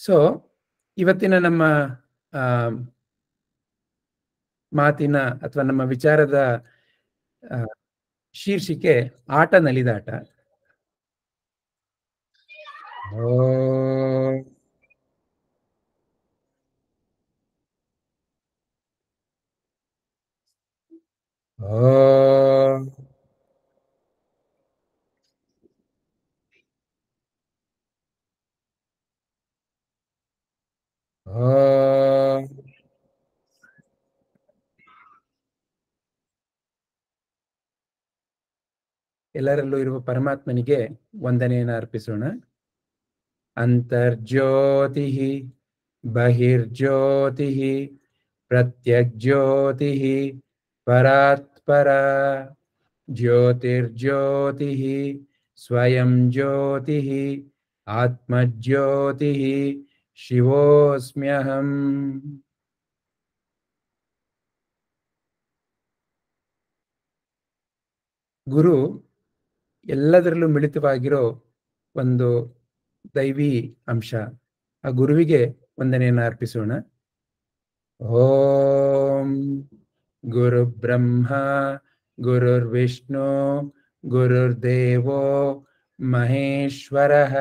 So ಇವತ್ತಿನ ನಮ್ಮ ಮಾತಿನ ಅಥವಾ ನಮ್ಮ ವಿಚಾರದ ಶೀರ್ಷಿಕೆ ಆಟ ನಲಿದಾಟ. ಎಲ್ಲರಲ್ಲೂ ಇರುವ ಪರಮಾತ್ಮನಿಗೆ ವಂದನೆಯನ್ನು ಅರ್ಪಿಸೋಣ. ಅಂತರ್ಜ್ಯೋತಿ ಬಹಿರ್ಜ್ಯೋತಿ ಪ್ರತ್ಯಗ್ಜ್ಯೋತಿ ಪರಾತ್ಪರ ಜ್ಯೋತಿರ್ಜ್ಯೋತಿ ಸ್ವಯಂ ಜ್ಯೋತಿ ಆತ್ಮಜ್ಯೋತಿ ಶಿವೋಸ್ಮ್ಯಹಂ. ಗುರು ಎಲ್ಲದರಲ್ಲೂ ಮಿಳಿತವಾಗಿರೋ ಒಂದು ದೈವಿ ಅಂಶ. ಆ ಗುರುವಿಗೆ ವಂದನೆಯನ್ನು ಅರ್ಪಿಸೋಣ. ಓಂ ಗುರು ಬ್ರಹ್ಮ ಗುರುರ್ ವಿಷ್ಣು ಗುರುರ್ದೇವೋ ಮಹೇಶ್ವರಃ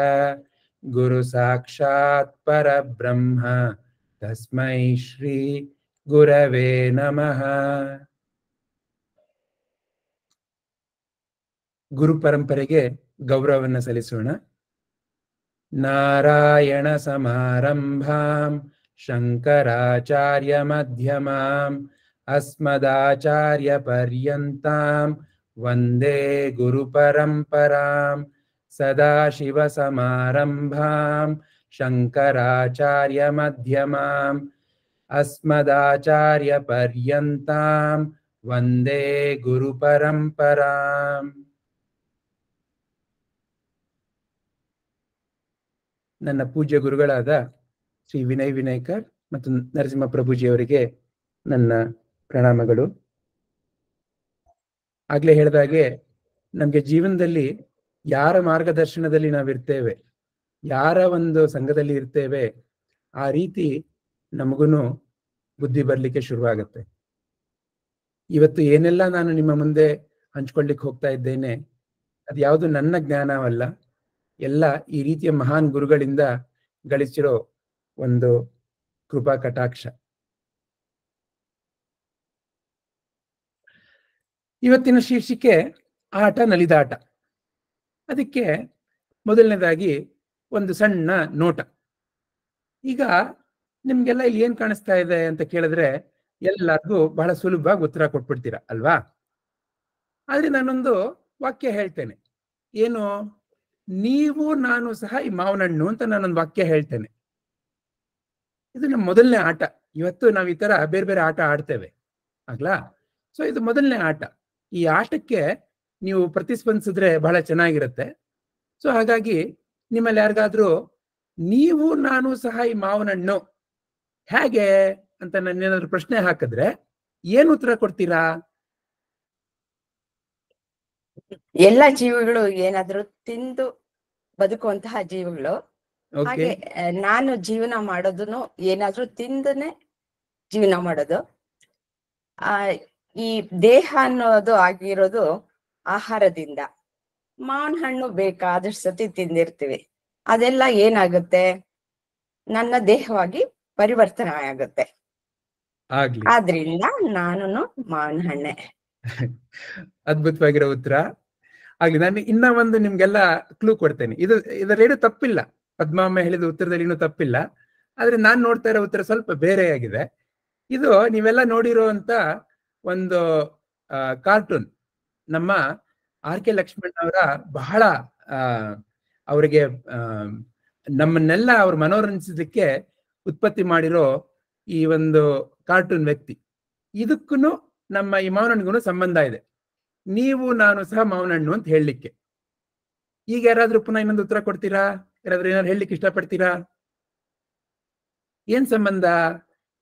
ಗುರು ಸಾಕ್ಷಾತ್ ಪರಬ್ರಹ್ಮ ತಸ್ಮೈ ಶ್ರೀ ಗುರವೇ ನಮಃ. ಗುರು ಪರಂಪರೆಗೆ ಗೌರವವನ್ನು ಸಲ್ಲಿಸೋಣ. ನಾರಾಯಣ ಸಮಾರಂಭಾಂ ಶಂಕರಾಚಾರ್ಯ ಮಧ್ಯಮಾಂ ಅಸ್ಮದಾಚಾರ್ಯ ಪರ್ಯಂತಾಂ ವಂದೇ ಗುರು ಪರಂಪರಾಂ. ಸದಾಶಿವ ಸಮಾರಂಭಾಂ ಶಂಕರಾಚಾರ್ಯ ಮಧ್ಯಮಾಂ ಅಸ್ಮದಾಚಾರ್ಯ ಪರ್ಯಂತಾಂ ವಂದೇ ಗುರು ಪರಂಪರಾಂ. ನನ್ನ ಪೂಜ್ಯ ಗುರುಗಳಾದ ಶ್ರೀ ವಿನಯ್ ವಿನಯ್ಕರ್ ಮತ್ತು ನರಸಿಂಹ ಪ್ರಭುಜಿಯವರಿಗೆ ನನ್ನ ಪ್ರಣಾಮಗಳು. ಆಗ್ಲೇ ಹೇಳಿದಾಗೆ ನಮಗೆ ಜೀವನದಲ್ಲಿ ಯಾರ ಮಾರ್ಗದರ್ಶನದಲ್ಲಿ ನಾವಿರ್ತೇವೆ, ಯಾರ ಒಂದು ಸಂಘದಲ್ಲಿ ಇರ್ತೇವೆ, ಆ ರೀತಿ ನಮಗೂ ಬುದ್ಧಿ ಬರ್ಲಿಕ್ಕೆ ಶುರುವಾಗತ್ತೆ. ಇವತ್ತು ಏನೆಲ್ಲ ನಾನು ನಿಮ್ಮ ಮುಂದೆ ಹಂಚ್ಕೊಳ್ಳಿಕ್ಕೆ ಹೋಗ್ತಾ ಇದ್ದೇನೆ, ಅದು ಯಾವುದು ನನ್ನ ಜ್ಞಾನವಲ್ಲ, ಎಲ್ಲ ಈ ರೀತಿಯ ಮಹಾನ್ ಗುರುಗಳಿಂದ ಗಳಿಸಿರೋ ಒಂದು ಕೃಪಾ ಕಟಾಕ್ಷ. ಇವತ್ತಿನ ಶೀರ್ಷಿಕೆ ಆಟ ನಲಿದಾಟ. ಅದಕ್ಕೆ ಮೊದಲನೇದಾಗಿ ಒಂದು ಸಣ್ಣ ನೋಟ. ಈಗ ನಿಮ್ಗೆಲ್ಲ ಇಲ್ಲಿ ಏನ್ ಕಾಣಿಸ್ತಾ ಇದೆ ಅಂತ ಕೇಳಿದ್ರೆ ಎಲ್ಲರಿಗೂ ಬಹಳ ಸುಲಭವಾಗಿ ಉತ್ತರ ಕೊಟ್ಬಿಡ್ತೀರಾ ಅಲ್ವಾ? ಆದ್ರೆ ನಾನೊಂದು ವಾಕ್ಯ ಹೇಳ್ತೇನೆ. ಏನು? ನೀವು ನಾನು ಸಹ ಈ ಮಾವನಣ್ಣು ಅಂತ ನಾನೊಂದು ವಾಕ್ಯ ಹೇಳ್ತೇನೆ. ಇದು ನಮ್ಮ ಮೊದಲನೇ ಆಟ. ಇವತ್ತು ನಾವು ಈ ತರ ಬೇರೆ ಬೇರೆ ಆಟ ಆಡ್ತೇವೆ ಆಗ್ಲಾ? ಸೊ ಇದು ಮೊದಲನೇ ಆಟ. ಈ ಆಟಕ್ಕೆ ನೀವು ಪ್ರತಿಸ್ಪಂದಿಸಿದ್ರೆ ಬಹಳ ಚೆನ್ನಾಗಿರುತ್ತೆ. ಸೊ ಹಾಗಾಗಿ ನಿಮ್ಮಲ್ಲಿ ಯಾರಿಗಾದ್ರೂ ನೀವು ನಾನು ಸಹ ಈ ಮಾವನಣ್ಣು ಹೇಗೆ ಅಂತ ನನ್ನೇನಾದ್ರೂ ಪ್ರಶ್ನೆ ಹಾಕಿದ್ರೆ ಏನು ಉತ್ತರ ಕೊಡ್ತೀರಾ? ಎಲ್ಲ ಜೀವಿಗಳು ಏನಾದ್ರೂ ತಿಂದು ಬದುಕುವಂತಹ ಜೀವಿಗಳು. ಹಾಗೆ ನಾನು ಜೀವನ ಮಾಡೋದನ್ನು ಏನಾದ್ರೂ ತಿಂದನೆ ಜೀವನ ಮಾಡೋದು. ಈ ದೇಹ ಅನ್ನೋದು ಆಗಿರೋದು ಆಹಾರದಿಂದ. ಮಾವಿನ ಹಣ್ಣು ಬೇಕಾದಷ್ಟು ಸತಿ ತಿಂದಿರ್ತೀವಿ. ಅದೆಲ್ಲ ಏನಾಗುತ್ತೆ? ನನ್ನ ದೇಹವಾಗಿ ಪರಿವರ್ತನೆ ಆಗುತ್ತೆ. ಆದ್ರಿಂದ ನಾನು ಮಾವಿನ ಹಣ್ಣೆ. ಅದ್ಭುತವಾಗಿರೋ ಉತ್ತರ. ಆಗ್ಲಿ, ನಾನು ಇನ್ನ ಒಂದು ನಿಮ್ಗೆಲ್ಲ ಕ್ಲೂ ಕೊಡ್ತೇನೆ. ಇದರೇನು ತಪ್ಪಿಲ್ಲ, ಪದ್ಮಮ್ಮ ಹೇಳಿದ ಉತ್ತರದಲ್ಲಿ ಇನ್ನೂ ತಪ್ಪಿಲ್ಲ. ಆದ್ರೆ ನಾನ್ ನೋಡ್ತಾ ಇರೋ ಉತ್ತರ ಸ್ವಲ್ಪ ಬೇರೆಯಾಗಿದೆ. ಇದು ನೀವೆಲ್ಲ ನೋಡಿರುವಂತ ಒಂದು ಕಾರ್ಟೂನ್. ನಮ್ಮ R.K. ಲಕ್ಷ್ಮಣ್ ಅವರ ಬಹಳ ಅವರಿಗೆ ನಮ್ಮನ್ನೆಲ್ಲ ಅವ್ರು ಮನೋರಂಜಿಸಲಿಕ್ಕೆ ಉತ್ಪತ್ತಿ ಮಾಡಿರೋ ಈ ಒಂದು ಕಾರ್ಟೂನ್ ವ್ಯಕ್ತಿ. ಇದಕ್ಕೂ ನಮ್ಮ ಈ ಮಾವನಣ್ಣಗೂ ಸಂಬಂಧ ಇದೆ. ನೀವು ನಾನು ಸಹ ಮಾವನಣ್ಣು ಅಂತ ಹೇಳಲಿಕ್ಕೆ. ಈಗ ಯಾರಾದ್ರೂ ಪುನಃ ಇನ್ನೊಂದು ಉತ್ತರ ಕೊಡ್ತೀರಾ? ಯಾರಾದ್ರೂ ಏನಾದ್ರು ಹೇಳಲಿಕ್ಕೆ ಇಷ್ಟಪಡ್ತೀರಾ? ಏನ್ ಸಂಬಂಧ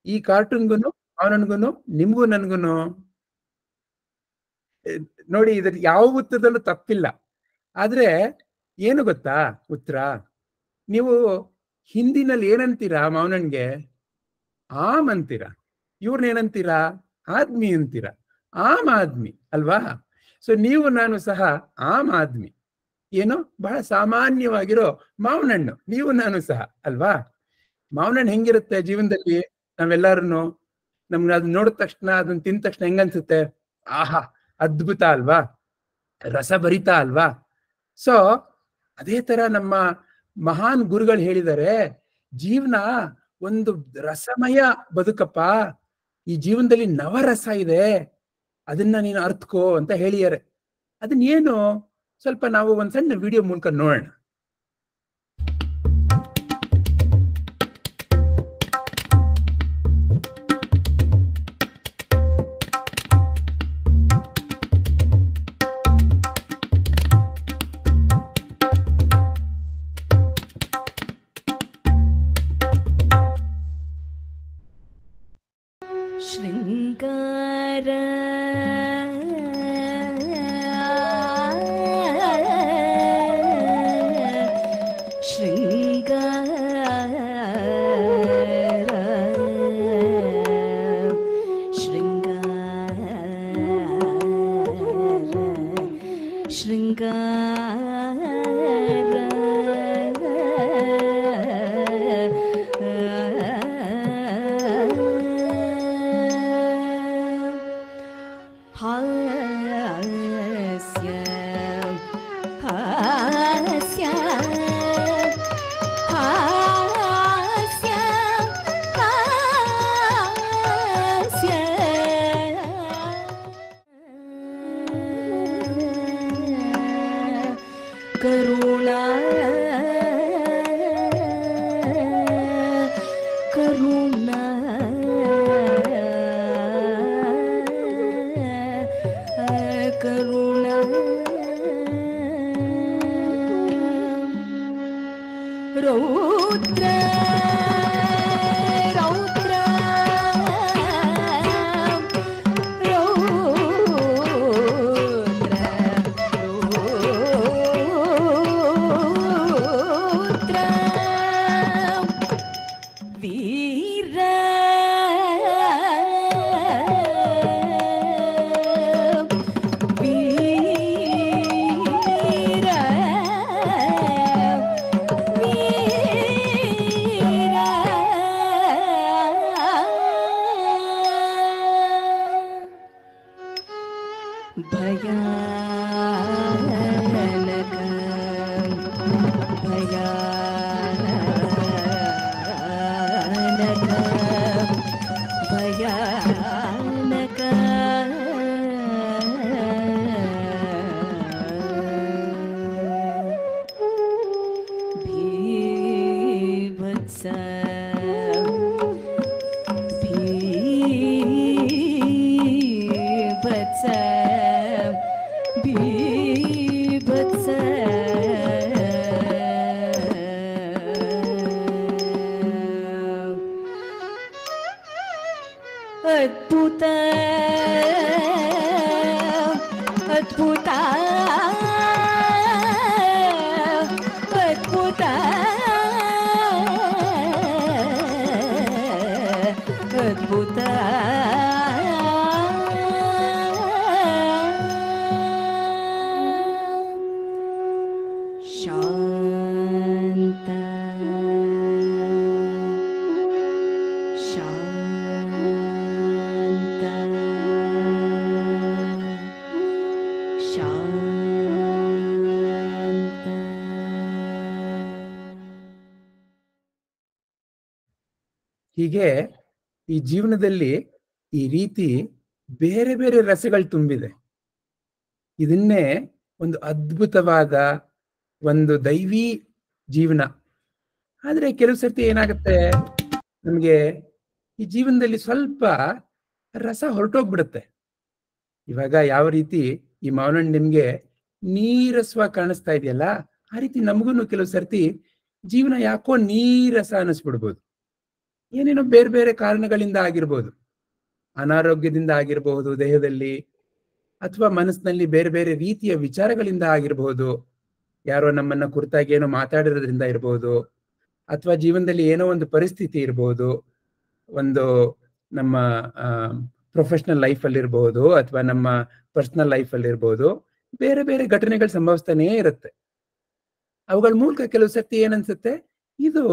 ಈ ಕಾರ್ಟೂನ್ಗೂ ಮಾವನಣ್ಣಗೂ, ನಿಮ್ಗೂ ನನ್ಗೂ? ನೋಡಿ, ಇದ್ರ ಯಾವ ಉತ್ತರದಲ್ಲೂ ತಪ್ಪಿಲ್ಲ. ಆದ್ರೆ ಏನು ಗೊತ್ತಾ ಉತ್ತರ? ನೀವು ಹಿಂದಿನಲ್ಲಿ ಏನಂತೀರಾ ಮಾವನಣ್ಗೆ? ಆಮ್ ಅಂತೀರಾ. ಇವ್ರನ್ನ ಏನಂತೀರಾ? ಆದ್ಮಿ ಅಂತೀರಾ. ಆಮ್ ಆದ್ಮಿ ಅಲ್ವಾ? ಸೊ ನೀವು ನಾನು ಸಹ ಆಮ್ ಆದ್ಮಿ, ಏನೋ ಬಹಳ ಸಾಮಾನ್ಯವಾಗಿರೋ ಮಾವನಣ್ಣು ನೀವು ನಾನು ಸಹ ಅಲ್ವಾ? ಮಾವನಣ್ಣು ಹೆಂಗಿರುತ್ತೆ ಜೀವನದಲ್ಲಿ? ನಾವೆಲ್ಲರೂ ನಮ್ಗೆ ಅದನ್ನ ನೋಡಿದ ತಕ್ಷಣ, ಅದನ್ನ ತಿಂದ ತಕ್ಷಣ ಹೆಂಗನ್ಸುತ್ತೆ? ಆಹಾ, ಅದ್ಭುತ ಅಲ್ವಾ, ರಸಭರಿತ ಅಲ್ವಾ? ಸೊ ಅದೇ ತರ ನಮ್ಮ ಮಹಾನ್ ಗುರುಗಳು ಹೇಳಿದ್ದಾರೆ, ಜೀವನ ಒಂದು ರಸಮಯ ಬದುಕಪ್ಪ, ಈ ಜೀವನದಲ್ಲಿ ನವರಸ ಇದೆ, ಅದನ್ನ ನೀನು ಅರ್ಥಕೋ ಅಂತ ಹೇಳಿದ್ದಾರೆ. ಅದನ್ನೇನು ಸ್ವಲ್ಪ ನಾವು ಒಂದ್ ಸಣ್ಣ ವಿಡಿಯೋ ಮೂಲಕ ನೋಡೋಣ. ಶೃಂಗಾರ ಕರುಣಾ ಕರುಣಾ ಕರುಣಾ ರೌದ್ರ ರೌದ್ರ ಭಯಾನಕ ಭಯಾನಕ ಭಯಾನಕ ಭೀಭತ್ಸ ಭೀಭತ್ಸ ಭೀಭತ್ಸ ಅದ್ಭುತ ಅದ್ಭುತ ಅದ್ಭುತ ಅದ್ಭುತ ಶಾಂತ ಶಾಂತ ಶಾಂತ. ಹೀಗೆ ಈ ಜೀವನದಲ್ಲಿ ಈ ರೀತಿ ಬೇರೆ ಬೇರೆ ರಸಗಳು ತುಂಬಿದೆ. ಇದನ್ನೇ ಒಂದು ಅದ್ಭುತವಾದ ಒಂದು ದೈವಿ ಜೀವನ. ಆದ್ರೆ ಕೆಲವು ಸರ್ತಿ ಏನಾಗುತ್ತೆ, ನಮ್ಗೆ ಈ ಜೀವನದಲ್ಲಿ ಸ್ವಲ್ಪ ರಸ ಹೊರಟೋಗ್ಬಿಡುತ್ತೆ. ಇವಾಗ ಯಾವ ರೀತಿ ಈ ಮಾವನಣ್ಣ ನಿಮ್ಗೆ ನೀರಸವಾಗಿ ಕಾಣಿಸ್ತಾ ಇದೆಯಲ್ಲ, ಆ ರೀತಿ ನಮಗೂ ಕೆಲವು ಸರ್ತಿ ಜೀವನ ಯಾಕೋ ನೀರಸ ಅನ್ನಿಸ್ಬಿಡ್ಬೋದು. ಏನೇನೋ ಬೇರೆ ಬೇರೆ ಕಾರಣಗಳಿಂದ ಆಗಿರ್ಬೋದು, ಅನಾರೋಗ್ಯದಿಂದ ಆಗಿರಬಹುದು ದೇಹದಲ್ಲಿ, ಅಥವಾ ಮನಸ್ಸಿನಲ್ಲಿ ಬೇರೆ ಬೇರೆ ರೀತಿಯ ವಿಚಾರಗಳಿಂದ ಆಗಿರಬಹುದು, ಯಾರೋ ನಮ್ಮನ್ನ ಕುರಿತಾಗಿ ಏನೋ ಮಾತಾಡಿರೋದ್ರಿಂದ ಇರಬಹುದು, ಅಥವಾ ಜೀವನದಲ್ಲಿ ಏನೋ ಒಂದು ಪರಿಸ್ಥಿತಿ ಇರ್ಬೋದು, ಒಂದು ನಮ್ಮ ಪ್ರೊಫೆಷನಲ್ ಲೈಫಲ್ಲಿ ಇರ್ಬೋದು ಅಥವಾ ನಮ್ಮ ಪರ್ಸನಲ್ ಲೈಫಲ್ಲಿ ಇರ್ಬೋದು, ಬೇರೆ ಬೇರೆ ಘಟನೆಗಳು ಸಂಭವಿಸ್ತಾನೇ ಇರುತ್ತೆ. ಅವುಗಳ ಮೂಲಕ ಕೆಲವು ಸರ್ತಿ ಏನನ್ಸುತ್ತೆ, ಇದು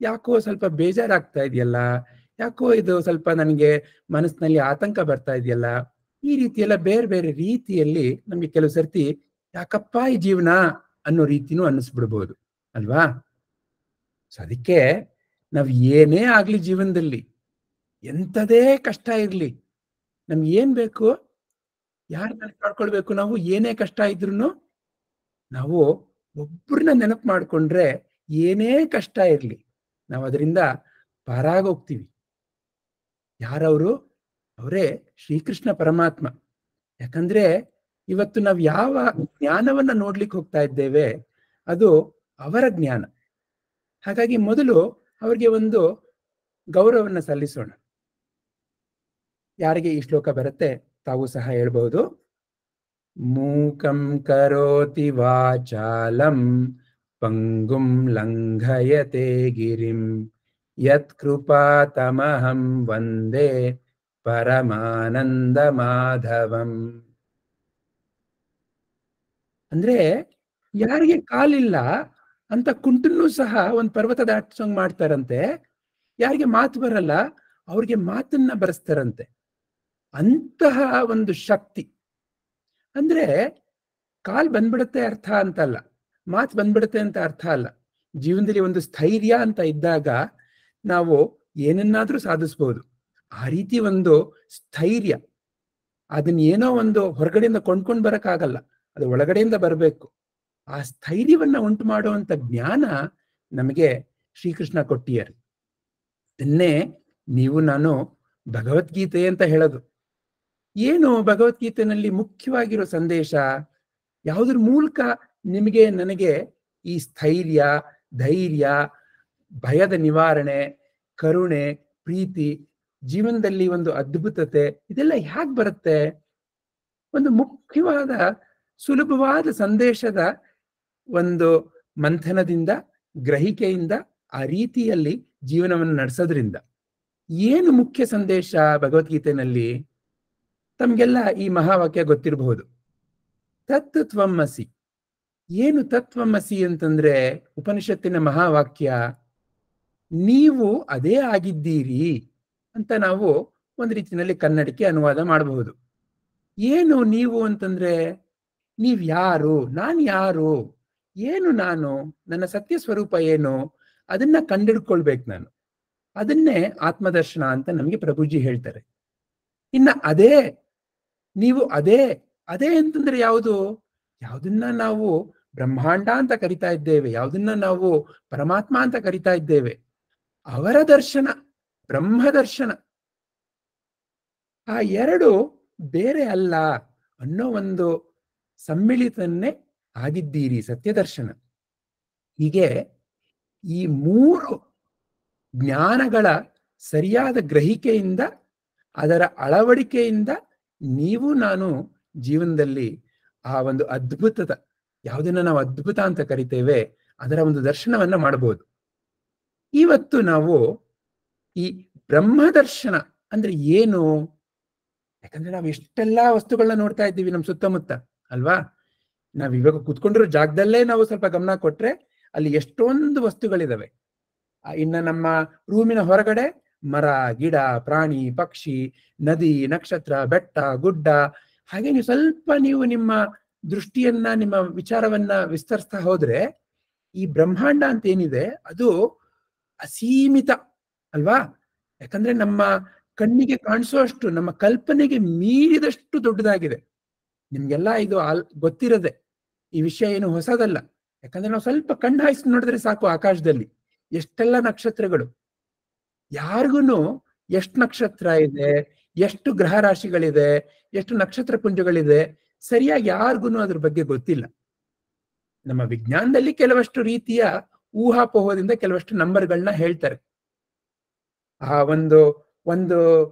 ಯಾಕೋ ಸ್ವಲ್ಪ ಬೇಜಾರಾಗ್ತಾ ಇದೆಯಲ್ಲ, ಯಾಕೋ ಇದು ಸ್ವಲ್ಪ ನನಗೆ ಮನಸ್ಸಿನಲ್ಲಿ ಆತಂಕ ಬರ್ತಾ ಇದೆಯಲ್ಲ, ಈ ರೀತಿಯೆಲ್ಲ ಬೇರೆ ಬೇರೆ ರೀತಿಯಲ್ಲಿ ನಮ್ಗೆ ಕೆಲವು ಸರ್ತಿ ಯಾಕಪ್ಪ ಈ ಜೀವನ ಅನ್ನೋ ರೀತಿನೂ ಅನ್ನಿಸ್ಬಿಡ್ಬೋದು ಅಲ್ವಾ. ಸೊ ಅದಕ್ಕೆ ನಾವ್ ಏನೇ ಆಗ್ಲಿ ಜೀವನದಲ್ಲಿ, ಎಂಥದೇ ಕಷ್ಟ ಇರ್ಲಿ, ನಮ್ಗೆ ಏನ್ ಬೇಕು, ಯಾರು ನೆನಪು ಮಾಡ್ಕೊಳ್ಬೇಕು, ನಾವು ಏನೇ ಕಷ್ಟ ಇದ್ರು ನಾವು ಒಬ್ಬರನ್ನ ನೆನಪು ಮಾಡ್ಕೊಂಡ್ರೆ ಏನೇ ಕಷ್ಟ ಇರ್ಲಿ ನಾವು ಅದರಿಂದ ಪಾರಾಗೋಗ್ತೀವಿ. ಯಾರವರು? ಅವರೇ ಶ್ರೀಕೃಷ್ಣ ಪರಮಾತ್ಮ. ಯಾಕಂದ್ರೆ ಇವತ್ತು ನಾವು ಯಾವ ಜ್ಞಾನವನ್ನ ನೋಡ್ಲಿಕ್ಕೆ ಹೋಗ್ತಾ ಇದ್ದೇವೆ ಅದು ಅವರ ಜ್ಞಾನ. ಹಾಗಾಗಿ ಮೊದಲು ಅವರಿಗೆ ಒಂದು ಗೌರವವನ್ನು ಸಲ್ಲಿಸೋಣ. ಯಾರಿಗೆ ಈ ಶ್ಲೋಕ ಬರುತ್ತೆ ತಾವು ಸಹ ಹೇಳ್ಬಹುದು. ಮೂಕಂ ಕರೋತಿ ವಾಚಾಲಂ ಪಂಗುಂ ಲಂಘಯತೆ ಗಿರಿಂ ಯತ್ ಕೃಪಾತಮಹಂ ವಂದೇ ಪರಮಾನಂದ ಮಾಧವಂ. ಅಂದ್ರೆ ಯಾರಿಗೆ ಕಾಲಿಲ್ಲ ಅಂತ ಕುಂಟನ್ನು ಸಹ ಒಂದು ಪರ್ವತ ದಾಟಿಸೋಂಗ್ ಮಾಡ್ತಾರಂತೆ, ಯಾರಿಗೆ ಮಾತು ಬರಲ್ಲ ಅವ್ರಿಗೆ ಮಾತನ್ನ ಬರೆಸ್ತಾರಂತೆ. ಅಂತಹ ಒಂದು ಶಕ್ತಿ. ಅಂದ್ರೆ ಕಾಲ್ ಬಂದ್ಬಿಡುತ್ತೆ ಅರ್ಥ ಅಂತಲ್ಲ, ಮಾತು ಬಂದ್ಬಿಡುತ್ತೆ ಅಂತ ಅರ್ಥ ಅಲ್ಲ. ಜೀವನದಲ್ಲಿ ಒಂದು ಸ್ಥೈರ್ಯ ಅಂತ ಇದ್ದಾಗ ನಾವು ಏನನ್ನಾದ್ರೂ ಸಾಧಿಸ್ಬೋದು. ಆ ರೀತಿ ಒಂದು ಸ್ಥೈರ್ಯ, ಅದನ್ನ ಏನೋ ಒಂದು ಹೊರಗಡೆಯಿಂದ ಕೊಂಡ್ಕೊಂಡು ಬರಕ್ಕಾಗಲ್ಲ, ಅದು ಒಳಗಡೆಯಿಂದ ಬರಬೇಕು. ಆ ಸ್ಥೈರ್ಯವನ್ನ ಉಂಟು ಮಾಡುವಂತ ಜ್ಞಾನ ನಮಗೆ ಶ್ರೀಕೃಷ್ಣ ಕೊಟ್ಟಿಯರು. ಇದನ್ನೇ ನೀವು ನಾನು ಭಗವದ್ಗೀತೆ ಅಂತ ಹೇಳೋದು. ಏನು ಭಗವದ್ಗೀತೆನಲ್ಲಿ ಮುಖ್ಯವಾಗಿರೋ ಸಂದೇಶ? ಯಾವುದ್ರ ಮೂಲಕ ನಿಮಗೆ ನನಗೆ ಈ ಸ್ಥೈರ್ಯ, ಧೈರ್ಯ, ಭಯದ ನಿವಾರಣೆ, ಕರುಣೆ, ಪ್ರೀತಿ, ಜೀವನದಲ್ಲಿ ಒಂದು ಅದ್ಭುತತೆ ಇದೆಲ್ಲ ಹೇಗೆ ಬರುತ್ತೆ? ಒಂದು ಮುಖ್ಯವಾದ ಸುಲಭವಾದ ಸಂದೇಶದ ಒಂದು ಮಂಥನದಿಂದ, ಗ್ರಹಿಕೆಯಿಂದ, ಆ ರೀತಿಯಲ್ಲಿ ಜೀವನವನ್ನು ನಡೆಸೋದ್ರಿಂದ. ಏನು ಮುಖ್ಯ ಸಂದೇಶ ಭಗವದ್ಗೀತೆನಲ್ಲಿ? ತಮ್ಗೆಲ್ಲ ಈ ಮಹಾವಾಕ್ಯ ಗೊತ್ತಿರಬಹುದು, ತತ್ ತ್ವಮಸಿ. ಏನು ತತ್ವಮಸಿ ಅಂತಂದ್ರೆ ಉಪನಿಷತ್ತಿನ ಮಹಾವಾಕ್ಯ. ನೀವು ಅದೇ ಆಗಿದ್ದೀರಿ ಅಂತ ನಾವು ಒಂದು ರೀತಿಯಲ್ಲಿ ಕನ್ನಡಕ್ಕೆ ಅನುವಾದ ಮಾಡಬಹುದು. ಏನು ನೀವು ಅಂತಂದ್ರೆ ನೀವ್ ಯಾರು, ನಾನು ಯಾರು, ಏನು ನಾನು, ನನ್ನ ಸತ್ಯ ಸ್ವರೂಪ ಏನು, ಅದನ್ನ ಕಂಡಿಡ್ಕೊಳ್ಬೇಕು ನಾನು. ಅದನ್ನೇ ಆತ್ಮದರ್ಶನ ಅಂತ ನಮಗೆ ಪ್ರಭುಜಿ ಹೇಳ್ತಾರೆ. ಇನ್ನ ಅದೇ ನೀವು ಅದೇ ಅದೇ ಅಂತಂದ್ರೆ ಯಾವುದು? ಯಾವುದನ್ನ ನಾವು ಬ್ರಹ್ಮಾಂಡ ಅಂತ ಕರಿತಾ ಇದ್ದೇವೆ, ಯಾವುದನ್ನ ನಾವು ಪರಮಾತ್ಮ ಅಂತ ಕರಿತಾ ಇದ್ದೇವೆ, ಅವರ ದರ್ಶನ, ಬ್ರಹ್ಮ ದರ್ಶನ. ಆ ಎರಡು ಬೇರೆ ಅಲ್ಲ ಅನ್ನೋ ಒಂದು ಸಮ್ಮಿಳಿತನ್ನೇ ಆಗಿದ್ದೀರಿ ಸತ್ಯದರ್ಶನ. ಹೀಗೆ ಈ ಮೂರು ಜ್ಞಾನಗಳ ಸರಿಯಾದ ಗ್ರಹಿಕೆಯಿಂದ, ಅದರ ಅಳವಡಿಕೆಯಿಂದ ನೀವು ನಾನು ಜೀವನದಲ್ಲಿ ಆ ಒಂದು ಅದ್ಭುತದ, ಯಾವುದನ್ನ ನಾವು ಅದ್ಭುತ ಅಂತ ಕರಿತೇವೆ, ಅದರ ಒಂದು ದರ್ಶನವನ್ನ ಮಾಡಬಹುದು. ಇವತ್ತು ನಾವು ಈ ಬ್ರಹ್ಮದರ್ಶನ ಅಂದ್ರೆ ಏನು? ಯಾಕಂದ್ರೆ ನಾವು ಎಷ್ಟೆಲ್ಲಾ ವಸ್ತುಗಳನ್ನ ನೋಡ್ತಾ ಇದ್ದೀವಿ ನಮ್ಮ ಸುತ್ತಮುತ್ತ ಅಲ್ವಾ. ನಾವ್ ಇವಾಗ ಕುತ್ಕೊಂಡಿರೋ ಜಾಗದಲ್ಲೇ ನಾವು ಸ್ವಲ್ಪ ಗಮನ ಕೊಟ್ರೆ ಅಲ್ಲಿ ಎಷ್ಟೊಂದು ವಸ್ತುಗಳಿದಾವೆ. ಇನ್ನ ನಮ್ಮ ರೂಮಿನ ಹೊರಗಡೆ ಮರ, ಗಿಡ, ಪ್ರಾಣಿ, ಪಕ್ಷಿ, ನದಿ, ನಕ್ಷತ್ರ, ಬೆಟ್ಟ, ಗುಡ್ಡ. ಹಾಗೆ ನೀವು ಸ್ವಲ್ಪ ನಿಮ್ಮ ದೃಷ್ಟಿಯನ್ನ, ನಿಮ್ಮ ವಿಚಾರವನ್ನ ವಿಸ್ತರಿಸ್ತಾ ಹೋದ್ರೆ ಈ ಬ್ರಹ್ಮಾಂಡ ಅಂತ ಏನಿದೆ ಅದು ಅಸೀಮಿತ ಅಲ್ವಾ. ಯಾಕಂದ್ರೆ ನಮ್ಮ ಕಣ್ಣಿಗೆ ಕಾಣಿಸೋಷ್ಟು, ನಮ್ಮ ಕಲ್ಪನೆಗೆ ಮೀರಿದಷ್ಟು ದೊಡ್ಡದಾಗಿದೆ. ನಿಮ್ಗೆಲ್ಲ ಇದು ಗೊತ್ತಿರದೆ, ಈ ವಿಷಯ ಏನು ಹೊಸದಲ್ಲ. ಯಾಕಂದ್ರೆ ನಾವು ಸ್ವಲ್ಪ ಕಣ್ಣು ಹಾಯಿಸಿ ನೋಡಿದ್ರೆ ಸಾಕು, ಆಕಾಶದಲ್ಲಿ ಎಷ್ಟೆಲ್ಲ ನಕ್ಷತ್ರಗಳು. ಯಾರಿಗೂ ಎಷ್ಟು ನಕ್ಷತ್ರ ಇದೆ, ಎಷ್ಟು ಗ್ರಹ ರಾಶಿಗಳಿದೆ, ಎಷ್ಟು ನಕ್ಷತ್ರ ಪುಂಜಗಳಿದೆ, ಸರಿಯಾಗಿ ಯಾರಿಗೂ ಅದ್ರ ಬಗ್ಗೆ ಗೊತ್ತಿಲ್ಲ. ನಮ್ಮ ವಿಜ್ಞಾನದಲ್ಲಿ ಕೆಲವಷ್ಟು ರೀತಿಯ ಊಹಾಪೋಹದಿಂದ ಕೆಲವಷ್ಟು ನಂಬರ್ಗಳನ್ನ ಹೇಳ್ತಾರೆ. ಆ ಒಂದು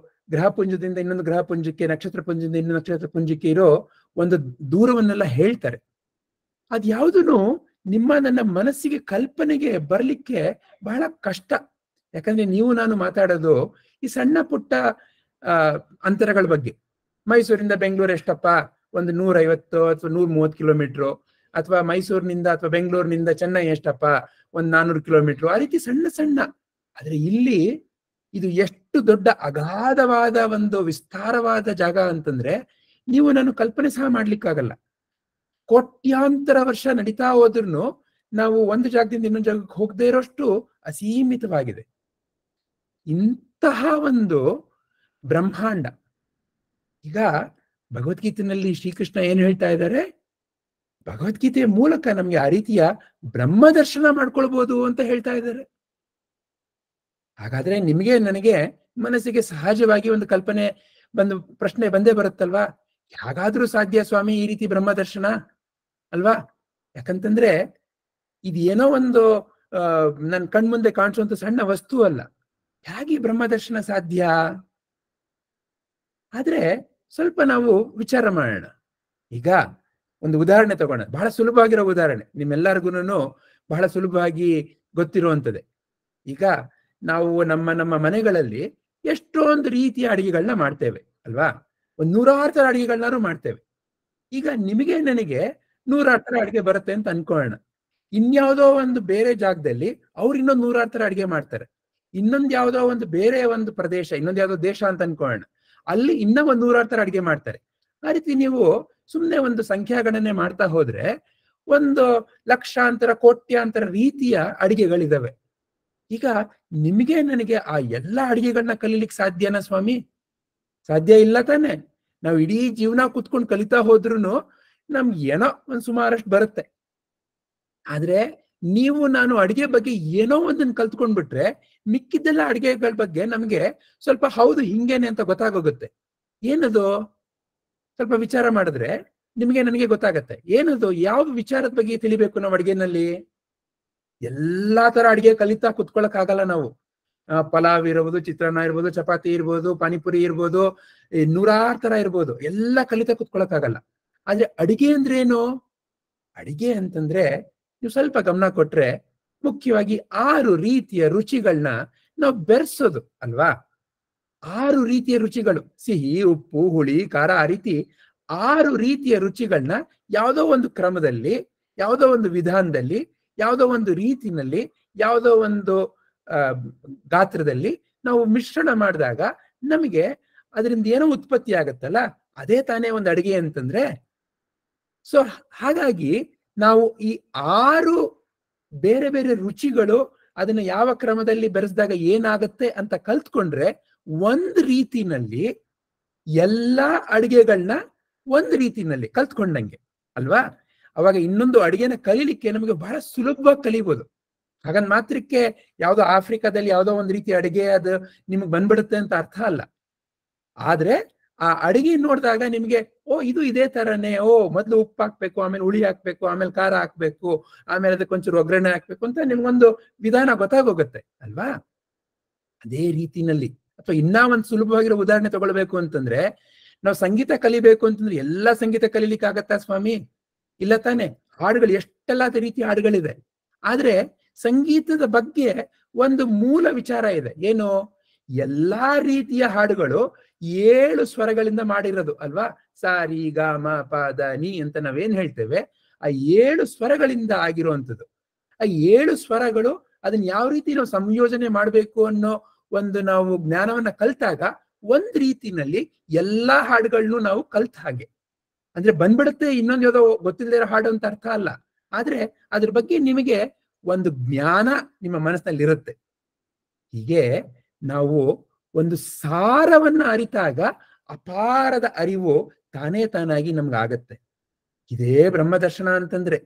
ಗ್ರಹ ಪುಂಜದಿಂದ ಇನ್ನೊಂದು ಗ್ರಹ ಪುಂಜಕ್ಕೆ, ನಕ್ಷತ್ರ ಪುಂಜದಿಂದ ಇನ್ನೊಂದು ನಕ್ಷತ್ರ ಪುಂಜಕ್ಕೆ ಇರೋ ಒಂದು ದೂರವನ್ನೆಲ್ಲ ಹೇಳ್ತಾರೆ. ಅದ್ಯಾವುದೂ ನನ್ನ ಮನಸ್ಸಿಗೆ ಕಲ್ಪನೆಗೆ ಬರ್ಲಿಕ್ಕೆ ಬಹಳ ಕಷ್ಟ. ಯಾಕಂದ್ರೆ ನೀವು ನಾನು ಮಾತಾಡೋದು ಈ ಸಣ್ಣ ಪುಟ್ಟ ಅಂತರಗಳ ಬಗ್ಗೆ. ಮೈಸೂರಿಂದ ಬೆಂಗಳೂರು ಎಷ್ಟಪ್ಪ, ಒಂದು 150 ಅಥವಾ 130 ಕಿಲೋಮೀಟ್ರು, ಅಥವಾ ಮೈಸೂರಿನಿಂದ ಅಥವಾ ಬೆಂಗಳೂರಿನಿಂದ ಚೆನ್ನೈ ಎಷ್ಟಪ್ಪ, ಒಂದು 400 ಕಿಲೋಮೀಟ್ರು, ಆ ರೀತಿ ಸಣ್ಣ ಸಣ್ಣ. ಆದ್ರೆ ಇಲ್ಲಿ ಇದು ಎಷ್ಟು ದೊಡ್ಡ ಅಗಾಧವಾದ ಒಂದು ವಿಸ್ತಾರವಾದ ಜಾಗ ಅಂತಂದ್ರೆ ನೀವು ನಾನು ಕಲ್ಪನೆ ಸಹ ಮಾಡ್ಲಿಕ್ಕಾಗಲ್ಲ. ಕೋಟ್ಯಾಂತರ ವರ್ಷ ನಡೀತಾ ಹೋದ್ರೂ ನಾವು ಒಂದು ಜಾಗದಿಂದ ಇನ್ನೊಂದು ಜಾಗಕ್ಕೆ ಹೋಗದೆ ಇರೋಷ್ಟು ಅಸೀಮಿತವಾಗಿದೆ ಇಂತಹ ಒಂದು ಬ್ರಹ್ಮಾಂಡ. ಈಗ ಭಗವದ್ಗೀತೆಯಲ್ಲಿ ಶ್ರೀಕೃಷ್ಣ ಏನು ಹೇಳ್ತಾ ಇದ್ದಾರೆ, ಭಗವದ್ಗೀತೆಯ ಮೂಲಕ ನಮ್ಗೆ ಆ ರೀತಿಯ ಬ್ರಹ್ಮ ದರ್ಶನ ಮಾಡ್ಕೊಳ್ಬಹುದು ಅಂತ ಹೇಳ್ತಾ ಇದ್ದಾರೆ. ಹಾಗಾದ್ರೆ ನಿಮಗೆ ನನಗೆ ಮನಸ್ಸಿಗೆ ಸಹಜವಾಗಿ ಒಂದು ಕಲ್ಪನೆ ಪ್ರಶ್ನೆ ಬಂದೇ ಬರುತ್ತಲ್ವಾ, ಹೇಗಾದ್ರೂ ಸಾಧ್ಯ ಸ್ವಾಮಿ ಈ ರೀತಿ ಬ್ರಹ್ಮ ದರ್ಶನ ಅಲ್ವಾ? ಯಾಕಂತಂದ್ರೆ ಇದೇನೋ ಒಂದು ನನ್ನ ಕಣ್ಮುಂದೆ ಕಾಣಿಸುವಂತ ಸಣ್ಣ ವಸ್ತು ಅಲ್ಲ, ಹೇಗೆ ಬ್ರಹ್ಮ ದರ್ಶನ ಸಾಧ್ಯ? ಆದ್ರೆ ಸ್ವಲ್ಪ ನಾವು ವಿಚಾರ ಮಾಡೋಣ. ಈಗ ಒಂದು ಉದಾಹರಣೆ ತಗೋಣ, ಬಹಳ ಸುಲಭವಾಗಿರೋ ಉದಾಹರಣೆ, ನಿಮ್ಮೆಲ್ಲರಿಗೂ ಬಹಳ ಸುಲಭವಾಗಿ ಗೊತ್ತಿರುವಂಥದ್ದೇ. ಈಗ ನಾವು ನಮ್ಮ ಮನೆಗಳಲ್ಲಿ ಎಷ್ಟೊಂದು ರೀತಿಯ ಅಡಿಗೆಗಳನ್ನ ಮಾಡ್ತೇವೆ ಅಲ್ವಾ? ಒಂದು 100 ಥರ ಅಡಿಗೆಗಳನ್ನಾರು ಮಾಡ್ತೇವೆ. ಈಗ ನಿಮಗೆ ನನಗೆ 100 ಥರ ಅಡಿಗೆ ಬರುತ್ತೆ ಅಂತ ಅನ್ಕೊಳ್ಳೋಣ. ಇನ್ಯಾವುದೋ ಒಂದು ಬೇರೆ ಜಾಗದಲ್ಲಿ ಅವ್ರು ಇನ್ನೊಂದು 100 ಥರ ಅಡಿಗೆ ಮಾಡ್ತಾರೆ. ಇನ್ನೊಂದು ಯಾವುದೋ ಒಂದು ಬೇರೆ ಒಂದು ಪ್ರದೇಶ, ಇನ್ನೊಂದು ಯಾವುದೋ ದೇಶ ಅಂತ ಅನ್ಕೊಳ್ಳೋಣ, ಅಲ್ಲಿ ಇನ್ನೂ ಒಂದು 100 ಥರ ಅಡಿಗೆ ಮಾಡ್ತಾರೆ. ಆ ರೀತಿ ನೀವು ಸುಮ್ಮನೆ ಒಂದು ಸಂಖ್ಯಾ ಗಣನೆ ಮಾಡ್ತಾ ಹೋದ್ರೆ ಒಂದು ಲಕ್ಷಾಂತರ ಕೋಟ್ಯಾಂತರ ರೀತಿಯ ಅಡಿಗೆಗಳಿದಾವೆ. ಈಗ ನಿಮಗೆ ನನಗೆ ಆ ಎಲ್ಲ ಅಡಿಗೆಗಳನ್ನ ಕಲೀಲಿಕ್ಕೆ ಸಾಧ್ಯನಾ ಸ್ವಾಮಿ? ಸಾಧ್ಯ ಇಲ್ಲ ತಾನೆ. ನಾವು ಇಡೀ ಜೀವನ ಕುತ್ಕೊಂಡು ಕಲಿತಾ ಹೋದ್ರೂ ನಮ್ಗೆ ಏನೋ ಒಂದು ಸುಮಾರಷ್ಟು ಬರುತ್ತೆ. ಆದ್ರೆ ನೀವು ನಾನು ಅಡಿಗೆ ಬಗ್ಗೆ ಏನೋ ಒಂದನ್ನು ಕಲ್ತ್ಕೊಂಡ್ಬಿಟ್ರೆ ಮಿಕ್ಕಿದ್ದೆಲ್ಲ ಅಡಿಗೆಗಳ ಬಗ್ಗೆ ನಮ್ಗೆ ಸ್ವಲ್ಪ ಹೌದು ಹಿಂಗೇನೆ ಅಂತ ಗೊತ್ತಾಗೋಗುತ್ತೆ. ಏನದು? ಸ್ವಲ್ಪ ವಿಚಾರ ಮಾಡಿದ್ರೆ ನಿಮಗೆ ನನಗೆ ಗೊತ್ತಾಗತ್ತೆ. ಏನದು? ಯಾವ ವಿಚಾರದ ಬಗ್ಗೆ ತಿಳಿಬೇಕು ನಾವು ಅಡಿಗೆನಲ್ಲಿ? ಎಲ್ಲಾ ತರ ಅಡಿಗೆ ಕಲಿತಾ ಕುತ್ಕೊಳಕ್ ಆಗಲ್ಲ ನಾವು. ಪಲಾವ್ ಇರ್ಬೋದು, ಚಿತ್ರಾನ್ನ ಇರ್ಬೋದು, ಚಪಾತಿ ಇರ್ಬೋದು, ಪಾನಿಪುರಿ ಇರ್ಬೋದು, 100 ತರ ಇರ್ಬೋದು, ಎಲ್ಲ ಕಲಿತಾ ಕುತ್ಕೊಳಕ್ ಆಗಲ್ಲ. ಆದ್ರೆ ಅಡಿಗೆ ಅಂದ್ರೆ ಏನು? ಅಡಿಗೆ ಅಂತಂದ್ರೆ ನೀವು ಸ್ವಲ್ಪ ಗಮನ ಕೊಟ್ರೆ ಮುಖ್ಯವಾಗಿ 6 ರೀತಿಯ ರುಚಿಗಳನ್ನ ನಾವು ಬೆರೆಸೋದು ಅಲ್ವಾ? 6 ರೀತಿಯ ರುಚಿಗಳು, ಸಿಹಿ, ಉಪ್ಪು, ಹುಳಿ, ಖಾರ, ಆ ರೀತಿ 6 ರೀತಿಯ ರುಚಿಗಳನ್ನ ಯಾವುದೋ ಒಂದು ಕ್ರಮದಲ್ಲಿ, ಯಾವುದೋ ಒಂದು ವಿಧಾನದಲ್ಲಿ, ಯಾವುದೋ ಒಂದು ರೀತಿನಲ್ಲಿ, ಯಾವುದೋ ಒಂದು ಗಾತ್ರದಲ್ಲಿ ನಾವು ಮಿಶ್ರಣ ಮಾಡಿದಾಗ ನಮಗೆ ಅದರಿಂದ ಏನೋ ಉತ್ಪತ್ತಿ ಆಗತ್ತಲ್ಲ, ಅದೇ ತಾನೇ ಒಂದು ಅಡಿಗೆ ಅಂತಂದ್ರೆ. ಸೊ ಹಾಗಾಗಿ ನಾವು ಈ 6 ಬೇರೆ ಬೇರೆ ರುಚಿಗಳು ಅದನ್ನ ಯಾವ ಕ್ರಮದಲ್ಲಿ ಬೆರೆಸಿದಾಗ ಏನಾಗತ್ತೆ ಅಂತ ಕಲ್ತ್ಕೊಂಡ್ರೆ ಒಂದ್ ರೀತಿನಲ್ಲಿ ಎಲ್ಲಾ ಅಡಿಗೆಗಳನ್ನ ಒಂದ್ ರೀತಿನಲ್ಲಿ ಕಲ್ತ್ಕೊಂಡಂಗೆ ಅಲ್ವಾ? ಅವಾಗ ಇನ್ನೊಂದು ಅಡಿಗೆನ ಕಲೀಲಿಕ್ಕೆ ನಮಗೆ ಬಹಳ ಸುಲಭವಾಗಿ ಕಲಿಬಹುದು. ಹಾಗಂದ್ ಮಾತ್ರಕ್ಕೆ ಯಾವುದೋ ಆಫ್ರಿಕಾದಲ್ಲಿ ಯಾವುದೋ ಒಂದು ರೀತಿಯ ಅಡಿಗೆ ಅದು ನಿಮ್ಗೆ ಬಂದ್ಬಿಡುತ್ತೆ ಅಂತ ಅರ್ಥ ಅಲ್ಲ. ಆದ್ರೆ ಆ ಅಡಿಗೆ ನೋಡಿದಾಗ ನಿಮ್ಗೆ ಇದು ಇದೇ ತರನೇ, ಮೊದ್ಲು ಉಪ್ಪು ಹಾಕ್ಬೇಕು, ಆಮೇಲೆ ಹುಳಿ ಹಾಕ್ಬೇಕು, ಆಮೇಲೆ ಖಾರ ಹಾಕ್ಬೇಕು, ಆಮೇಲೆ ಅದಕ್ಕೆ ಒಂಚೂರು ಒಗ್ಗರಣೆ ಹಾಕ್ಬೇಕು ಅಂತ ನಿಮ್ಗೊಂದು ವಿಧಾನ ಗೊತ್ತಾಗೋಗುತ್ತೆ ಅಲ್ವಾ? ಅದೇ ರೀತಿನಲ್ಲಿ, ಅಥವಾ ಇನ್ನ ಒಂದು ಸುಲಭವಾಗಿರೋ ಉದಾಹರಣೆ ತಗೊಳ್ಬೇಕು ಅಂತಂದ್ರೆ, ನಾವು ಸಂಗೀತ ಕಲಿಬೇಕು ಅಂತಂದ್ರೆ ಎಲ್ಲಾ ಸಂಗೀತ ಕಲೀಲಿಕ್ಕೆ ಆಗತ್ತಾ ಸ್ವಾಮಿ? ಇಲ್ಲ ತಾನೆ. ಹಾಡುಗಳು ಎಷ್ಟೆಲ್ಲ ರೀತಿಯ ಹಾಡುಗಳಿದೆ. ಆದ್ರೆ ಸಂಗೀತದ ಬಗ್ಗೆ ಒಂದು ಮೂಲ ವಿಚಾರ ಇದೆ. ಏನು? ಎಲ್ಲಾ ರೀತಿಯ ಹಾಡುಗಳು 7 ಸ್ವರಗಳಿಂದ ಮಾಡಿರೋದು ಅಲ್ವಾ? ಸ ರಿ ಗ ಮ ಪ ದ ನಿ ಅಂತ ನಾವೇನ್ ಹೇಳ್ತೇವೆ, ಆ 7 ಸ್ವರಗಳಿಂದ ಆಗಿರುವಂಥದ್ದು. ಆ 7 ಸ್ವರಗಳು ಅದನ್ನ ಯಾವ ರೀತಿ ನಾವು ಸಂಯೋಜನೆ ಮಾಡ್ಬೇಕು ಅನ್ನೋ ಒಂದು ನಾವು ಜ್ಞಾನವನ್ನ ಕಲ್ತಾಗ ಒಂದ್ ರೀತಿನಲ್ಲಿ ಎಲ್ಲಾ ಹಾಡುಗಳನ್ನು ನಾವು ಕಲ್ತ ಹಾಗೆ. ಅಂದ್ರೆ ಬಂದ್ಬಿಡುತ್ತೆ ಇನ್ನೊಂದು ಯಾವುದೋ ಗೊತ್ತಿಲ್ಲದೆ ಇರೋ ಹಾಡು ಅಂತ ಅರ್ಥ ಅಲ್ಲ. ಆದ್ರೆ ಅದ್ರ ಬಗ್ಗೆ ನಿಮಗೆ ಒಂದು ಜ್ಞಾನ ನಿಮ್ಮ ಮನಸ್ಸಿನಲ್ಲಿ ಇರುತ್ತೆ. ಹೀಗೆ ನಾವು ಒಂದು ಸಾರವನ್ನ ಅರಿತಾಗ ಅಪಾರದ ಅರಿವು ತಾನೇ ತಾನಾಗಿ ನಮ್ಗಾಗತ್ತೆ. ಇದೇ ಬ್ರಹ್ಮದರ್ಶನ ಅಂತಂದ್ರೆ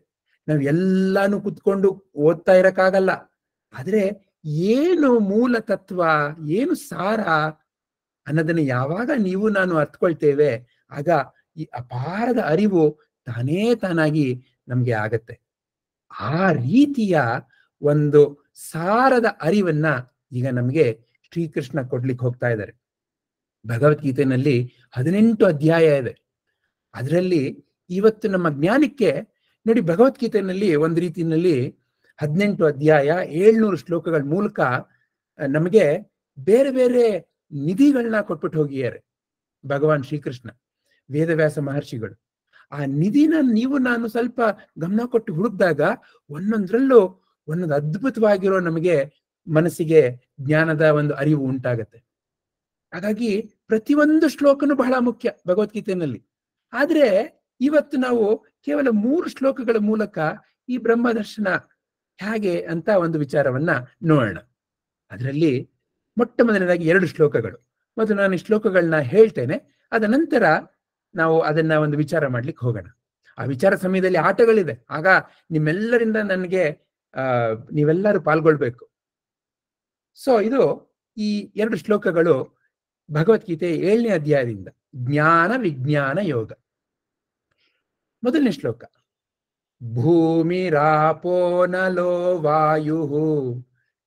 ನಾವ್ ಎಲ್ಲಾನು ಕುತ್ಕೊಂಡು ಓದ್ತಾ ಇರಕ್ಕಾಗಲ್ಲ. ಆದ್ರೆ ಏನು ಮೂಲ ತತ್ವ, ಏನು ಸಾರ ಅನ್ನೋದನ್ನ ಯಾವಾಗ ನೀವು ನಾನು ಅರ್ಥಕೊಳ್ತೇವೆ, ಆಗ ಈ ಅಪಾರದ ಅರಿವು ತಾನೇ ತಾನಾಗಿ ನಮ್ಗೆ ಆಗತ್ತೆ. ಆ ರೀತಿಯ ಒಂದು ಸಾರದ ಅರಿವನ್ನ ಈಗ ನಮ್ಗೆ ಶ್ರೀಕೃಷ್ಣ ಕೊಡ್ಲಿಕ್ಕೆ ಹೋಗ್ತಾ ಇದ್ದಾರೆ. ಭಗವದ್ಗೀತೆಯಲ್ಲಿ 18 ಅಧ್ಯಾಯ ಇದೆ. ಅದರಲ್ಲಿ ಇವತ್ತು ನಮ್ಮ ಜ್ಞಾನಕ್ಕೆ ನೋಡಿ, ಭಗವದ್ಗೀತೆಯಲ್ಲಿ ಒಂದು ರೀತಿಯಲ್ಲಿ 18 ಅಧ್ಯಾಯ 700 ಶ್ಲೋಕಗಳ ಮೂಲಕ ನಮಗೆ ಬೇರೆ ಬೇರೆ ನಿಧಿಗಳನ್ನ ಕೊಟ್ಬಿಟ್ಟು ಹೋಗಿದ್ದಾರೆ ಭಗವಾನ್ ಶ್ರೀಕೃಷ್ಣ, ವೇದವ್ಯಾಸ ಮಹರ್ಷಿಗಳು. ಆ ನಿಧಿನ ನೀವು ನಾನು ಸ್ವಲ್ಪ ಗಮನ ಕೊಟ್ಟು ಹುಡುಕಿದಾಗ ಒಂದೊಂದ್ರಲ್ಲೂ ಒಂದೊಂದು ಅದ್ಭುತವಾಗಿರೋ ನಮಗೆ ಮನಸ್ಸಿಗೆ ಜ್ಞಾನದ ಒಂದು ಅರಿವು ಉಂಟಾಗತ್ತೆ. ಹಾಗಾಗಿ ಪ್ರತಿಯೊಂದು ಶ್ಲೋಕನೂ ಬಹಳ ಮುಖ್ಯ ಭಗವದ್ಗೀತೆಯಲ್ಲಿ. ಆದ್ರೆ ಇವತ್ತು ನಾವು ಕೇವಲ 3 ಶ್ಲೋಕಗಳ ಮೂಲಕ ಈ ಬ್ರಹ್ಮ ದರ್ಶನ ಹೇಗೆ ಅಂತ ಒಂದು ವಿಚಾರವನ್ನ ನೋಡೋಣ. ಅದರಲ್ಲಿ ಮೊಟ್ಟ ಮೊದಲನೇದಾಗಿ 2 ಶ್ಲೋಕಗಳು. ಮೊದಲು ನಾನು ಈ ಶ್ಲೋಕಗಳನ್ನ ಹೇಳ್ತೇನೆ, ಅದ ನಂತರ ನಾವು ಅದನ್ನ ಒಂದು ವಿಚಾರ ಮಾಡ್ಲಿಕ್ಕೆ ಹೋಗೋಣ. ಆ ವಿಚಾರ ಸಮಯದಲ್ಲಿ ಆಟಗಳಿದೆ, ಆಗ ನಿಮ್ಮೆಲ್ಲರಿಂದ ನನಗೆ ನೀವೆಲ್ಲರೂ ಪಾಲ್ಗೊಳ್ಬೇಕು. ಸೊ ಇದು ಈ 2 ಶ್ಲೋಕಗಳು ಭಗವದ್ಗೀತೆ 7ನೇ ಅಧ್ಯಾಯದಿಂದ, ಜ್ಞಾನ ವಿಜ್ಞಾನ ಯೋಗ. ಮೊದಲನೇ ಶ್ಲೋಕ, ಭೂಮಿರಾಪೋ ನಲೋ ವಾಯು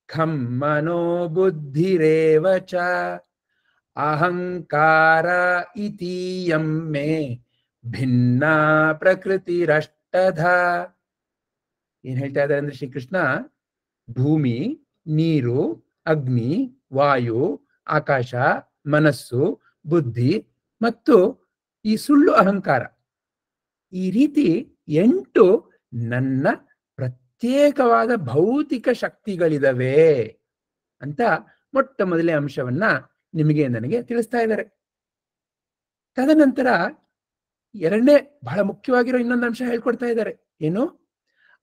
ಖಂ ಮನೋ ಬುದ್ಧಿರೇವ ಚ ಅಹಂಕಾರ ಇತೀಯಂ ಮೇ ಭಿನ್ನ ಪ್ರಕೃತಿರಷ್ಟಧ. ಏನ್ ಹೇಳ್ತಾ ಇದ್ದಾರೆ ಅಂದ್ರೆ ಶ್ರೀಕೃಷ್ಣ, ಭೂಮಿ, ನೀರು, ಅಗ್ನಿ, ವಾಯು, ಆಕಾಶ, ಮನಸ್ಸು, ಬುದ್ಧಿ ಮತ್ತು ಈ ಸುಳ್ಳು ಅಹಂಕಾರ, ಈ ರೀತಿ 8 ನನ್ನ ಪ್ರತ್ಯೇಕವಾದ ಭೌತಿಕ ಶಕ್ತಿಗಳಿದಾವೆ ಅಂತ ಮೊಟ್ಟ ಮೊದಲೇ ಅಂಶವನ್ನ ನಿಮಗೆ ನನಗೆ ತಿಳಿಸ್ತಾ ಇದ್ದಾರೆ. ತದನಂತರ 2ನೇ ಬಹಳ ಮುಖ್ಯವಾಗಿರೋ ಇನ್ನೊಂದು ಅಂಶ ಹೇಳ್ಕೊಡ್ತಾ ಇದ್ದಾರೆ. ಏನು?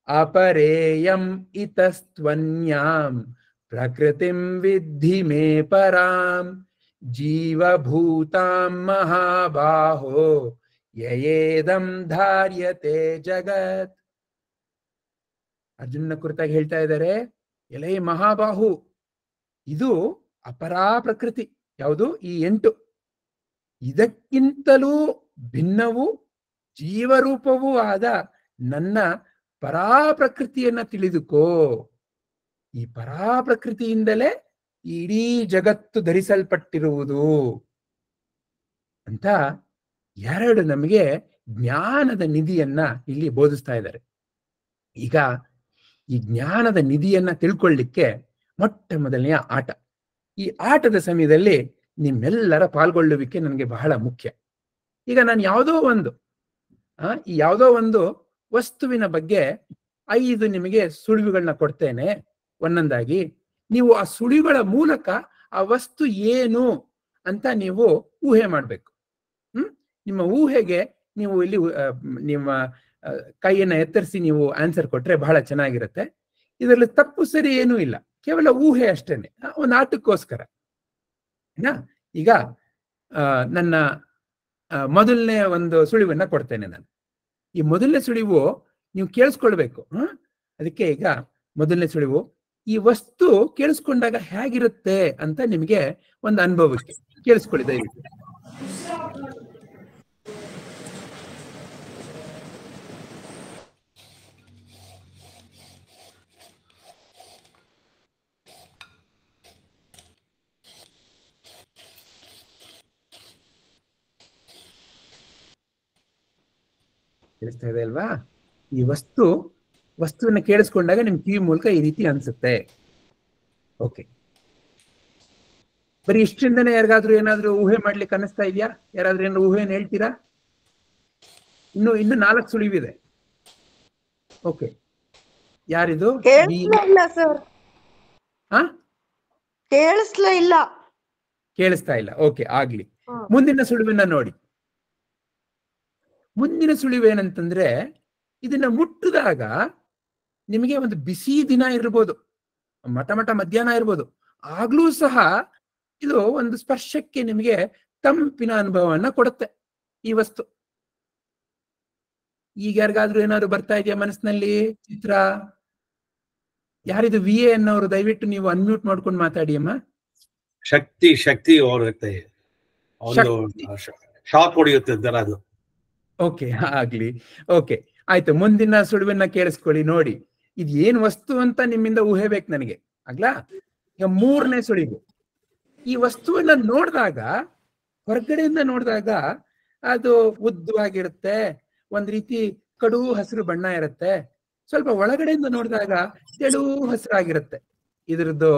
ಅಪರೇಯಂ ಇತಸ್ತ್ವನ್ಯಾಂ ಪ್ರಕೃತಿಂ ವಿದ್ಧಿ ಮೇ ಪರಾಂ ಜೀವಭೂತಾಂ ಮಹಾಬಾಹೋ ಯಯೇದಂ ಧಾರ್ಯತೆ ಜಗತ್. ಅರ್ಜುನನ ಕುರಿತಾಗಿ ಹೇಳ್ತಾ ಇದ್ದಾರೆ, ಎಲೈ ಮಹಾಬಾಹು, ಇದು ಅಪರಾ ಪ್ರಕೃತಿ. ಯಾವುದು? ಈ 8. ಇದಕ್ಕಿಂತಲೂ ಭಿನ್ನವೂ ಜೀವರೂಪವೂ ಆದ ನನ್ನ ಪರಾ ಪ್ರಕೃತಿಯನ್ನ ತಿಳಿದುಕೋ. ಈ ಪರಾ ಪ್ರಕೃತಿಯಿಂದಲೇ ಇಡೀ ಜಗತ್ತು ಧರಿಸಲ್ಪಟ್ಟಿರುವುದು ಅಂತ 2 ನಮಗೆ ಜ್ಞಾನದ ನಿಧಿಯನ್ನ ಇಲ್ಲಿ ಬೋಧಿಸ್ತಾ ಇದ್ದಾರೆ. ಈಗ ಈ ಜ್ಞಾನದ ನಿಧಿಯನ್ನ ತಿಳ್ಕೊಳ್ಳಿಕ್ಕೆ ಮೊಟ್ಟ ಮೊದಲನೆಯ ಆಟ. ಈ ಆಟದ ಸಮಯದಲ್ಲಿ ನಿಮ್ಮೆಲ್ಲರ ಪಾಲ್ಗೊಳ್ಳುವಿಕೆ ನನಗೆ ಬಹಳ ಮುಖ್ಯ. ಈಗ ನಾನು ಯಾವುದೋ ಒಂದು ವಸ್ತುವಿನ ಬಗ್ಗೆ 5 ನಿಮಗೆ ಸುಳಿವುಗಳನ್ನ ಕೊಡ್ತೇನೆ ಒಂದೊಂದಾಗಿ. ನೀವು ಆ ಸುಳಿವುಗಳ ಮೂಲಕ ಆ ವಸ್ತು ಏನು ಅಂತ ನೀವು ಊಹೆ ಮಾಡಬೇಕು. ನಿಮ್ಮ ಊಹೆಗೆ ನೀವು ಇಲ್ಲಿ ನಿಮ್ಮ ಕೈಯನ್ನ ಎತ್ತರಿಸಿ ನೀವು ಆನ್ಸರ್ ಕೊಟ್ರೆ ಬಹಳ ಚೆನ್ನಾಗಿರುತ್ತೆ. ಇದರಲ್ಲಿ ತಪ್ಪು ಸರಿ ಏನೂ ಇಲ್ಲ, ಕೇವಲ ಊಹೆ ಅಷ್ಟೇನೆ, ಒಂದು ಆಟಕ್ಕೋಸ್ಕರ. ಈಗ ನನ್ನ ಮೊದಲನೇ ಒಂದು ಸುಳಿವನ್ನ ಕೊಡ್ತೇನೆ ನಾನು. ಈ ಮೊದಲನೇ ಸುಳಿವು ನೀವು ಕೇಳಿಸ್ಕೊಳ್ಬೇಕು. ಅದಕ್ಕೆ ಈಗ ಮೊದಲನೇ ಸುಳಿವು, ಈ ವಸ್ತು ಕೇಳಿಸ್ಕೊಂಡಾಗ ಹೇಗಿರುತ್ತೆ ಅಂತ ನಿಮಗೆ ಒಂದು ಅನುಭವಕ್ಕೆ ಕೇಳಿಸ್ಕೊಳ್ಳಿ ದಯವಿಟ್ಟು. ಕೇಳಿಸ್ತಾ ಇದೆ ಅಲ್ವಾ? ಈ ವಸ್ತುವನ್ನ ಕೇಳಿಸ್ಕೊಂಡಾಗ ನಿಮ್ ಕಿವಿ ಮೂಲಕ ಈ ರೀತಿ ಅನ್ಸುತ್ತೆ. ಓಕೆ, ಬರೀ ಇಷ್ಟರಿಂದನೇ ಯಾರಿಗಾದ್ರೂ ಏನಾದ್ರೂ ಊಹೆ ಮಾಡ್ಲಿಕ್ಕೆ ಅನಿಸ್ತಾ ಇದೆಯಾ? ಯಾರಾದ್ರೂ ಏನಾದ್ರು ಊಹೆನ ಹೇಳ್ತೀರಾ? ಇನ್ನು 4 ಸುಳಿವಿದೆ. ಓಕೆ, ಯಾರಿದು? ಕೇಳಿಸ್ತಾ ಇಲ್ಲ. ಓಕೆ, ಆಗ್ಲಿ. ಮುಂದಿನ ಸುಳಿವನ್ನ ನೋಡಿ. ಮುಂದಿನ ಸುಳಿವು ಏನಂತಂದ್ರೆ, ಇದನ್ನ ಮುಟ್ಟಿದಾಗ ನಿಮಗೆ ಒಂದು ಬಿಸಿ ದಿನ ಇರ್ಬೋದು, ಮಠ ಮಧ್ಯಾಹ್ನ ಇರ್ಬೋದು, ಆಗ್ಲೂ ಸಹ ಇದು ಒಂದು ಸ್ಪರ್ಶಕ್ಕೆ ನಿಮಗೆ ತಂಪಿನ ಅನುಭವವನ್ನ ಕೊಡುತ್ತೆ ಈ ವಸ್ತು. ಈಗ ಯಾರಿಗಾದ್ರೂ ಏನಾದ್ರು ಬರ್ತಾ ಇದೆಯಾ ಮನಸ್ಸಿನಲ್ಲಿ ಚಿತ್ರ? ಯಾರಿದು? ವಿ ಎ ಅನ್ನೋರು ದಯವಿಟ್ಟು ನೀವು ಅನ್ಮ್ಯೂಟ್ ಮಾಡ್ಕೊಂಡು ಮಾತಾಡಿ ಅಮ್ಮ. ಶಕ್ತಿ ಶಾಕ್ ಹೊಡೆಯುತ್ತೆ ಅದು. ಓಕೆ, ಆಗ್ಲಿ. ಓಕೆ, ಆಯ್ತು. ಮುಂದಿನ ಸುಳಿವನ್ನ ಕೇಳಿಸ್ಕೊಳ್ಳಿ. ನೋಡಿ, ಇದು ಏನ್ ವಸ್ತು ಅಂತ ನಿಮ್ಮಿಂದ ಊಹೆ ಬೇಕು ನನಗೆ, ಆಗ್ಲಾ? ಈಗ 3ನೇ ಸುಳಿವು, ಈ ವಸ್ತುವನ್ನ ನೋಡಿದಾಗ, ಹೊರಗಡೆಯಿಂದ ನೋಡಿದಾಗ ಅದು ಉದ್ದವಾಗಿರುತ್ತೆ, ಒಂದ್ ರೀತಿ ಕಡು ಹಸಿರು ಬಣ್ಣ ಇರುತ್ತೆ, ಸ್ವಲ್ಪ ಒಳಗಡೆಯಿಂದ ನೋಡಿದಾಗ ತೆಳು ಹಸಿರಾಗಿರುತ್ತೆ ಇದರದ್ದು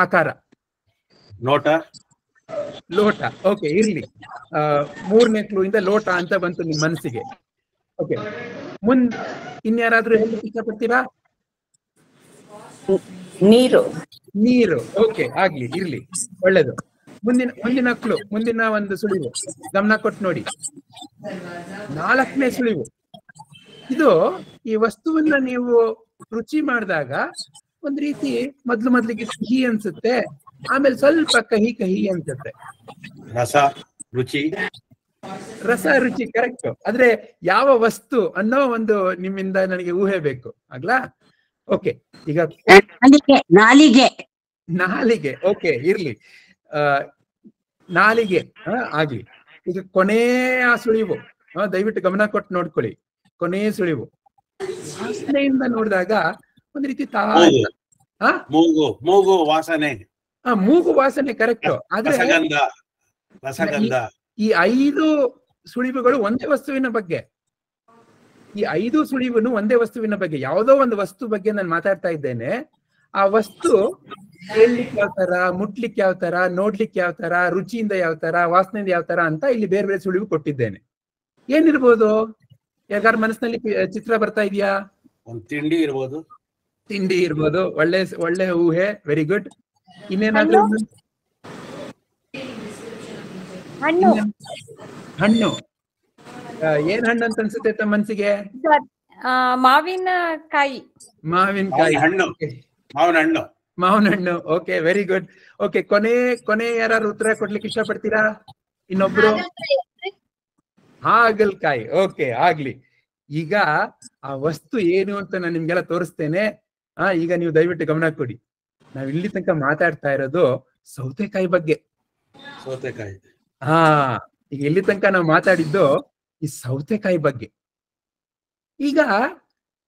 ಆಕಾರ. ನೋಟ. ಲೋಟ. ಓಕೆ, ಇರ್ಲಿ. ಮೂರನೇ ಕ್ಲೂ ಇಂದ ಲೋಟ ಅಂತ ಬಂತು ನಿಮ್ ಮನಸ್ಸಿಗೆ. ಓಕೆ, ಇನ್ಯಾರಾದ್ರೂ ಹೇಳಲಿಕ್ಕೆ ಇಷ್ಟಪಡ್ತೀರಾ? ನೀರು. ನೀರು. ಓಕೆ, ಆಗ್ಲಿ, ಇರ್ಲಿ, ಒಳ್ಳೇದು. ಮುಂದಿನ ಕ್ಲೂ, ಮುಂದಿನ ಒಂದು ಸುಳಿವು ಗಮನ ಕೊಟ್ಟು ನೋಡಿ. 4ನೇ ಸುಳಿವು. ಇದು ಈ ವಸ್ತುವನ್ನ ನೀವು ರುಚಿ ಮಾಡಿದಾಗ ಒಂದ್ ರೀತಿ ಮೊದ್ಲಿಗೆ ಸಿಹಿ ಅನ್ಸುತ್ತೆ, ಆಮೇಲೆ ಸ್ವಲ್ಪ ಕಹಿ ಕಹಿ ಅನ್ಸುತ್ತೆ. ರಸ ರುಚಿ. ರಸ ರುಚಿ, ಕರೆಕ್ಟ್. ಆದ್ರೆ ಯಾವ ವಸ್ತು ಅನ್ನೋ ಒಂದು ನಿಮ್ಮಿಂದ ನನಗೆ ಊಹೆ ಬೇಕು ಆಗ್ಲಾ? ಓಕೆ, ಈಗ ನಾಲಿಗೆ. ಓಕೆ, ಇರ್ಲಿ, ನಾಲಿಗೆ ಆಗ್ಲಿ. ಈಗ ಕೊನೆಯ ಸುಳಿವು, ದಯವಿಟ್ಟು ಗಮನ ಕೊಟ್ಟು ನೋಡ್ಕೊಳ್ಳಿ. ಕೊನೆಯ ಸುಳಿವು ವಾಸನೆಯಿಂದ ನೋಡಿದಾಗ ಒಂದ್ ರೀತಿ ಮೂಗು ವಾಸನೆ. ಮೂಗು ವಾಸನೆ, ಕರೆಕ್ಟ್. ಆದ್ರೆ ರಸಗಂಧ. ಈ 5 ಸುಳಿವುಗಳು ಒಂದೇ ವಸ್ತುವಿನ ಬಗ್ಗೆ. ಈ 5 ಸುಳಿವುನು ಒಂದೇ ವಸ್ತುವಿನ ಬಗ್ಗೆ. ಯಾವುದೋ ಒಂದು ವಸ್ತು ಬಗ್ಗೆ ನಾನು ಮಾತಾಡ್ತಾ ಇದ್ದೇನೆ. ಆ ವಸ್ತು ಕೇಳ್ಲಿಕ್ಕೆ ಯಾವ ತರ, ಮುಟ್ಲಿಕ್ಕೆ ಯಾವ ತರ, ನೋಡ್ಲಿಕ್ಕೆ ಯಾವ ತರ, ರುಚಿಯಿಂದ ಯಾವ ತರ, ವಾಸನೆಯಿಂದ ಯಾವ ತರ ಅಂತ ಇಲ್ಲಿ ಬೇರೆ ಬೇರೆ ಸುಳಿವು ಕೊಟ್ಟಿದ್ದೇನೆ. ಏನಿರ್ಬೋದು? ಯಾರ ಮನಸ್ಸಿನಲ್ಲಿ ಚಿತ್ರ ಬರ್ತಾ ಇದೆಯಾ? ಒಂದು ತಿಂಡಿ ಇರ್ಬೋದು. ತಿಂಡಿ ಇರ್ಬೋದು. ಒಳ್ಳೆ ಊಹೆ, ವೆರಿ ಗುಡ್. ಇನ್ನೇನಾದ್ರೂ? ಹಣ್ಣು. ಏನ್ ಹಣ್ಣು ಅಂತ ಅನ್ಸುತ್ತೆ ತಮ್ಮ ಮನ್ಸಿಗೆ? ಮಾವಿನಕಾಯಿ. ಮಾವಿನ ಹಣ್ಣು. Okay, very good. ಓಕೆ, ಕೊನೆ ಯಾರು ಉತ್ತರ ಕೊಡ್ಲಿಕ್ಕೆ ಇಷ್ಟಪಡ್ತೀರಾ? ಇನ್ನೊಬ್ರು? ಹಾಗಲ್ಕಾಯಿ. ಓಕೆ, ಆಗ್ಲಿ. ಈಗ ಆ ವಸ್ತು ಏನು ಅಂತ ನಾನು ನಿಮ್ಗೆಲ್ಲ ತೋರಿಸ್ತೇನೆ. ಈಗ ನೀವು ದಯವಿಟ್ಟು ಗಮನ ಕೊಡಿ. ನಾವ್ ಇಲ್ಲಿ ತನಕ ಮಾತಾಡ್ತಾ ಇರೋದು ಸೌತೆಕಾಯಿ ಬಗ್ಗೆ. ಸೌತೆಕಾಯಿ. ಈಗ ಇಲ್ಲಿ ತನಕ ನಾವು ಮಾತಾಡಿದ್ದು ಈ ಸೌತೆಕಾಯಿ ಬಗ್ಗೆ. ಈಗ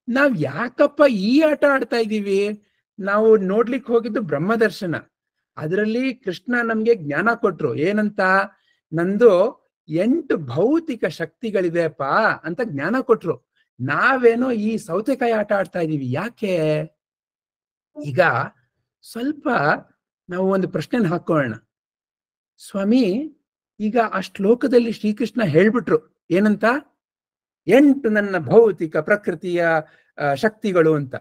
ನಾವ್ ಯಾಕಪ್ಪ ಈ ಆಟ ಆಡ್ತಾ ಇದ್ದೀವಿ? ನಾವು ನೋಡ್ಲಿಕ್ಕೆ ಹೋಗಿದ್ದು ಬ್ರಹ್ಮದರ್ಶನ. ಅದರಲ್ಲಿ ಕೃಷ್ಣ ನಮ್ಗೆ ಜ್ಞಾನ ಕೊಟ್ರು. ಏನಂತ? ನಂದು 8 ಭೌತಿಕ ಶಕ್ತಿಗಳಿದೆಪ್ಪ ಅಂತ ಜ್ಞಾನ ಕೊಟ್ರು. ನಾವೇನೋ ಈ ಸೌತೆಕಾಯಿ ಆಟ ಆಡ್ತಾ ಇದೀವಿ. ಯಾಕೆ? ಈಗ ಸ್ವಲ್ಪ ನಾವು ಒಂದು ಪ್ರಶ್ನೆ ಹಾಕೋಣ. ಸ್ವಾಮಿ, ಈಗ ಆ ಶ್ಲೋಕದಲ್ಲಿ ಶ್ರೀಕೃಷ್ಣ ಹೇಳ್ಬಿಟ್ರು ಏನಂತ? 8 ನನ್ನ ಭೌತಿಕ ಪ್ರಕೃತಿಯ ಶಕ್ತಿಗಳು ಅಂತ.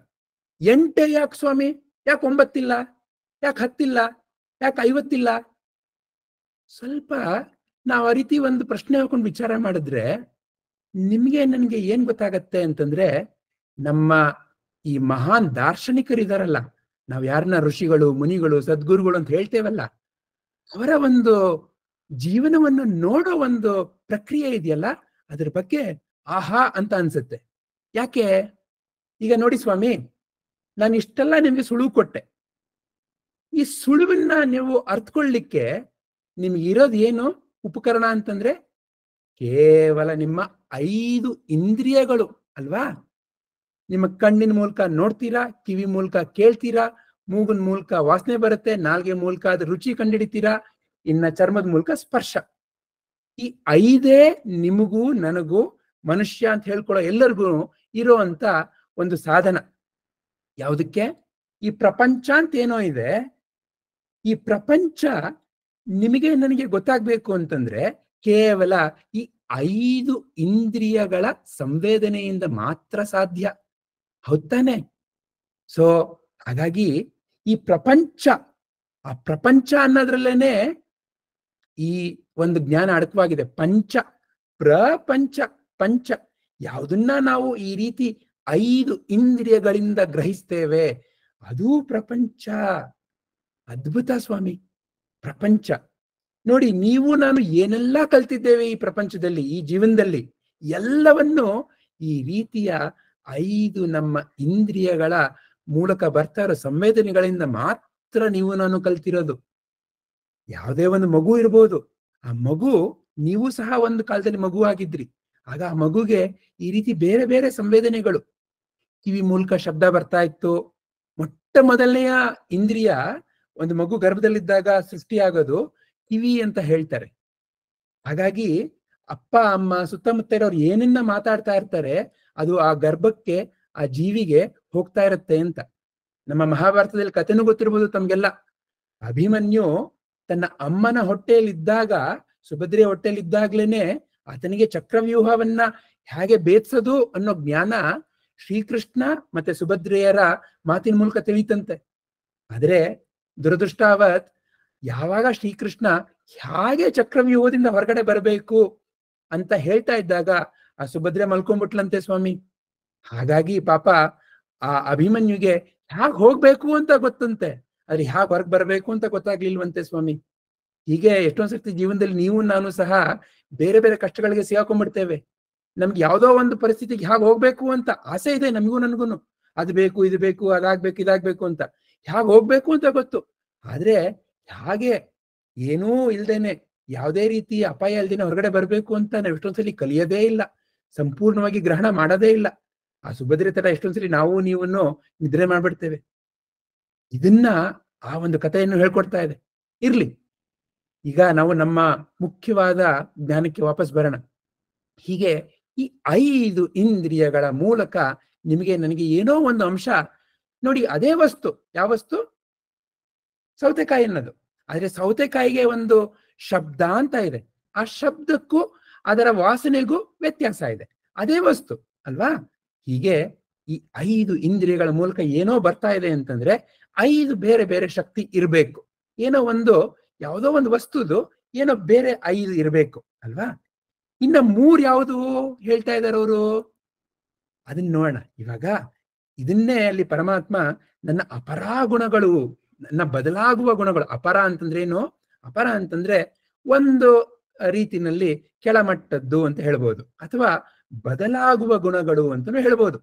8 ಯಾಕೆ ಸ್ವಾಮಿ? ಯಾಕೆ 9 ಇಲ್ಲ? ಯಾಕೆ 10 ಇಲ್ಲ? ಯಾಕೆ 50 ಇಲ್ಲ? ಸ್ವಲ್ಪ ನಾವು ಆ ರೀತಿ ಒಂದು ಪ್ರಶ್ನೆ ಹಾಕೊಂಡು ವಿಚಾರ ಮಾಡಿದ್ರೆ ನಿಮ್ಗೆ ನನಗೆ ಏನ್ ಗೊತ್ತಾಗತ್ತೆ ಅಂತಂದ್ರೆ, ನಮ್ಮ ಈ ಮಹಾನ್ ದಾರ್ಶನಿಕರಿದಾರಲ್ಲ, ನಾವ್ ಯಾರನ್ನ ಋಷಿಗಳು, ಮುನಿಗಳು, ಸದ್ಗುರುಗಳು ಅಂತ ಹೇಳ್ತೇವಲ್ಲ, ಅವರ ಒಂದು ಜೀವನವನ್ನು ನೋಡೋ ಒಂದು ಪ್ರಕ್ರಿಯೆ ಇದೆಯಲ್ಲ, ಅದ್ರ ಬಗ್ಗೆ ಆಹಾ ಅಂತ ಅನ್ಸುತ್ತೆ. ಯಾಕೆ? ಈಗ ನೋಡಿ ಸ್ವಾಮಿ, ನಾನು ಇಷ್ಟೆಲ್ಲ ನಿಮ್ಗೆ ಸುಳುವು ಕೊಟ್ಟೆ. ಈ ಸುಳುವನ್ನ ನೀವು ಅರ್ಥಕೊಳ್ಳಿಕ್ಕೆ ನಿಮ್ಗೆ ಇರೋದು ಏನು ಉಪಕರಣ ಅಂತಂದ್ರೆ ಕೇವಲ ನಿಮ್ಮ 5 ಇಂದ್ರಿಯಗಳು ಅಲ್ವಾ? ನಿಮ್ಮ ಕಣ್ಣಿನ ಮೂಲಕ ನೋಡ್ತೀರಾ, ಕಿವಿ ಮೂಲಕ ಕೇಳ್ತೀರಾ, ಮೂಗಿನ ಮೂಲಕ ವಾಸನೆ ಬರುತ್ತೆ, ನಾಲ್ಗೆ ಮೂಲಕ ಅದ್ರ ರುಚಿ ಕಂಡಿಡಿತೀರಾ, ಇನ್ನ ಚರ್ಮದ ಮೂಲಕ ಸ್ಪರ್ಶ. ಈ 5 ನಿಮಗೂ ನನಗೂ ಮನುಷ್ಯ ಅಂತ ಹೇಳ್ಕೊಳ್ಳೋ ಎಲ್ಲರಿಗೂ ಇರೋ ಅಂತ ಒಂದು ಸಾಧನ. ಯಾವುದಕ್ಕೆ? ಈ ಪ್ರಪಂಚ ಅಂತ ಏನೋ ಇದೆ. ಈ ಪ್ರಪಂಚ ನಿಮಗೆ ನನಗೆ ಗೊತ್ತಾಗ್ಬೇಕು ಅಂತಂದ್ರೆ ಕೇವಲ ಈ 5 ಇಂದ್ರಿಯಗಳ ಸಂವೇದನೆಯಿಂದ ಮಾತ್ರ ಸಾಧ್ಯ. ಹೌದಾನೆ? ಸೊ ಹಾಗಾಗಿ ಈ ಪ್ರಪಂಚ, ಆ ಪ್ರಪಂಚ ಅನ್ನೋದ್ರಲ್ಲೇನೆ ಈ ಒಂದು ಜ್ಞಾನ ಅಡಕವಾಗಿದೆ. ಪ್ರಪಂಚ ಪಂಚ ಯಾವುದನ್ನ ನಾವು ಈ ರೀತಿ 5 ಇಂದ್ರಿಯಗಳಿಂದ ಗ್ರಹಿಸ್ತೇವೆ, ಅದು ಪ್ರಪಂಚ. ಅದ್ಭುತ ಸ್ವಾಮಿ. ಪ್ರಪಂಚ ನೋಡಿ, ನೀವು ನಾನು ಏನೆಲ್ಲ ಕಲ್ತಿದ್ದೇವೆ ಈ ಪ್ರಪಂಚದಲ್ಲಿ, ಈ ಜೀವನದಲ್ಲಿ, ಎಲ್ಲವನ್ನು ಈ ರೀತಿಯ 5 ನಮ್ಮ ಇಂದ್ರಿಯಗಳ ಮೂಲಕ ಬರ್ತಾ ಇರೋ ಸಂವೇದನೆಗಳಿಂದ ಮಾತ್ರ ನೀವು ನಾನು ಕಲ್ತಿರೋದು. ಯಾವುದೇ ಒಂದು ಮಗು ಇರ್ಬೋದು, ಆ ಮಗು, ನೀವು ಸಹ ಒಂದು ಕಾಲದಲ್ಲಿ ಮಗು ಆಗಿದ್ರಿ. ಆಗ ಆ ಮಗುಗೆ ಈ ರೀತಿ ಬೇರೆ ಬೇರೆ ಸಂವೇದನೆಗಳು, ಕಿವಿ ಮೂಲಕ ಶಬ್ದ ಬರ್ತಾ ಇತ್ತು. ಮೊಟ್ಟ ಮೊದಲನೆಯ ಇಂದ್ರಿಯ ಒಂದು ಮಗು ಗರ್ಭದಲ್ಲಿದ್ದಾಗ ಸೃಷ್ಟಿಯಾಗೋದು ಕಿವಿ ಅಂತ ಹೇಳ್ತಾರೆ. ಹಾಗಾಗಿ ಅಪ್ಪ ಅಮ್ಮ ಸುತ್ತಮುತ್ತ ಇರೋರು ಏನನ್ನ ಮಾತಾಡ್ತಾ ಇರ್ತಾರೆ ಅದು ಆ ಗರ್ಭಕ್ಕೆ ಆ ಜೀವಿಗೆ ಹೋಗ್ತಾ ಇರುತ್ತೆ ಅಂತ. ನಮ್ಮ ಮಹಾಭಾರತದಲ್ಲಿ ಕಥೆನೂ ಗೊತ್ತಿರ್ಬೋದು ತಮ್ಗೆಲ್ಲ. ಅಭಿಮನ್ಯು ತನ್ನ ಅಮ್ಮನ ಹೊಟ್ಟೆಯಲ್ಲಿದ್ದಾಗ, ಸುಭದ್ರೆಯ ಹೊಟ್ಟೆಯಲ್ಲಿದ್ದಾಗ್ಲೇನೆ ಆತನಿಗೆ ಚಕ್ರವ್ಯೂಹವನ್ನ ಹೇಗೆ ಭೇದಿಸೋದು ಅನ್ನೋ ಜ್ಞಾನ ಶ್ರೀಕೃಷ್ಣ ಮತ್ತೆ ಸುಭದ್ರೆಯರ ಮಾತಿನ ಮೂಲಕ ತಿಳಿತಂತೆ. ಆದ್ರೆ ದುರದೃಷ್ಟಾವತ್ ಯಾವಾಗ ಶ್ರೀಕೃಷ್ಣ ಹೇಗೆ ಚಕ್ರವ್ಯೂಹದಿಂದ ಹೊರಗಡೆ ಬರಬೇಕು ಅಂತ ಹೇಳ್ತಾ ಇದ್ದಾಗ ಆ ಸುಭದ್ರೆ ಮಲ್ಕೊಂಡ್ಬಿಟ್ಲಂತೆ ಸ್ವಾಮಿ. ಹಾಗಾಗಿ ಪಾಪ ಆ ಅಭಿಮನ್ಯುಗೆ ಹ್ಯಾಗ್ ಹೋಗ್ಬೇಕು ಅಂತ ಗೊತ್ತಂತೆ, ಅದ್ರ ಹ್ಯಾಗ್ ಹೊರಗೆ ಬರಬೇಕು ಅಂತ ಗೊತ್ತಾಗ್ಲಿಲ್ವಂತೆ ಸ್ವಾಮಿ. ಹೀಗೆ ಎಷ್ಟೊಂದ್ ಸರ್ತಿ ಜೀವನದಲ್ಲಿ ನೀವು ನಾನು ಸಹ ಬೇರೆ ಬೇರೆ ಕಷ್ಟಗಳಿಗೆ ಸಿಗಾಕೊಂಡ್ಬಿಡ್ತೇವೆ. ನಮ್ಗೆ ಯಾವ್ದೋ ಒಂದು ಪರಿಸ್ಥಿತಿಗೆ ಹ್ಯಾಗ್ ಹೋಗ್ಬೇಕು ಅಂತ ಆಸೆ ಇದೆ ನಮಗೂ ನನ್ಗೂನು. ಅದು ಬೇಕು, ಇದು ಬೇಕು, ಅದಾಗ್ಬೇಕು, ಇದಾಗ್ಬೇಕು ಅಂತ ಹ್ಯಾಗ್ ಹೋಗ್ಬೇಕು ಅಂತ ಗೊತ್ತು. ಆದ್ರೆ ಹಾಗೆ ಏನೂ ಇಲ್ದೇನೆ ಯಾವುದೇ ರೀತಿ ಅಪಾಯ ಇಲ್ದೇನೆ ಹೊರಗಡೆ ಬರ್ಬೇಕು ಅಂತ ನಾವು ಎಷ್ಟೊಂದ್ಸಲಿ ಕಲಿಯೋದೇ ಇಲ್ಲ, ಸಂಪೂರ್ಣವಾಗಿ ಗ್ರಹಣ ಮಾಡೋದೇ ಇಲ್ಲ. ಆ ಸುಭದ್ರೆ ತರ ಎಷ್ಟೊಂದ್ಸಲಿ ನಾವು ನೀವನ್ನು ನಿದ್ರೆ ಮಾಡ್ಬಿಡ್ತೇವೆ. ಇದನ್ನ ಆ ಒಂದು ಕಥೆಯನ್ನು ಹೇಳ್ಕೊಡ್ತಾ ಇದೆ. ಇರ್ಲಿ, ಈಗ ನಾವು ನಮ್ಮ ಮುಖ್ಯವಾದ ಜ್ಞಾನಕ್ಕೆ ವಾಪಸ್ ಬರೋಣ. ಹೀಗೆ ಈ 5 ಇಂದ್ರಿಯಗಳ ಮೂಲಕ ನಿಮಗೆ ನನಗೆ ಏನೋ ಒಂದು ಅಂಶ ನೋಡಿ. ಅದೇ ವಸ್ತು, ಯಾವ ವಸ್ತು? ಸೌತೆಕಾಯಿ ಅನ್ನೋದು. ಆದ್ರೆ ಸೌತೆಕಾಯಿಗೆ ಒಂದು ಶಬ್ದ ಅಂತ ಇದೆ, ಆ ಶಬ್ದಕ್ಕೂ ಅದರ ವಾಸನೆಗೂ ವ್ಯತ್ಯಾಸ ಇದೆ. ಅದೇ ವಸ್ತು ಅಲ್ವಾ? ಹೀಗೆ ಈ 5 ಇಂದ್ರಿಯಗಳ ಮೂಲಕ ಏನೋ ಬರ್ತಾ ಇದೆ ಅಂತಂದ್ರೆ 5 ಬೇರೆ ಬೇರೆ ಶಕ್ತಿ ಇರಬೇಕು. ಏನೋ ಒಂದು ಯಾವುದೋ ಒಂದು ವಸ್ತುದು ಏನೋ ಬೇರೆ 5 ಇರಬೇಕು ಅಲ್ವಾ? ಇನ್ನ 3 ಯಾವುದು ಹೇಳ್ತಾ ಇದ್ದಾರೆ ಅವರು, ಅದನ್ನ ನೋಡೋಣ ಇವಾಗ. ಇದನ್ನೇ ಅಲ್ಲಿ ಪರಮಾತ್ಮ ನನ್ನ ಅಪರಾಗುಣಗಳು, ನನ್ನ ಬದಲಾಗುವ ಗುಣಗಳು. ಅಪರ ಅಂತಂದ್ರೆ ಏನು? ಅಪರ ಅಂತಂದ್ರೆ ಒಂದು ರೀತಿನಲ್ಲಿ ಕೆಳಮಟ್ಟದ್ದು ಅಂತ ಹೇಳ್ಬೋದು, ಅಥವಾ ಬದಲಾಗುವ ಗುಣಗಳು ಅಂತಲೂ ಹೇಳ್ಬೋದು.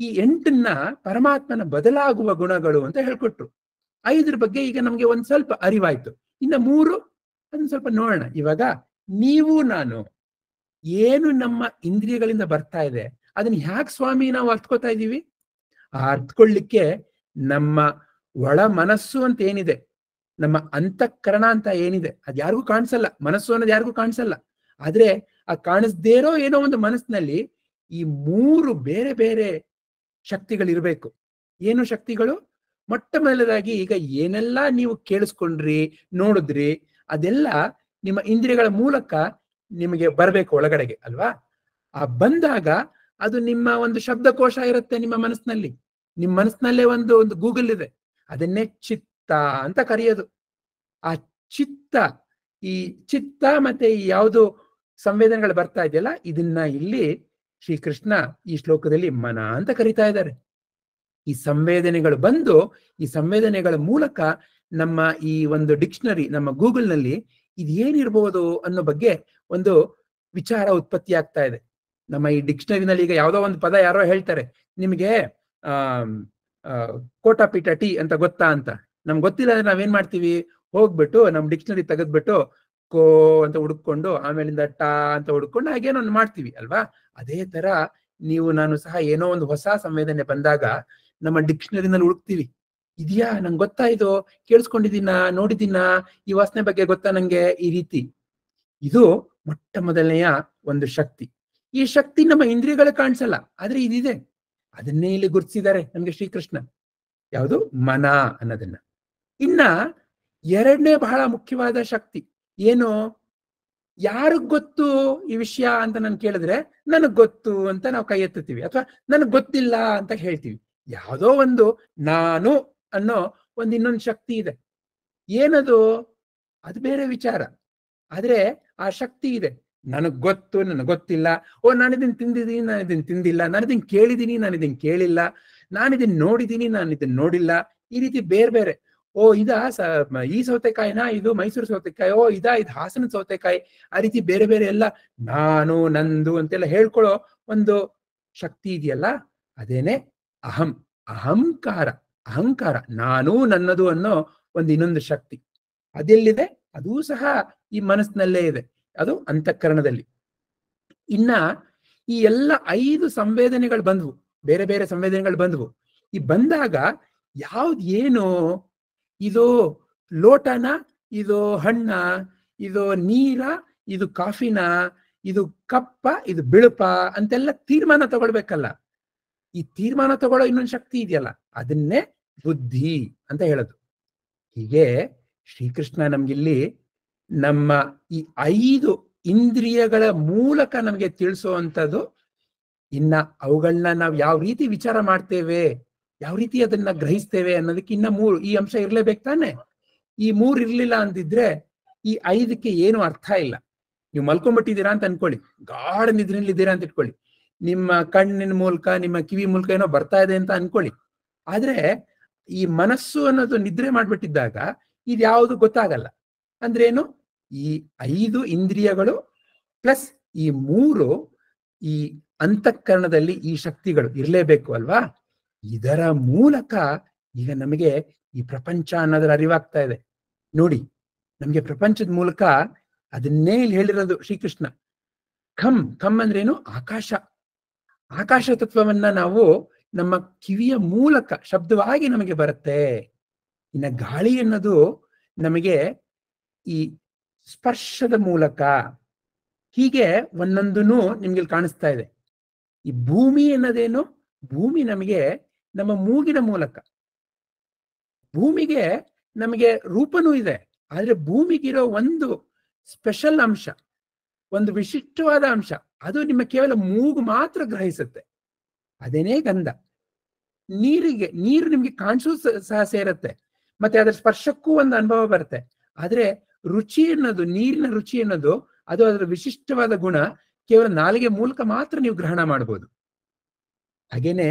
ಈ 8ನ್ನ ಪರಮಾತ್ಮನ ಬದಲಾಗುವ ಗುಣಗಳು ಅಂತ ಹೇಳ್ಕೊಟ್ರು. 5 ಬಗ್ಗೆ ಈಗ ನಮ್ಗೆ ಒಂದ್ ಸ್ವಲ್ಪ ಅರಿವಾಯ್ತು. ಇನ್ನ 3 ಅದನ್ನ ಸ್ವಲ್ಪ ನೋಡೋಣ ಇವಾಗ. ನೀವು ನಾನು ಏನು ನಮ್ಮ ಇಂದ್ರಿಯಗಳಿಂದ ಬರ್ತಾ ಇದೆ ಅದನ್ನ ಹ್ಯಾಕ್ ಸ್ವಾಮಿ ನಾವು ಅರ್ಥಕೋತಾ ಇದೀವಿ? ಆ ಅರ್ಥಕೊಳ್ಳಿಕ್ಕೆ ನಮ್ಮ ಒಳ ಮನಸ್ಸು ಅಂತ ಏನಿದೆ, ನಮ್ಮ ಅಂತಃಕರಣ ಅಂತ ಏನಿದೆ, ಅದ್ ಯಾರಿಗೂ ಕಾಣಿಸಲ್ಲ. ಮನಸ್ಸು ಅನ್ನೋದು ಯಾರಿಗೂ ಕಾಣಿಸಲ್ಲ. ಆದ್ರೆ ಆ ಕಾಣಿಸ್ದೇ ಇರೋ ಏನೋ ಒಂದು ಮನಸ್ಸಿನಲ್ಲಿ ಈ 3 ಬೇರೆ ಬೇರೆ ಶಕ್ತಿಗಳಿರ್ಬೇಕು. ಏನು ಶಕ್ತಿಗಳು? ಮೊಟ್ಟ ಮೊದಲದಾಗಿ ಈಗ ಏನೆಲ್ಲ ನೀವು ಕೇಳಿಸ್ಕೊಂಡ್ರಿ, ನೋಡಿದ್ರಿ, ಅದೆಲ್ಲ ನಿಮ್ಮ ಇಂದ್ರಿಯಗಳ ಮೂಲಕ ನಿಮಗೆ ಬರಬೇಕು ಒಳಗಡೆಗೆ ಅಲ್ವಾ? ಆ ಬಂದಾಗ ಅದು ನಿಮ್ಮ ಒಂದು ಶಬ್ದಕೋಶ ಇರುತ್ತೆ ನಿಮ್ಮ ಮನಸ್ಸಿನಲ್ಲಿ. ನಿಮ್ಮ ಮನಸ್ಸಿನಲ್ಲೇ ಒಂದು ಗೂಗಲ್ ಇದೆ, ಅದನ್ನೇ ಚಿತ್ತ ಅಂತ ಕರೆಯೋದು. ಆ ಚಿತ್ತ, ಈ ಚಿತ್ತ ಮತ್ತೆ ಈ ಯಾವುದು ಸಂವೇದನೆಗಳು ಬರ್ತಾ ಇದೆಯಲ್ಲ, ಇದನ್ನ ಇಲ್ಲಿ ಶ್ರೀಕೃಷ್ಣ ಈ ಶ್ಲೋಕದಲ್ಲಿ ಮನ ಅಂತ ಕರೀತಾ ಇದ್ದಾರೆ. ಈ ಸಂವೇದನೆಗಳು ಬಂದು, ಈ ಸಂವೇದನೆಗಳ ಮೂಲಕ ನಮ್ಮ ಈ ಒಂದು ಡಿಕ್ಷನರಿ, ನಮ್ಮ ಗೂಗಲ್ನಲ್ಲಿ ಇದು ಏನಿರ್ಬೋದು ಅನ್ನೋ ಬಗ್ಗೆ ಒಂದು ವಿಚಾರ ಉತ್ಪತ್ತಿ ಆಗ್ತಾ ಇದೆ. ನಮ್ಮ ಈ ಡಿಕ್ಷನರಿನಲ್ಲಿ ಈಗ ಯಾವುದೋ ಒಂದು ಪದ ಯಾರೋ ಹೇಳ್ತಾರೆ, ನಿಮಗೆ ಕೋಟಾಪೀಠ ಟೀ ಅಂತ ಗೊತ್ತಾ ಅಂತ. ನಮ್ಗೆ ಗೊತ್ತಿಲ್ಲ ಅಂದ್ರೆ ನಾವೇನ್ ಮಾಡ್ತೀವಿ, ಹೋಗ್ಬಿಟ್ಟು ನಮ್ ಡಿಕ್ಷನರಿ ತೆಗೆದ್ಬಿಟ್ಟು ಕೋ ಅಂತ ಹುಡುಕೊಂಡು ಆಮೇಲಿಂದ ಟಾ ಅಂತ ಹುಡ್ಕೊಂಡು ಹಾಗೇನೋ ಒಂದು ಮಾಡ್ತೀವಿ ಅಲ್ವಾ? ಅದೇ ತರ ನೀವು ನಾನು ಸಹ ಏನೋ ಒಂದು ಹೊಸ ಸಂವೇದನೆ ಬಂದಾಗ ನಮ್ಮ ಡಿಕ್ಷನರಿನಲ್ಲಿ ಹುಡುಕ್ತೀವಿ. ಇದೆಯಾ, ನಂಗೆ ಗೊತ್ತಾ, ಇದು ಕೇಳಿಸ್ಕೊಂಡಿದ್ದೀನ, ನೋಡಿದ್ದೀನ, ಈ ವಾಸನೆ ಬಗ್ಗೆ ಗೊತ್ತಾ ನಂಗೆ, ಈ ರೀತಿ. ಇದು ಮೊಟ್ಟ ಮೊದಲನೆಯ ಒಂದು ಶಕ್ತಿ. ಈ ಶಕ್ತಿ ನಮ್ಮ ಇಂದ್ರಿಯಗಳು ಕಾಣಿಸಲ್ಲ, ಆದ್ರೆ ಇದಿದೆ. ಅದನ್ನೇ ಇಲ್ಲಿ ಗುರುತಿಸಿದ್ದಾರೆ ನಮ್ಗೆ ಶ್ರೀಕೃಷ್ಣ. ಯಾವುದು? ಮನ ಅನ್ನೋದನ್ನ. ಇನ್ನ 2ನೇ ಬಹಳ ಮುಖ್ಯವಾದ ಶಕ್ತಿ ಏನು? ಯಾರಿಗ್ ಗೊತ್ತು ಈ ವಿಷಯ ಅಂತ ನಾನು ಕೇಳಿದ್ರೆ ನನಗ್ ಗೊತ್ತು ಅಂತ ನಾವು ಕೈ ಎತ್ತುತ್ತೀವಿ, ಅಥವಾ ನನಗ್ ಗೊತ್ತಿಲ್ಲ ಅಂತ ಹೇಳ್ತೀವಿ. ಯಾವುದೋ ಒಂದು ನಾನು ಅನ್ನೋ ಇನ್ನೊಂದು ಶಕ್ತಿ ಇದೆ. ಏನದು? ಅದು ಬೇರೆ ವಿಚಾರ. ಆದ್ರೆ ಆ ಶಕ್ತಿ ಇದೆ. ನನಗ್ ಗೊತ್ತು, ನನಗ್ ಗೊತ್ತಿಲ್ಲ. ಓ, ನಾನಿದನ್ ತಿಂದಿದ್ದೀನಿ, ನಾನಿದನ್ ತಿಂದಿಲ್ಲ, ನಾನಿದನ್ ಕೇಳಿದೀನಿ, ನಾನಿದನ್ ಕೇಳಿಲ್ಲ, ನಾನಿದನ್ ನೋಡಿದೀನಿ, ನಾನಿದನ್ ನೋಡಿಲ್ಲ. ಈ ರೀತಿ ಬೇರೆ ಬೇರೆ. ಓ, ಈ ಸೌತೆಕಾಯಿನ, ಇದು ಮೈಸೂರು ಸೌತೆಕಾಯಿ, ಓ ಇದು ಹಾಸನ ಸೌತೆಕಾಯಿ, ಆ ರೀತಿ ಬೇರೆ ಬೇರೆ ಎಲ್ಲ ನಾನು, ನಂದು ಅಂತೆಲ್ಲ ಹೇಳ್ಕೊಳ್ಳೋ ಒಂದು ಶಕ್ತಿ ಇದೆಯಲ್ಲ, ಅದೇನೆ ಅಹಂ, ಅಹಂಕಾರ. ಅಹಂಕಾರ, ನಾನು, ನನ್ನದು ಅನ್ನೋ ಇನ್ನೊಂದು ಶಕ್ತಿ ಅದೆಲ್ಲಿದೆ? ಅದೂ ಸಹ ಈ ಮನಸ್ಸಿನಲ್ಲೇ ಇದೆ, ಅದು ಅಂತಃಕರಣದಲ್ಲಿ. ಇನ್ನ ಈ ಎಲ್ಲ 5 ಸಂವೇದನೆಗಳು ಬಂದ್ವು, ಬೇರೆ ಬೇರೆ ಸಂವೇದನೆಗಳು ಬಂದ್ವು. ಈ ಬಂದಾಗ ಯಾವ್ದು ಏನು? ಇದು ಲೋಟನ, ಇದು ಹಣ್ಣ, ಇದು ನೀರ, ಇದು ಕಾಫಿನ, ಇದು ಕಪ್ಪ, ಇದು ಬಿಳುಪ ಅಂತೆಲ್ಲ ತೀರ್ಮಾನ ತಗೊಳ್ಬೇಕಲ್ಲ. ಈ ತೀರ್ಮಾನ ತಗೊಳ್ಳೋ ಇನ್ನೊಂದು ಶಕ್ತಿ ಇದೆಯಲ್ಲ, ಅದನ್ನೇ ಬುದ್ಧಿ ಅಂತ ಹೇಳೋದು. ಹೀಗೆ ಶ್ರೀಕೃಷ್ಣ ನಮ್ಗಿಲ್ಲಿ ನಮ್ಮ ಈ 5 ಇಂದ್ರಿಯಗಳ ಮೂಲಕ ನಮಗೆ ತಿಳಿಸುವಂಥದ್ದು. ಇನ್ನ ಅವುಗಳನ್ನ ನಾವು ಯಾವ ರೀತಿ ವಿಚಾರ ಮಾಡ್ತೇವೆ, ಯಾವ ರೀತಿ ಅದನ್ನ ಗ್ರಹಿಸ್ತೇವೆ ಅನ್ನೋದಕ್ಕೆ ಇನ್ನ 3 ಈ ಅಂಶ ಇರ್ಲೇಬೇಕು ತಾನೆ. ಈ 3 ಇರ್ಲಿಲ್ಲ ಅಂದಿದ್ರೆ ಈ 5ಕ್ಕೆ ಏನು ಅರ್ಥ ಇಲ್ಲ. ನೀವು ಮಲ್ಕೊಂಡ್ಬಿಟ್ಟಿದ್ದೀರಾ ಅಂತ ಅನ್ಕೊಳ್ಳಿ, ಗಾಢ ನಿದ್ರೆಯಲ್ಲಿದ್ದೀರಾ ಅಂತ ಇಟ್ಕೊಳ್ಳಿ, ನಿಮ್ಮ ಕಣ್ಣಿನ ಮೂಲಕ ನಿಮ್ಮ ಕಿವಿ ಮೂಲಕ ಏನೋ ಬರ್ತಾ ಇದೆ ಅಂತ ಅನ್ಕೊಳ್ಳಿ. ಆದ್ರೆ ಈ ಮನಸ್ಸು ಅನ್ನೋದು ನಿದ್ರೆ ಮಾಡ್ಬಿಟ್ಟಿದ್ದಾಗ ಇದ್ಯಾವುದು ಗೊತ್ತಾಗಲ್ಲ. ಅಂದ್ರೆ ಏನು, ಈ 5 ಇಂದ್ರಿಯಗಳು ಪ್ಲಸ್ ಈ 3 ಈ ಅಂತಃಕರಣದಲ್ಲಿ ಈ ಶಕ್ತಿಗಳು ಇರ್ಲೇಬೇಕು ಅಲ್ವಾ. ಇದರ ಮೂಲಕ ಈಗ ನಮಗೆ ಈ ಪ್ರಪಂಚ ಅನ್ನೋದ್ರ ಅರಿವಾಗ್ತಾ ಇದೆ. ನೋಡಿ, ನಮ್ಗೆ ಪ್ರಪಂಚದ ಮೂಲಕ ಅದನ್ನೇ ಇಲ್ಲಿ ಹೇಳಿರೋದು ಶ್ರೀಕೃಷ್ಣ. ಖಮ್ ಅಂದ್ರೇನು, ಆಕಾಶ. ಆಕಾಶ ತತ್ವವನ್ನ ನಾವು ನಮ್ಮ ಕಿವಿಯ ಮೂಲಕ ಶಬ್ದವಾಗಿ ನಮಗೆ ಬರುತ್ತೆ. ಇನ್ನ ಗಾಳಿ ಅನ್ನೋದು ನಮಗೆ ಈ ಸ್ಪರ್ಶದ ಮೂಲಕ. ಹೀಗೆ ಒಂದೊಂದೂ ನಿಮ್ಗೆ ಕಾಣಿಸ್ತಾ ಇದೆ. ಈ ಭೂಮಿ ಅನ್ನೋದೇನು, ಭೂಮಿ ನಮಗೆ ನಮ್ಮ ಮೂಗಿನ ಮೂಲಕ. ಭೂಮಿಗೆ ನಮಗೆ ರೂಪನೂ ಇದೆ, ಆದ್ರೆ ಭೂಮಿಗಿರೋ ಒಂದು ಸ್ಪೆಷಲ್ ಅಂಶ, ಒಂದು ವಿಶಿಷ್ಟವಾದ ಅಂಶ, ಅದು ನಿಮ್ಮ ಕೇವಲ ಮೂಗು ಮಾತ್ರ ಗ್ರಹಿಸುತ್ತೆ. ಅದೇನೇ ಗಂಧ. ನೀರು ನಿಮ್ಗೆ ಕಾಣಿಸೂ ಸಹ ಸೇರುತ್ತೆ, ಮತ್ತೆ ಅದರ ಸ್ಪರ್ಶಕ್ಕೂ ಒಂದು ಅನುಭವ ಬರುತ್ತೆ. ಆದ್ರೆ ರುಚಿ ಅನ್ನೋದು, ನೀರಿನ ರುಚಿ ಅನ್ನೋದು, ಅದು ಅದರ ವಿಶಿಷ್ಟವಾದ ಗುಣ ಕೇವಲ ನಾಲಿಗೆ ಮೂಲಕ ಮಾತ್ರ ನೀವು ಗ್ರಹಣ ಮಾಡಬಹುದು. ಹಾಗೇನೆ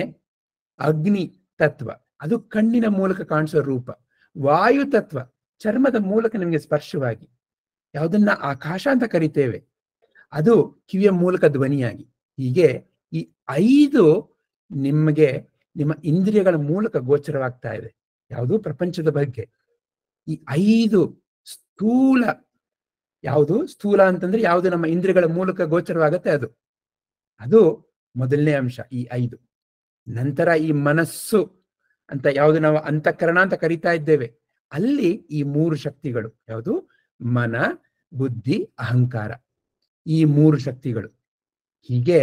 ಅಗ್ನಿ ತತ್ವ, ಅದು ಕಣ್ಣಿನ ಮೂಲಕ ಕಾಣಿಸೋ ರೂಪ. ವಾಯು ತತ್ವ ಚರ್ಮದ ಮೂಲಕ ನಿಮಗೆ ಸ್ಪರ್ಶವಾಗಿ. ಯಾವುದನ್ನ ಆಕಾಶ ಅಂತ ಕರಿತೇವೆ, ಅದು ಕಿವಿಯ ಮೂಲಕ ಧ್ವನಿಯಾಗಿ. ಹೀಗೆ ಈ 5 ನಿಮಗೆ ನಿಮ್ಮ ಇಂದ್ರಿಯಗಳ ಮೂಲಕ ಗೋಚರವಾಗ್ತಾ ಇದೆ. ಯಾವುದು ಪ್ರಪಂಚದ ಬಗ್ಗೆ. ಈ 5 ಸ್ಥೂಲ, ಯಾವುದು ಸ್ಥೂಲ ಅಂತಂದ್ರೆ ಯಾವುದು ನಮ್ಮ ಇಂದ್ರಿಯಗಳ ಮೂಲಕ ಗೋಚರವಾಗತ್ತೆ, ಅದು ಮೊದಲನೇ ಅಂಶ, ಈ 5. ನಂತರ ಈ ಮನಸ್ಸು ಅಂತ ಯಾವುದು ನಾವು ಅಂತಃಕರಣ ಅಂತ ಕರಿತಾ ಇದ್ದೇವೆ, ಅಲ್ಲಿ ಈ 3 ಶಕ್ತಿಗಳು, ಯಾವುದು ಮನ, ಬುದ್ಧಿ, ಅಹಂಕಾರ, ಈ 3 ಶಕ್ತಿಗಳು. ಹೀಗೆ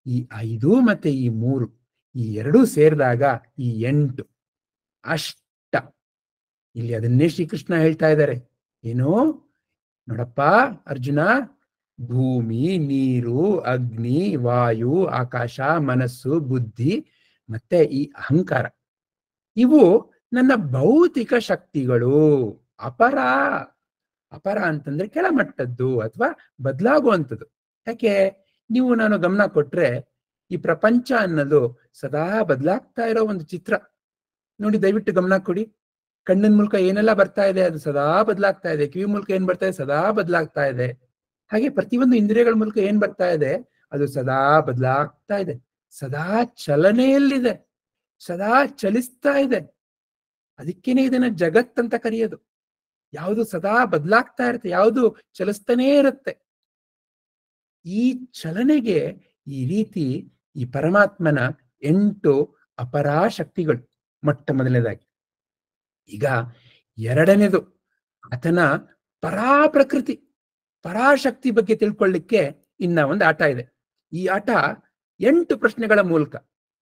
ಈ 5 ಮತ್ತೆ ಈ 3 ಈ 2 ಸೇರಿದಾಗ ಈ 8 ಅಷ್ಟ. ಇಲ್ಲಿ ಅದನ್ನೇ ಶ್ರೀಕೃಷ್ಣ ಹೇಳ್ತಾ ಇದ್ದಾರೆ. ಏನು ನೋಡಪ್ಪ ಅರ್ಜುನ, ಭೂಮಿ, ನೀರು, ಅಗ್ನಿ, ವಾಯು, ಆಕಾಶ, ಮನಸ್ಸು, ಬುದ್ಧಿ ಮತ್ತೆ ಈ ಅಹಂಕಾರ, ಇವು ನನ್ನ ಭೌತಿಕ ಶಕ್ತಿಗಳು. ಅಪರ ಅಂತಂದ್ರೆ ಕೆಳಮಟ್ಟದ್ದು ಅಥವಾ ಬದಲಾಗುವಂಥದ್ದು. ಯಾಕೆ, ನೀವು ನಾನು ಗಮನ ಕೊಟ್ರೆ ಈ ಪ್ರಪಂಚ ಅನ್ನೋದು ಸದಾ ಬದಲಾಗ್ತಾ ಇರೋ ಒಂದು ಚಿತ್ರ. ನೋಡಿ, ದಯವಿಟ್ಟು ಗಮನ ಕೊಡಿ. ಕಣ್ಣಿನ ಮೂಲಕ ಏನೆಲ್ಲ ಬರ್ತಾ ಇದೆ ಅದು ಸದಾ ಬದಲಾಗ್ತಾ ಇದೆ. ಕಿವಿ ಮೂಲಕ ಏನ್ ಬರ್ತಾ ಇದೆ ಸದಾ ಬದಲಾಗ್ತಾ ಇದೆ. ಹಾಗೆ ಪ್ರತಿಯೊಂದು ಇಂದ್ರಿಯಗಳ ಮೂಲಕ ಏನ್ ಬರ್ತಾ ಇದೆ ಅದು ಸದಾ ಬದಲಾಗ್ತಾ ಇದೆ. ಸದಾ ಚಲನೆಯಲ್ಲಿದೆ, ಸದಾ ಚಲಿಸ್ತಾ ಇದೆ. ಅದಕ್ಕೇನೆ ಇದನ್ನ ಜಗತ್ತಂತ ಕರೆಯೋದು. ಯಾವುದು ಸದಾ ಬದಲಾಗ್ತಾ ಇರುತ್ತೆ, ಯಾವುದು ಚಲಿಸ್ತಾನೇ ಇರುತ್ತೆ. ಈ ಚಲನೆಗೆ ಈ ರೀತಿ ಈ ಪರಮಾತ್ಮನ 8 ಅಪರಾಶಕ್ತಿಗಳು ಮೊಟ್ಟ ಮೊದಲನೇದಾಗಿ. ಈಗ ಎರಡನೇದು ಆತನ ಪರಾಪ್ರಕೃತಿ, ಪರಾಶಕ್ತಿ ಬಗ್ಗೆ ತಿಳ್ಕೊಳ್ಳಿಕ್ಕೆ ಇನ್ನ ಒಂದು ಆಟ ಇದೆ. ಈ ಆಟ 8 ಪ್ರಶ್ನೆಗಳ ಮೂಲಕ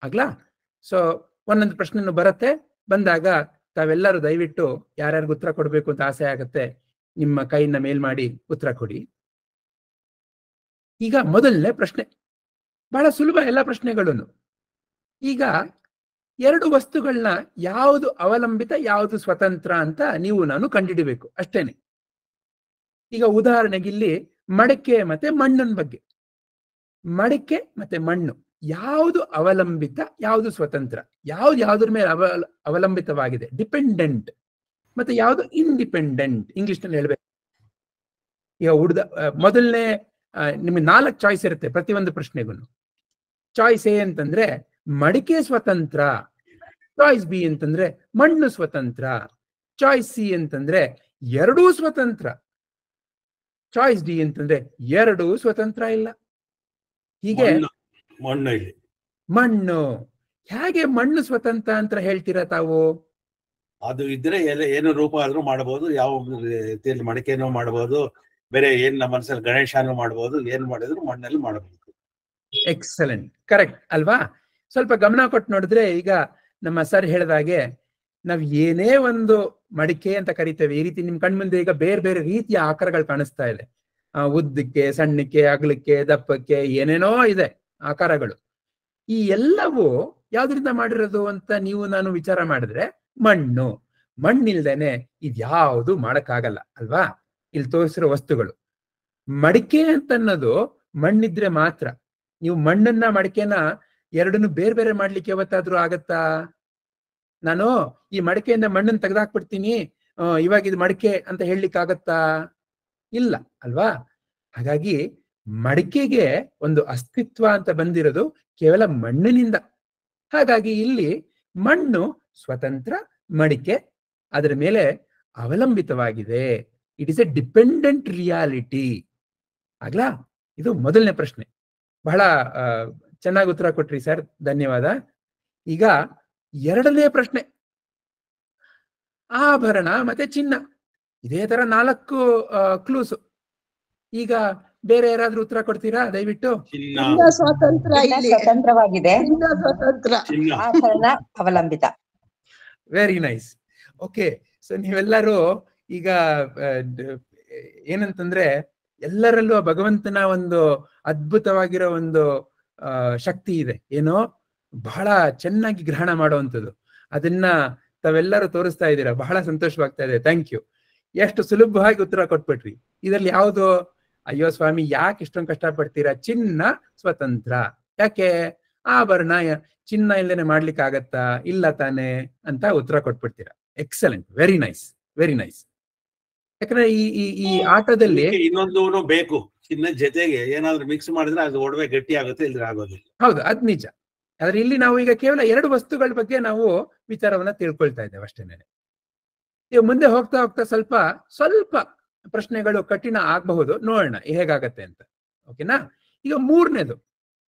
ಆಗ್ಲಾ. ಸೊ ಒಂದೊಂದು ಪ್ರಶ್ನೆನೂ ಬರುತ್ತೆ. ಬಂದಾಗ ತಾವೆಲ್ಲರೂ ದಯವಿಟ್ಟು ಯಾರ್ಯಾರಿಗೂ ಉತ್ತರ ಕೊಡ್ಬೇಕು ಅಂತ ಆಸೆ ಆಗತ್ತೆ, ನಿಮ್ಮ ಕೈನ ಮೇಲ್ ಮಾಡಿ ಉತ್ತರ ಕೊಡಿ. ಈಗ ಮೊದಲನೇ ಪ್ರಶ್ನೆ ಬಹಳ ಸುಲಭ, ಎಲ್ಲ ಪ್ರಶ್ನೆಗಳನ್ನು. ಈಗ 2 ವಸ್ತುಗಳನ್ನ ಯಾವುದು ಅವಲಂಬಿತ ಯಾವುದು ಸ್ವತಂತ್ರ ಅಂತ ನೀವು ನಾನು ಕಂಡುಹಿಡಿಬೇಕು ಅಷ್ಟೇನೆ. ಈಗ ಉದಾಹರಣೆಗೆ ಇಲ್ಲಿ ಮಡಿಕೆ ಮತ್ತೆ ಮಣ್ಣಿನ ಬಗ್ಗೆ. ಮಡಿಕೆ ಮತ್ತೆ ಮಣ್ಣು ಯಾವುದು ಅವಲಂಬಿತ ಯಾವುದು ಸ್ವತಂತ್ರ, ಯಾವ್ದ್ರ ಮೇಲೆ ಅವಲಂಬಿತವಾಗಿದೆ, ಡಿಪೆಂಡೆಂಟ್, ಮತ್ತೆ ಯಾವುದು ಇಂಡಿಪೆಂಡೆಂಟ್, ಇಂಗ್ಲಿಷ್ ನಲ್ಲಿ ಹೇಳ್ಬೇಕು. ಈಗ ಮೊದಲನೇ ನಿಮ್ಗೆ 4 ಚಾಯ್ಸ್ ಇರುತ್ತೆ ಪ್ರತಿಯೊಂದು ಪ್ರಶ್ನೆಗೂ. ಚಾಯ್ಸ್ ಎ ಅಂತಂದ್ರೆ ಮಡಿಕೆ ಸ್ವತಂತ್ರ, ಚಾಯ್ಸ್ ಬಿ ಅಂತಂದ್ರೆ ಮಣ್ಣು ಸ್ವತಂತ್ರ, ಚಾಯ್ಸ್ ಸಿ ಅಂತಂದ್ರೆ 2 ಸ್ವತಂತ್ರ, ಚಾಯ್ಸ್ ಡಿ ಅಂತಂದ್ರೆ 2 ಸ್ವತಂತ್ರ ಇಲ್ಲ. ಹೀಗೆ ಮಣ್ಣು ಹೇಗೆ ಮಣ್ಣು ಸ್ವತಂತ್ರ ಅಂತ ಹೇಳ್ತೀರಾ ತಾವು? ಅದು ಇದ್ರೆ ಏನು ರೂಪ ಆದ್ರೂ ಮಾಡಬಹುದು, ಯಾವ ರೀತಿಯಲ್ಲಿ ಮಡಿಕೆನೂ ಮಾಡಬಹುದು, ಬೇರೆ ಏನ್ ನಮ್ಮ ಮನಸ್ಸಲ್ಲಿ ಗಣೇಶನು ಮಾಡ್ಬೋದು, ಏನ್ ಮಾಡಿದ್ರು ಮಣ್ಣಲ್ಲಿ ಮಾಡಬೇಕು. ಎಕ್ಸಲೆಂಟ್, ಕರೆಕ್ಟ್ ಅಲ್ವಾ? ಸ್ವಲ್ಪ ಗಮನ ಕೊಟ್ಟು ನೋಡಿದ್ರೆ ಈಗ ನಮ್ಮ ಸರ್ ಹೇಳಿದಾಗೆ ನಾವ್ ಏನೇ ಒಂದು ಮಡಿಕೆ ಅಂತ ಕರಿತೇವೆ, ಈ ರೀತಿ ನಿಮ್ ಕಣ್ಮುಂದೆ ಈಗ ಬೇರೆ ಬೇರೆ ರೀತಿಯ ಆಕಾರಗಳು ಕಾಣಿಸ್ತಾ ಇದೆ. ಉದ್ದಕ್ಕೆ, ಸಣ್ಣಕ್ಕೆ, ಅಗಲಕ್ಕೆ, ದಪ್ಪಕ್ಕೆ, ಏನೇನೋ ಇದೆ ಆಕಾರಗಳು. ಈ ಎಲ್ಲವೂ ಯಾವ್ದ್ರಿಂದ ಮಾಡಿರೋದು ಅಂತ ನೀವು ನಾನು ವಿಚಾರ ಮಾಡಿದ್ರೆ ಮಣ್ಣು. ಮಣ್ಣಿಲ್ದೇನೆ ಇದ್ಯಾವುದು ಮಾಡಕ್ಕಾಗಲ್ಲ ಅಲ್ವಾ? ಇಲ್ಲಿ ತೋರಿಸಿರೋ ವಸ್ತುಗಳು. ಮಡಿಕೆ ಅಂತ ಅನ್ನೋದು ಮಣ್ಣಿದ್ರೆ ಮಾತ್ರ. ನೀವು ಮಣ್ಣನ್ನ ಮಡಿಕೆನ ಎರಡನ್ನು ಬೇರೆ ಬೇರೆ ಮಾಡ್ಲಿಕ್ಕೆ ಯಾವತ್ತಾದ್ರೂ ಆಗತ್ತಾ? ನಾನು ಈ ಮಡಿಕೆಯಿಂದ ಮಣ್ಣನ್ನು ತೆಗೆದಾಕ್ಬಿಡ್ತೀನಿ, ಇವಾಗ ಇದು ಮಡಿಕೆ ಅಂತ ಹೇಳಲಿಕ್ಕೆ ಆಗತ್ತಾ? ಇಲ್ಲ ಅಲ್ವಾ? ಹಾಗಾಗಿ ಮಡಿಕೆಗೆ ಒಂದು ಅಸ್ತಿತ್ವ ಅಂತ ಬಂದಿರೋದು ಕೇವಲ ಮಣ್ಣಿನಿಂದ. ಹಾಗಾಗಿ ಇಲ್ಲಿ ಮಣ್ಣು ಸ್ವತಂತ್ರ, ಮಡಿಕೆ ಅದರ ಮೇಲೆ ಅವಲಂಬಿತವಾಗಿದೆ. It is a dependent reality. ಆಗ್ಲಾ? ಇದು ಮೊದಲನೇ ಪ್ರಶ್ನೆ. ಬಹಳ ಚೆನ್ನಾಗಿ ಉತ್ತರ ಕೊಟ್ರಿ ಸರ್, ಧನ್ಯವಾದ. ಈಗ ಎರಡನೇ ಪ್ರಶ್ನೆ, ಆಭರಣ ಮತ್ತೆ ಚಿನ್ನ. ಇದೇ ತರ 4 ಕ್ಲೂಸ್. ಈಗ ಬೇರೆ ಯಾರಾದ್ರೂ ಉತ್ತರ ಕೊಡ್ತೀರಾ ದಯವಿಟ್ಟು? ಚಿನ್ನ ಸ್ವತಂತ್ರವಾಗಿದೆ, ಆಭರಣ ಅವಲಂಬಿತ. Very nice. ಓಕೆ, ಸೊ ನೀವೆಲ್ಲರೂ ಈಗ ಏನಂತಂದ್ರೆ ಎಲ್ಲರಲ್ಲೂ ಭಗವಂತನ ಒಂದು ಅದ್ಭುತವಾಗಿರೋ ಒಂದು ಶಕ್ತಿ ಇದೆ, ಏನೋ ಬಹಳ ಚೆನ್ನಾಗಿ ಗ್ರಹಣ ಮಾಡುವಂಥದ್ದು. ಅದನ್ನ ತಾವೆಲ್ಲರೂ ತೋರಿಸ್ತಾ ಇದ್ದೀರಾ, ಬಹಳ ಸಂತೋಷವಾಗ್ತಾ ಇದೆ. Thank you. ಎಷ್ಟು ಸುಲಭವಾಗಿ ಉತ್ತರ ಕೊಟ್ಬಿಟ್ರಿ. ಇದರಲ್ಲಿ ಯಾವುದು? ಅಯ್ಯೋ ಸ್ವಾಮಿ, ಯಾಕೆ ಇಷ್ಟೊಂದು ಕಷ್ಟಪಡ್ತೀರಾ? ಚಿನ್ನ ಸ್ವತಂತ್ರ. ಯಾಕೆ? ಆಭರಣ ಚಿನ್ನ ಇಲ್ದೇನೆ ಮಾಡ್ಲಿಕ್ಕೆ ಆಗತ್ತಾ? ಇಲ್ಲ ತಾನೆ ಅಂತ ಉತ್ತರ ಕೊಟ್ಬಿಡ್ತೀರಾ. Excellent, very nice, very nice. ಯಾಕಂದ್ರೆ ಈ ಆಟದಲ್ಲಿ ಇನ್ನೊಂದು ಬೇಕು, ಚಿನ್ನದ ಜೊತೆಗೆ ಏನಾದ್ರು ಮಿಕ್ಸ್ ಮಾಡಿದ್ರೆ ಅದು ಒಡವೆ ಗಟ್ಟಿ ಆಗುತ್ತೆ, ಇಲ್ದ್ರೆ ಆಗೋದಿಲ್ಲ. ಹೌದು, ಅದ್ ನಿಜ. ಆದ್ರೆ ಇಲ್ಲಿ ನಾವು ಈಗ ಕೇವಲ 2 ವಸ್ತುಗಳ ಬಗ್ಗೆ ನಾವು ವಿಚಾರವನ್ನ ತಿಳ್ಕೊಳ್ತಾ ಇದ್ದೇವೆ ಅಷ್ಟೇನೆ. ಈಗ ಮುಂದೆ ಹೋಗ್ತಾ ಹೋಗ್ತಾ ಸ್ವಲ್ಪ ಪ್ರಶ್ನೆಗಳು ಕಠಿಣ ಆಗಬಹುದು, ನೋಡೋಣ ಹೇಗಾಗತ್ತೆ ಅಂತ. ಓಕೆನಾ? ಈಗ 3ನೇದು,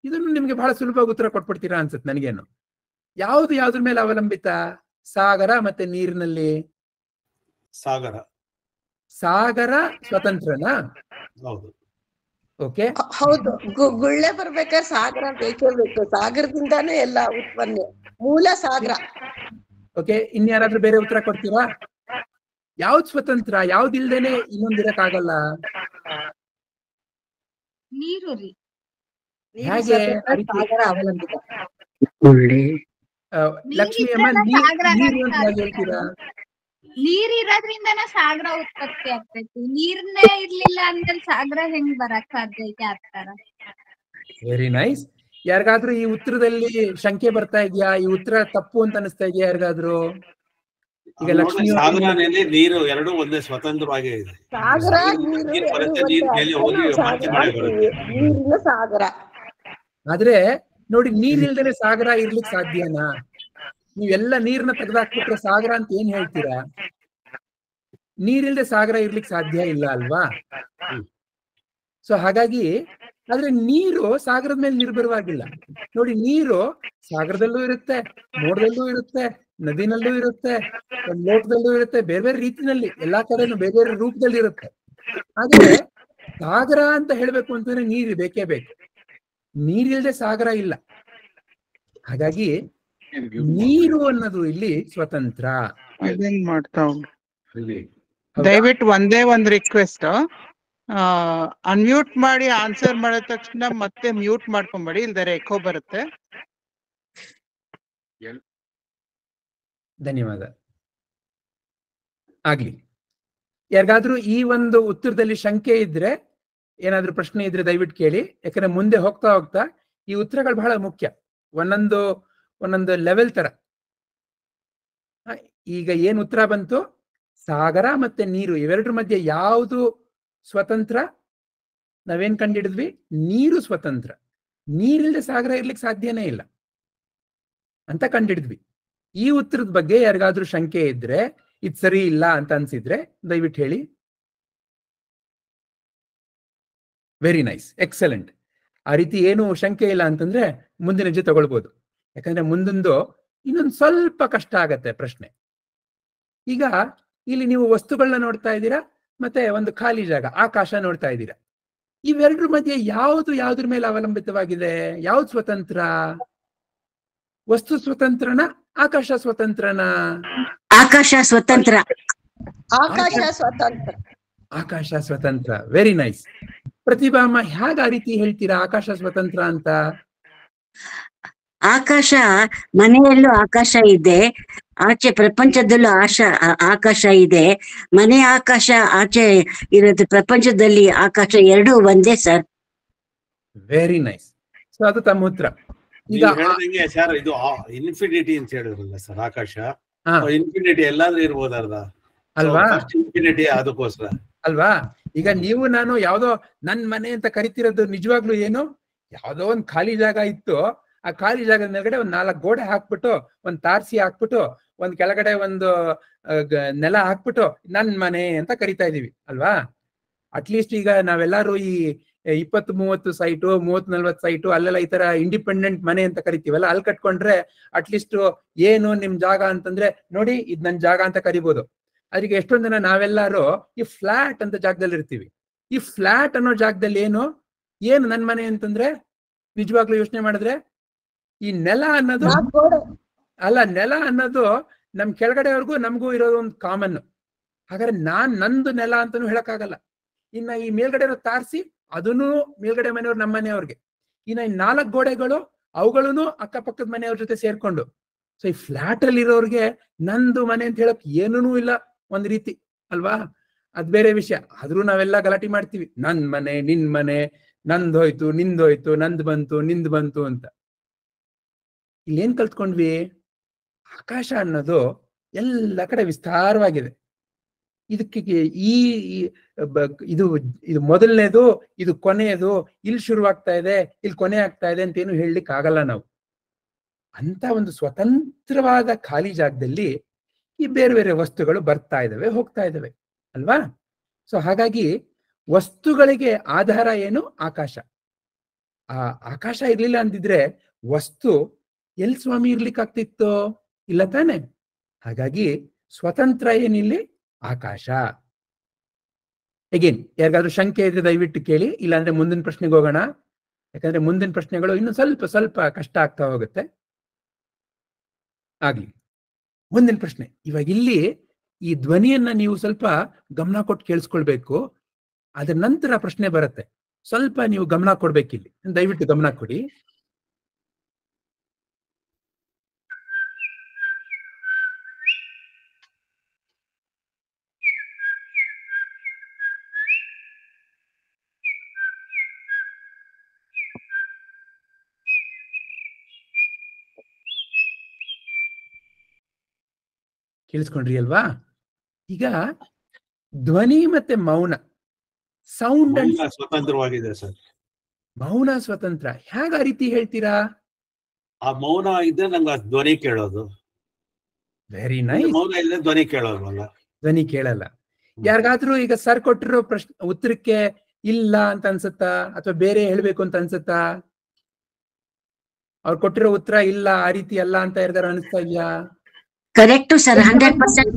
ಇದನ್ನು ನಿಮ್ಗೆ ಬಹಳ ಸುಲಭವಾಗಿ ಉತ್ತರ ಕೊಟ್ಬಿಡ್ತೀರಾ ಅನ್ಸುತ್ತೆ ನನಗೇನು. ಯಾವ್ದ್ರ ಮೇಲೆ ಅವಲಂಬಿತ? ಸಾಗರ ಮತ್ತೆ ನೀರಿನಲ್ಲಿ. ಸಾಗರ ಸ್ವತಂತ್ರನಾ? ಹೌದು. ಓಕೆ, ಹೌದು. ಗುಳ್ಳೆ ಬರ್ಬೇಕಾದ್ರೆ ಸಾಗರ ಬೇಕೇ ಬೇಕು. ಸಾಗರದಿಂದಾನೇ ಎಲ್ಲ ಉತ್ಪನ್ನ, ಮೂಲ ಸಾಗರ. ಓಕೆ, ಇನ್ಯಾರಾದ್ರೂ ಬೇರೆ ಉತ್ತರ ಕೊಡ್ತೀರಾ? ಯಾವ್ದು ಸ್ವತಂತ್ರ? ಯಾವ್ದಿಲ್ದೇನೆ ಇನ್ನೊಂದಿರಕ್ಕಾಗಲ್ಲ. ನೀರು ರೀ. ಹೇಗೆ? ಸಾಗರ ಅವಲಂಬಿತ. ಲಕ್ಷ್ಮಿ ಅಮ್ಮ, ನೀರು ಅಂತ ಹೇಗೆ ಹೇಳ್ತೀರಾ? ನೀರ್ ಇರೋದ್ರಿಂದನ ಸಾಗರ ಉತ್ಪತ್ತಿ ಆಗ್ತೈತಿ. ನೀರ್ನೇ ಇರ್ಲಿಲ್ಲ ಅಂದ್ರೆ ಸಾಗರ ಹೆಂಗ್ ಬರಕ್ ಸಾಧ್ಯ ಐತೆ? ಆತರ. Very nice. ಯಾರಿಗಾದ್ರೂ ಈ ಉತ್ತರದಲ್ಲಿ ಶಂಕೆ ಬರ್ತಾ ಇದೆಯಾ? ಈ ಉತ್ತರ ತಪ್ಪು ಅಂತ ಅನಿಸ್ತಾ ಇದೆಯಾ ಯಾರಿಗಾದ್ರೂ? ಈಗ ಲಕ್ಷ್ಮಿ ಸಾಗರನಲ್ಲಿ ನೀರು ಎರಡು ಒಂದೇ, ಸ್ವತಂತ್ರವಾಗಿ ಇದೆ. ಸಾಗರ ನೀರು ಬರುತ್ತೆ, ನೀರ್ ಮೇಲೆ ಹೋಗಿ ಮತ್ತೆ ಮಳೆ ಬರುತ್ತೆ. ನೀರಿನ ಸಾಗರ. ಆದ್ರೆ ನೋಡಿ, ನೀರಿಲ್ದೇನೆ ಸಾಗರ ಇರ್ಲಿಕ್ಕೆ ಸಾಧ್ಯನಾ? ನೀವೆಲ್ಲ ನೀರ್ನ ತೆಗೆದಾಕ್ಬಿಟ್ರೆ ಸಾಗರ ಅಂತ ಏನ್ ಹೇಳ್ತೀರಾ? ನೀರಿಲ್ದೆ ಸಾಗರ ಇರ್ಲಿಕ್ಕೆ ಸಾಧ್ಯ ಇಲ್ಲ ಅಲ್ವಾ? ಸೊ ಹಾಗಾಗಿ, ಆದ್ರೆ ನೀರು ಸಾಗರದ ಮೇಲೆ ನಿರ್ಭರವಾಗಿಲ್ಲ. ನೋಡಿ, ನೀರು ಸಾಗರದಲ್ಲೂ ಇರುತ್ತೆ, ಮೋಡದಲ್ಲೂ ಇರುತ್ತೆ, ನದಿನಲ್ಲೂ ಇರುತ್ತೆ, ಲೋಕದಲ್ಲೂ ಇರುತ್ತೆ, ಬೇರೆ ಬೇರೆ ರೀತಿನಲ್ಲಿ ಎಲ್ಲಾ ಕಡೆನೂ ಬೇರೆ ಬೇರೆ ರೂಪದಲ್ಲಿ ಇರುತ್ತೆ. ಆದ್ರೆ ಸಾಗರ ಅಂತ ಹೇಳ್ಬೇಕು ಅಂತಂದ್ರೆ ನೀರು ಬೇಕೇ ಬೇಕು. ನೀರಿಲ್ದೆ ಸಾಗರ ಇಲ್ಲ. ಹಾಗಾಗಿ ನೀರು ಅನ್ನೋದು ಇಲ್ಲಿ ಸ್ವತಂತ್ರ. ದಯವಿಟ್ಟು ಒಂದೇ ಒಂದು ರಿಕ್ವೆಸ್ಟ್, ಅನ್ಮ್ಯೂಟ್ ಮಾಡಿ ಆನ್ಸರ್ ಮಾಡಿದ ತಕ್ಷಣ ಮತ್ತೆ ಮ್ಯೂಟ್ ಮಾಡ್ಕೊಂಬೇಡಿ, ಇಲ್ದರೆ ಎಕೋ ಬರುತ್ತೆ. ಧನ್ಯವಾದ. ಆಗ್ಲಿ. ಯಾರಿಗಾದ್ರೂ ಈ ಒಂದು ಉತ್ತರದಲ್ಲಿ ಶಂಕೆ ಇದ್ರೆ, ಏನಾದ್ರೂ ಪ್ರಶ್ನೆ ಇದ್ರೆ ದಯವಿಟ್ಟು ಕೇಳಿ. ಯಾಕಂದ್ರೆ ಮುಂದೆ ಹೋಗ್ತಾ ಹೋಗ್ತಾ ಈ ಉತ್ತರಗಳು ಬಹಳ ಮುಖ್ಯ, ಒಂದೊಂದು ಲೆವೆಲ್ ತರ. ಈಗ ಏನ್ ಉತ್ತರ ಬಂತು? ಸಾಗರ ಮತ್ತೆ ನೀರು, ಇವೆರಡರ ಮಧ್ಯೆ ಯಾವುದು ಸ್ವತಂತ್ರ? ನಾವೇನ್ ಕಂಡಿಡಿದ್ವಿ? ನೀರು ಸ್ವತಂತ್ರ. ನೀರಿಲ್ಲದೆ ಸಾಗರ ಇರ್ಲಿಕ್ಕೆ ಸಾಧ್ಯನೇ ಇಲ್ಲ ಅಂತ ಕಂಡಿಡಿದ್ವಿ. ಈ ಉತ್ತರದ ಬಗ್ಗೆ ಯಾರಿಗಾದ್ರೂ ಶಂಕೆ ಇದ್ರೆ, ಇದು ಸರಿ ಇಲ್ಲ ಅಂತ ಅನ್ಸಿದ್ರೆ ದಯವಿಟ್ಟು ಹೇಳಿ. Very nice, excellent. ಆ ರೀತಿ ಏನು ಶಂಕೆ ಇಲ್ಲ ಅಂತಂದ್ರೆ ಮುಂದಿನ ಹೆಜ್ಜೆ ತಗೊಳ್ಬೋದು. ಯಾಕಂದ್ರೆ ಮುಂದೊಂದು ಇನ್ನೊಂದು ಸ್ವಲ್ಪ ಕಷ್ಟ ಆಗತ್ತೆ ಪ್ರಶ್ನೆ. ಈಗ ಇಲ್ಲಿ ನೀವು ವಸ್ತುಗಳನ್ನ ನೋಡ್ತಾ ಇದ್ದೀರಾ, ಮತ್ತೆ ಒಂದು ಖಾಲಿ ಜಾಗ ಆಕಾಶ ನೋಡ್ತಾ ಇದ್ದೀರಾ. ಇವೆರಡರ ಮಧ್ಯೆ ಯಾವ್ದ್ರ ಮೇಲೆ ಅವಲಂಬಿತವಾಗಿದೆ? ಯಾವ್ದು ಸ್ವತಂತ್ರ? ವಸ್ತು ಸ್ವತಂತ್ರನ ಆಕಾಶ ಸ್ವತಂತ್ರನ? ಆಕಾಶ ಸ್ವತಂತ್ರ. ಆಕಾಶ ಸ್ವತಂತ್ರ. ಆಕಾಶ ಸ್ವತಂತ್ರ. Very nice. ಪ್ರತಿಭಾಮ್ಮ ಹೇಗೆ ಆ ರೀತಿ ಹೇಳ್ತೀರಾ ಆಕಾಶ ಸ್ವತಂತ್ರ ಅಂತ? ಆಕಾಶ ಮನೆಯಲ್ಲೂ ಆಕಾಶ ಇದೆ, ಆಚೆ ಪ್ರಪಂಚದಲ್ಲೂ ಆಕಾಶ ಇದೆ. ಮನೆ ಆಕಾಶ, ಆಚೆ ಇರೋದು ಪ್ರಪಂಚದಲ್ಲಿ ಆಕಾಶ, ಎರಡೂ ಒಂದೇ ಸರ್. Very nice. ಸೊ ಅದು ತಮ್ಮ ಉತ್ತರ. ಈಗ ನೀವು ಹೇಳ್ದಂಗೆ ಸರ್ ಇದು ಇನ್ಫಿನಿಟಿ ಅಂತ ಹೇಳಿದ್ರಲ್ಲ ಸರ್, ಆಕಾಶ ಇನ್ಫಿನಿಟಿ ಎಲ್ಲಾದ್ರೂ ಇರ್ಬೋದಾರ್ದ ಅಲ್ವಾ? ಇನ್ಫಿನಿಟಿ ಅದಕ್ಕೋಸ್ಕರ ಅಲ್ವಾ? ಈಗ ನೀವು ನಾನು ಯಾವ್ದೋ ನನ್ ಮನೆ ಅಂತ ಕರಿತಿರೋದು ನಿಜವಾಗ್ಲೂ ಏನು, ಯಾವ್ದೋ ಒಂದ್ ಖಾಲಿ ಜಾಗ ಇತ್ತು, ಆ ಖಾಲಿ ಜಾಗದ ಮೇಲ್ಗಡೆ ಒಂದ್ 4 ಗೋಡೆ ಹಾಕ್ಬಿಟ್ಟು, ಒಂದ್ ತಾರಸಿ ಹಾಕ್ಬಿಟ್ಟು, ಒಂದ್ ಕೆಳಗಡೆ ಒಂದು ನೆಲ ಹಾಕ್ಬಿಟ್ಟು ನನ್ ಮನೆ ಅಂತ ಕರಿತಾ ಇದೀವಿ ಅಲ್ವಾ? ಅಟ್ಲೀಸ್ಟ್ ಈಗ ನಾವೆಲ್ಲರೂ ಈ 20-30 ಸೈಟು 30-40 ಸೈಟು ಅಲ್ಲೆಲ್ಲ ಈ ತರ ಇಂಡಿಪೆಂಡೆಂಟ್ ಮನೆ ಅಂತ ಕರಿತೀವಲ್ಲ, ಅಲ್ಲಿ ಕಟ್ಕೊಂಡ್ರೆ ಅಟ್ಲೀಸ್ಟ್ ಏನು ನಿಮ್ ಜಾಗ ಅಂತಂದ್ರೆ ನೋಡಿ ಇದ್ ನನ್ ಜಾಗ ಅಂತ ಕರಿಬೋದು. ಅದಕ್ಕೆ ಎಷ್ಟೊಂದ್ ಜನ ನಾವೆಲ್ಲರೂ ಈ ಫ್ಲಾಟ್ ಅಂತ ಜಾಗದಲ್ಲಿ ಇರ್ತೀವಿ. ಈ ಫ್ಲಾಟ್ ಅನ್ನೋ ಜಾಗದಲ್ಲಿ ಏನು ನನ್ ಮನೆ ಅಂತಂದ್ರೆ ನಿಜವಾಗ್ಲೂ ಯೋಚನೆ ಮಾಡಿದ್ರೆ ಈ ನೆಲ ಅನ್ನೋದು ಅಲ್ಲ, ನೆಲ ಅನ್ನೋದು ನಮ್ ಕೆಳಗಡೆವರೆಗೂ ನಮಗೂ ಇರೋದು ಒಂದು ಕಾಮನ್. ಹಾಗಾದ್ರೆ ನಂದು ನೆಲ ಅಂತಾನು ಹೇಳಕ್ಕಾಗಲ್ಲ. ಇನ್ನ ಈ ಮೇಲ್ಗಡೆ ತಾರಸಿ ಅದನ್ನು ಮೇಲ್ಗಡೆ ಮನೆಯವ್ರು ನಮ್ಮ ಮನೆಯವ್ರಿಗೆ, ಇನ್ನ ಈ 4 ಗೋಡೆಗಳು ಅವುಗಳನ್ನು ಅಕ್ಕಪಕ್ಕದ ಮನೆಯವ್ರ ಜೊತೆ ಸೇರ್ಕೊಂಡು. ಸೊ ಈ ಫ್ಲಾಟ್ ಅಲ್ಲಿ ಇರೋರ್ಗೆ ನಂದು ಮನೆ ಅಂತ ಹೇಳಕ್ ಏನೂ ಇಲ್ಲ ಒಂದ್ ರೀತಿ ಅಲ್ವಾ? ಅದ್ ಬೇರೆ ವಿಷಯ. ಆದ್ರೂ ನಾವೆಲ್ಲ ಗಲಾಟೆ ಮಾಡ್ತೀವಿ, ನನ್ ಮನೆ ನಿನ್ ಮನೆ, ನಂದೋಯ್ತು ನಿಂದೋಯ್ತು, ನಂದ್ ಬಂತು ನಿಂದ್ ಬಂತು ಅಂತ. ಇಲ್ಲೇನ್ ಕಲ್ತ್ಕೊಂಡ್ವಿ? ಆಕಾಶ ಅನ್ನೋದು ಎಲ್ಲ ಕಡೆ ವಿಸ್ತಾರವಾಗಿದೆ. ಇದಕ್ಕೆ ಇದು ಮೊದಲನೇದು, ಇದು ಕೊನೆಯದು, ಇಲ್ಲಿ ಶುರುವಾಗ್ತಾ ಇದೆ ಇಲ್ಲಿ ಕೊನೆ ಆಗ್ತಾ ಇದೆ ಅಂತ ಏನು ಹೇಳಲಿಕ್ಕೆ ಆಗಲ್ಲ ನಾವು. ಅಂತ ಒಂದು ಸ್ವತಂತ್ರವಾದ ಖಾಲಿ ಜಾಗದಲ್ಲಿ ಈ ಬೇರೆ ಬೇರೆ ವಸ್ತುಗಳು ಬರ್ತಾ ಇದಾವೆ ಹೋಗ್ತಾ ಇದಾವೆ ಅಲ್ವಾ? ಸೊ ಹಾಗಾಗಿ ವಸ್ತುಗಳಿಗೆ ಆಧಾರ ಏನು? ಆಕಾಶ. ಆ ಆಕಾಶ ಇರ್ಲಿಲ್ಲ ಅಂತಿದ್ರೆ ವಸ್ತು ಎಲ್ಲಿ ಸ್ವಾಮಿ ಇರ್ಲಿಕ್ಕಾಗ್ತಿತ್ತು? ಇಲ್ಲ ತಾನೆ? ಹಾಗಾಗಿ ಸ್ವತಂತ್ರ ಏನಿಲ್ಲಿ? ಆಕಾಶ. ಅಗೇನ್ ಯಾರಿಗಾದ್ರೂ ಶಂಕೆ ಇದ್ರೆ ದಯವಿಟ್ಟು ಕೇಳಿ, ಇಲ್ಲಾಂದ್ರೆ ಮುಂದಿನ ಪ್ರಶ್ನೆಗೆ ಹೋಗೋಣ. ಯಾಕಂದ್ರೆ ಮುಂದಿನ ಪ್ರಶ್ನೆಗಳು ಇನ್ನು ಸ್ವಲ್ಪ ಕಷ್ಟ ಆಗ್ತಾ ಹೋಗುತ್ತೆ. ಆಗ್ಲಿ, ಮುಂದಿನ ಪ್ರಶ್ನೆ. ಇವಾಗ ಇಲ್ಲಿ ಈ ಧ್ವನಿಯನ್ನ ನೀವು ಸ್ವಲ್ಪ ಗಮನ ಕೊಟ್ಟು ಕೇಳಿಸ್ಕೊಳ್ಬೇಕು. ಅದ್ರ ನಂತರ ಪ್ರಶ್ನೆ ಬರುತ್ತೆ, ಸ್ವಲ್ಪ ನೀವು ಗಮನ ಕೊಡ್ಬೇಕಿಲ್ಲಿ. ದಯವಿಟ್ಟು ಗಮನ ಕೊಡಿ. ಕೇಳಿಸ್ಕೊಂಡ್ರಿ ಅಲ್ವಾ? ಈಗ ಧ್ವನಿ ಮತ್ತೆ ಮೌನ, ಸೌಂಡ್ ಅಂಡ್ ಸ್ವತಂತ್ರವಾಗಿದೆ ಸರ್. ಮೌನ ಸ್ವತಂತ್ರ ಹೇಗ ಆ ರೀತಿ ಹೇಳ್ತೀರಾ? ಆ ಮೌನ ಇದ್ರೆ ನಂಗೆ ಆ ಧ್ವನಿ ಕೇಳೋದು. Very nice. ಮೌನ ಇದ್ರೆ ಧ್ವನಿ ಕೇಳೋಲ್ವಲ್ಲ? ಧ್ವನಿ ಕೇಳಲ್ಲ. ಯಾರಿಗಾದ್ರೂ ಈಗ ಸರ್ ಕೊಟ್ಟಿರೋ ಉತ್ತರಕ್ಕೆ ಇಲ್ಲ ಅಂತ ಅನ್ಸುತ್ತಾ, ಅಥವಾ ಬೇರೆ ಹೇಳ್ಬೇಕು ಅಂತ ಅನ್ಸುತ್ತಾ? ಅವ್ರು ಕೊಟ್ಟಿರೋ ಉತ್ತರ ಇಲ್ಲ, ಆ ರೀತಿ ಅಲ್ಲ ಅಂತ ಯಾರಿಗಾರು ಅನಿಸ್ತಾ ಇದೆಯಾ? Correct sir, 100%.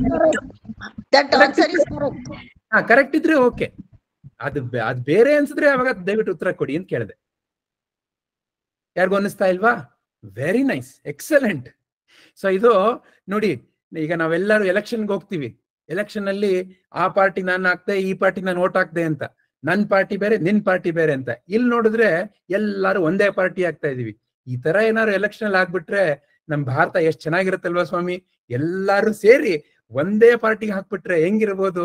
ಕರೆಕ್ಟ್ ಇದ್ರೆ ಓಕೆ. ಅದು ಬೇರೆ ಅನ್ಸಿದ್ರೆ ಅವಾಗ ದಯವಿಟ್ಟು ಉತ್ತರ ಕೊಡಿ ಅಂತ ಕೇಳಿದೆ. ಯಾರಿಗೂ ಅನ್ನಿಸ್ತಾ ಇಲ್ವಾ? Very nice, excellent. ಸೊ ಇದು ನೋಡಿ, ಈಗ ನಾವೆಲ್ಲರೂ ಎಲೆಕ್ಷನ್ಗೆ ಹೋಗ್ತೀವಿ. ಎಲೆಕ್ಷನ್ ಅಲ್ಲಿ ಆ ಪಾರ್ಟಿ ನಾನು ಹಾಕ್ದೆ, ಈ ಪಾರ್ಟಿ ನಾನು ಓಟ್ ಹಾಕ್ದೆ ಅಂತ. ನನ್ ಪಾರ್ಟಿ ಬೇರೆ, ನಿನ್ ಪಾರ್ಟಿ ಬೇರೆ ಅಂತ. ಇಲ್ಲಿ ನೋಡಿದ್ರೆ ಎಲ್ಲಾರು ಒಂದೇ ಪಾರ್ಟಿ ಆಗ್ತಾ ಇದೀವಿ. ಈ ತರ ಏನಾದ್ರು ಎಲೆಕ್ಷನ್ ಅಲ್ಲಿ ಆಗ್ಬಿಟ್ರೆ ನಮ್ ಭಾರತ ಎಷ್ಟ್ ಚೆನ್ನಾಗಿರುತ್ತಲ್ವಾ ಸ್ವಾಮಿ? ಎಲ್ಲಾರು ಸೇರಿ ಒಂದೇ ಪಾರ್ಟಿಗೆ ಹಾಕ್ಬಿಟ್ರೆ ಹೆಂಗಿರ್ಬೋದು?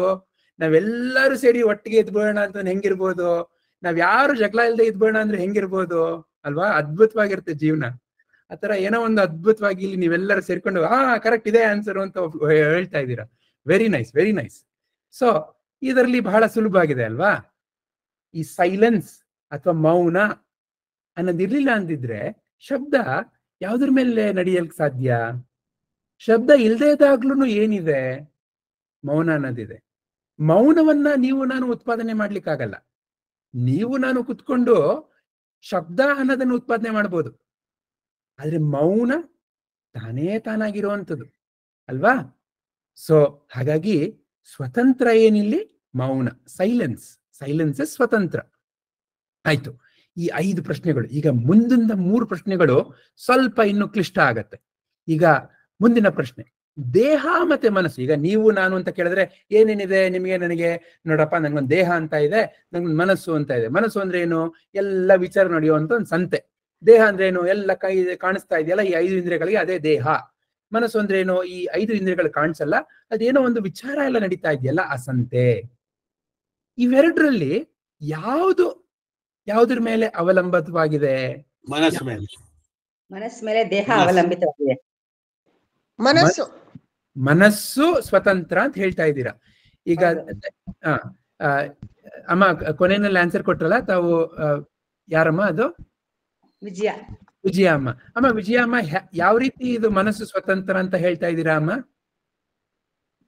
ನಾವೆಲ್ಲರೂ ಸೇರಿ ಒಟ್ಟಿಗೆ ಇದ್ಬೋಣ ಅಂತ ಹೆಂಗಿರ್ಬೋದು? ನಾವ್ ಯಾರು ಜಗಳ ಇಲ್ದೆ ಇದ್ಬೋಣ ಅಂದ್ರೆ ಹೆಂಗಿರ್ಬೋದು ಅಲ್ವಾ? ಅದ್ಭುತವಾಗಿರುತ್ತೆ ಜೀವನ. ಆತರ ಏನೋ ಒಂದು ಅದ್ಭುತವಾಗಿ ಇಲ್ಲಿ ನೀವೆಲ್ಲರೂ ಸೇರ್ಕೊಂಡು ಕರೆಕ್ಟ್ ಇದೆ ಆನ್ಸರ್ ಅಂತ ಹೇಳ್ತಾ ಇದ್ದೀರಾ. Very nice, very nice. So ಇದರಲ್ಲಿ ಬಹಳ ಸುಲಭ ಆಗಿದೆ ಅಲ್ವಾ? ಈ ಸೈಲೆನ್ಸ್ ಅಥವಾ ಮೌನ ಅನ್ನೋದಿರ್ಲಿಲ್ಲ ಅಂದಿದ್ರೆ ಶಬ್ದ ಯಾವ್ದ್ರ ಮೇಲೆ ನಡೆಯಕ್ ಸಾಧ್ಯ? ಶಬ್ದ ಇಲ್ದೇ ಇದ್ದಾಗ್ಲೂ ಏನಿದೆ? ಮೌನ ಅನ್ನೋದಿದೆ. ಮೌನವನ್ನ ನೀವು ನಾನು ಉತ್ಪಾದನೆ ಮಾಡ್ಲಿಕ್ಕಾಗಲ್ಲ. ನೀವು ನಾನು ಕುತ್ಕೊಂಡು ಶಬ್ದ ಅನ್ನೋದನ್ನು ಉತ್ಪಾದನೆ ಮಾಡ್ಬೋದು, ಆದ್ರೆ ಮೌನ ತಾನೇ ತಾನಾಗಿರುವಂಥದ್ದು ಅಲ್ವಾ? ಸೊ ಹಾಗಾಗಿ ಸ್ವತಂತ್ರ ಏನಿಲ್ಲಿ? ಮೌನ, ಸೈಲೆನ್ಸ್. ಸೈಲೆನ್ಸ್ ಸ್ವತಂತ್ರ. ಆಯ್ತು. ಈ 5 ಪ್ರಶ್ನೆಗಳು. ಈಗ ಮುಂದಿನ 3 ಪ್ರಶ್ನೆಗಳು ಸ್ವಲ್ಪ ಇನ್ನು ಕ್ಲಿಷ್ಟ ಆಗತ್ತೆ. ಈಗ ಮುಂದಿನ ಪ್ರಶ್ನೆ, ದೇಹ ಮತ್ತೆ ಮನಸ್ಸು. ಈಗ ನೀವು ನಾನು ಅಂತ ಕೇಳಿದ್ರೆ ಏನೇನಿದೆ ನಿಮಗೆ? ನನಗೆ ನೋಡಪ್ಪ, ನಂಗೊಂದು ದೇಹ ಅಂತ ಇದೆ, ನಂಗೊಂದು ಮನಸ್ಸು ಅಂತ ಇದೆ. ಮನಸ್ಸು ಅಂದ್ರೆ ಏನು? ಎಲ್ಲ ವಿಚಾರ ನಡೆಯುವಂತ ಒಂದು ಸಂತೆ. ದೇಹ ಅಂದ್ರೆ ಏನು? ಎಲ್ಲ ಕೈ ಕಾಣಿಸ್ತಾ ಇದೆಯಲ್ಲ, ಈ 5 ಇಂದ್ರಿಯಗಳಿಗೆ ಅದೇ ದೇಹ. ಮನಸ್ಸು ಅಂದ್ರೆ ಏನು? ಈ 5 ಇಂದ್ರಿಯಗಳು ಕಾಣಿಸಲ್ಲ, ಅದೇನೋ ಒಂದು ವಿಚಾರ ಎಲ್ಲ ನಡೀತಾ ಇದೆಯಲ್ಲ, ಆ ಸಂತೆ. ಇವೆರಡರಲ್ಲಿ ಯಾವುದ್ರ ಮೇಲೆ ಅವಲಂಬಿತವಾಗಿದೆ? ಮನಸ್ಸು ಮೇಲೆ. ಮನಸ್ಸು ಮೇಲೆ ದೇಹ ಅವಲಂಬಿತವಾಗಿದೆ. ಮನಸ್ಸು ಸ್ವತಂತ್ರ ಅಂತ ಹೇಳ್ತಾ ಇದ್ದೀರಾ. ಈಗ ಅಮ್ಮ ಕೊನೆಯಲ್ಲಿ ಆನ್ಸರ್ ಕೊಟ್ರಲ್ಲ ತಾವು, ಯಾರಮ್ಮ ಅದು? ವಿಜಯ ಅಮ್ಮ. ಅಮ್ಮ ವಿಜಯ ಅಮ್ಮ, ಯಾವ ರೀತಿ ಇದು ಮನಸ್ಸು ಸ್ವತಂತ್ರ ಅಂತ ಹೇಳ್ತಾ ಇದ್ದೀರಾ ಅಮ್ಮ?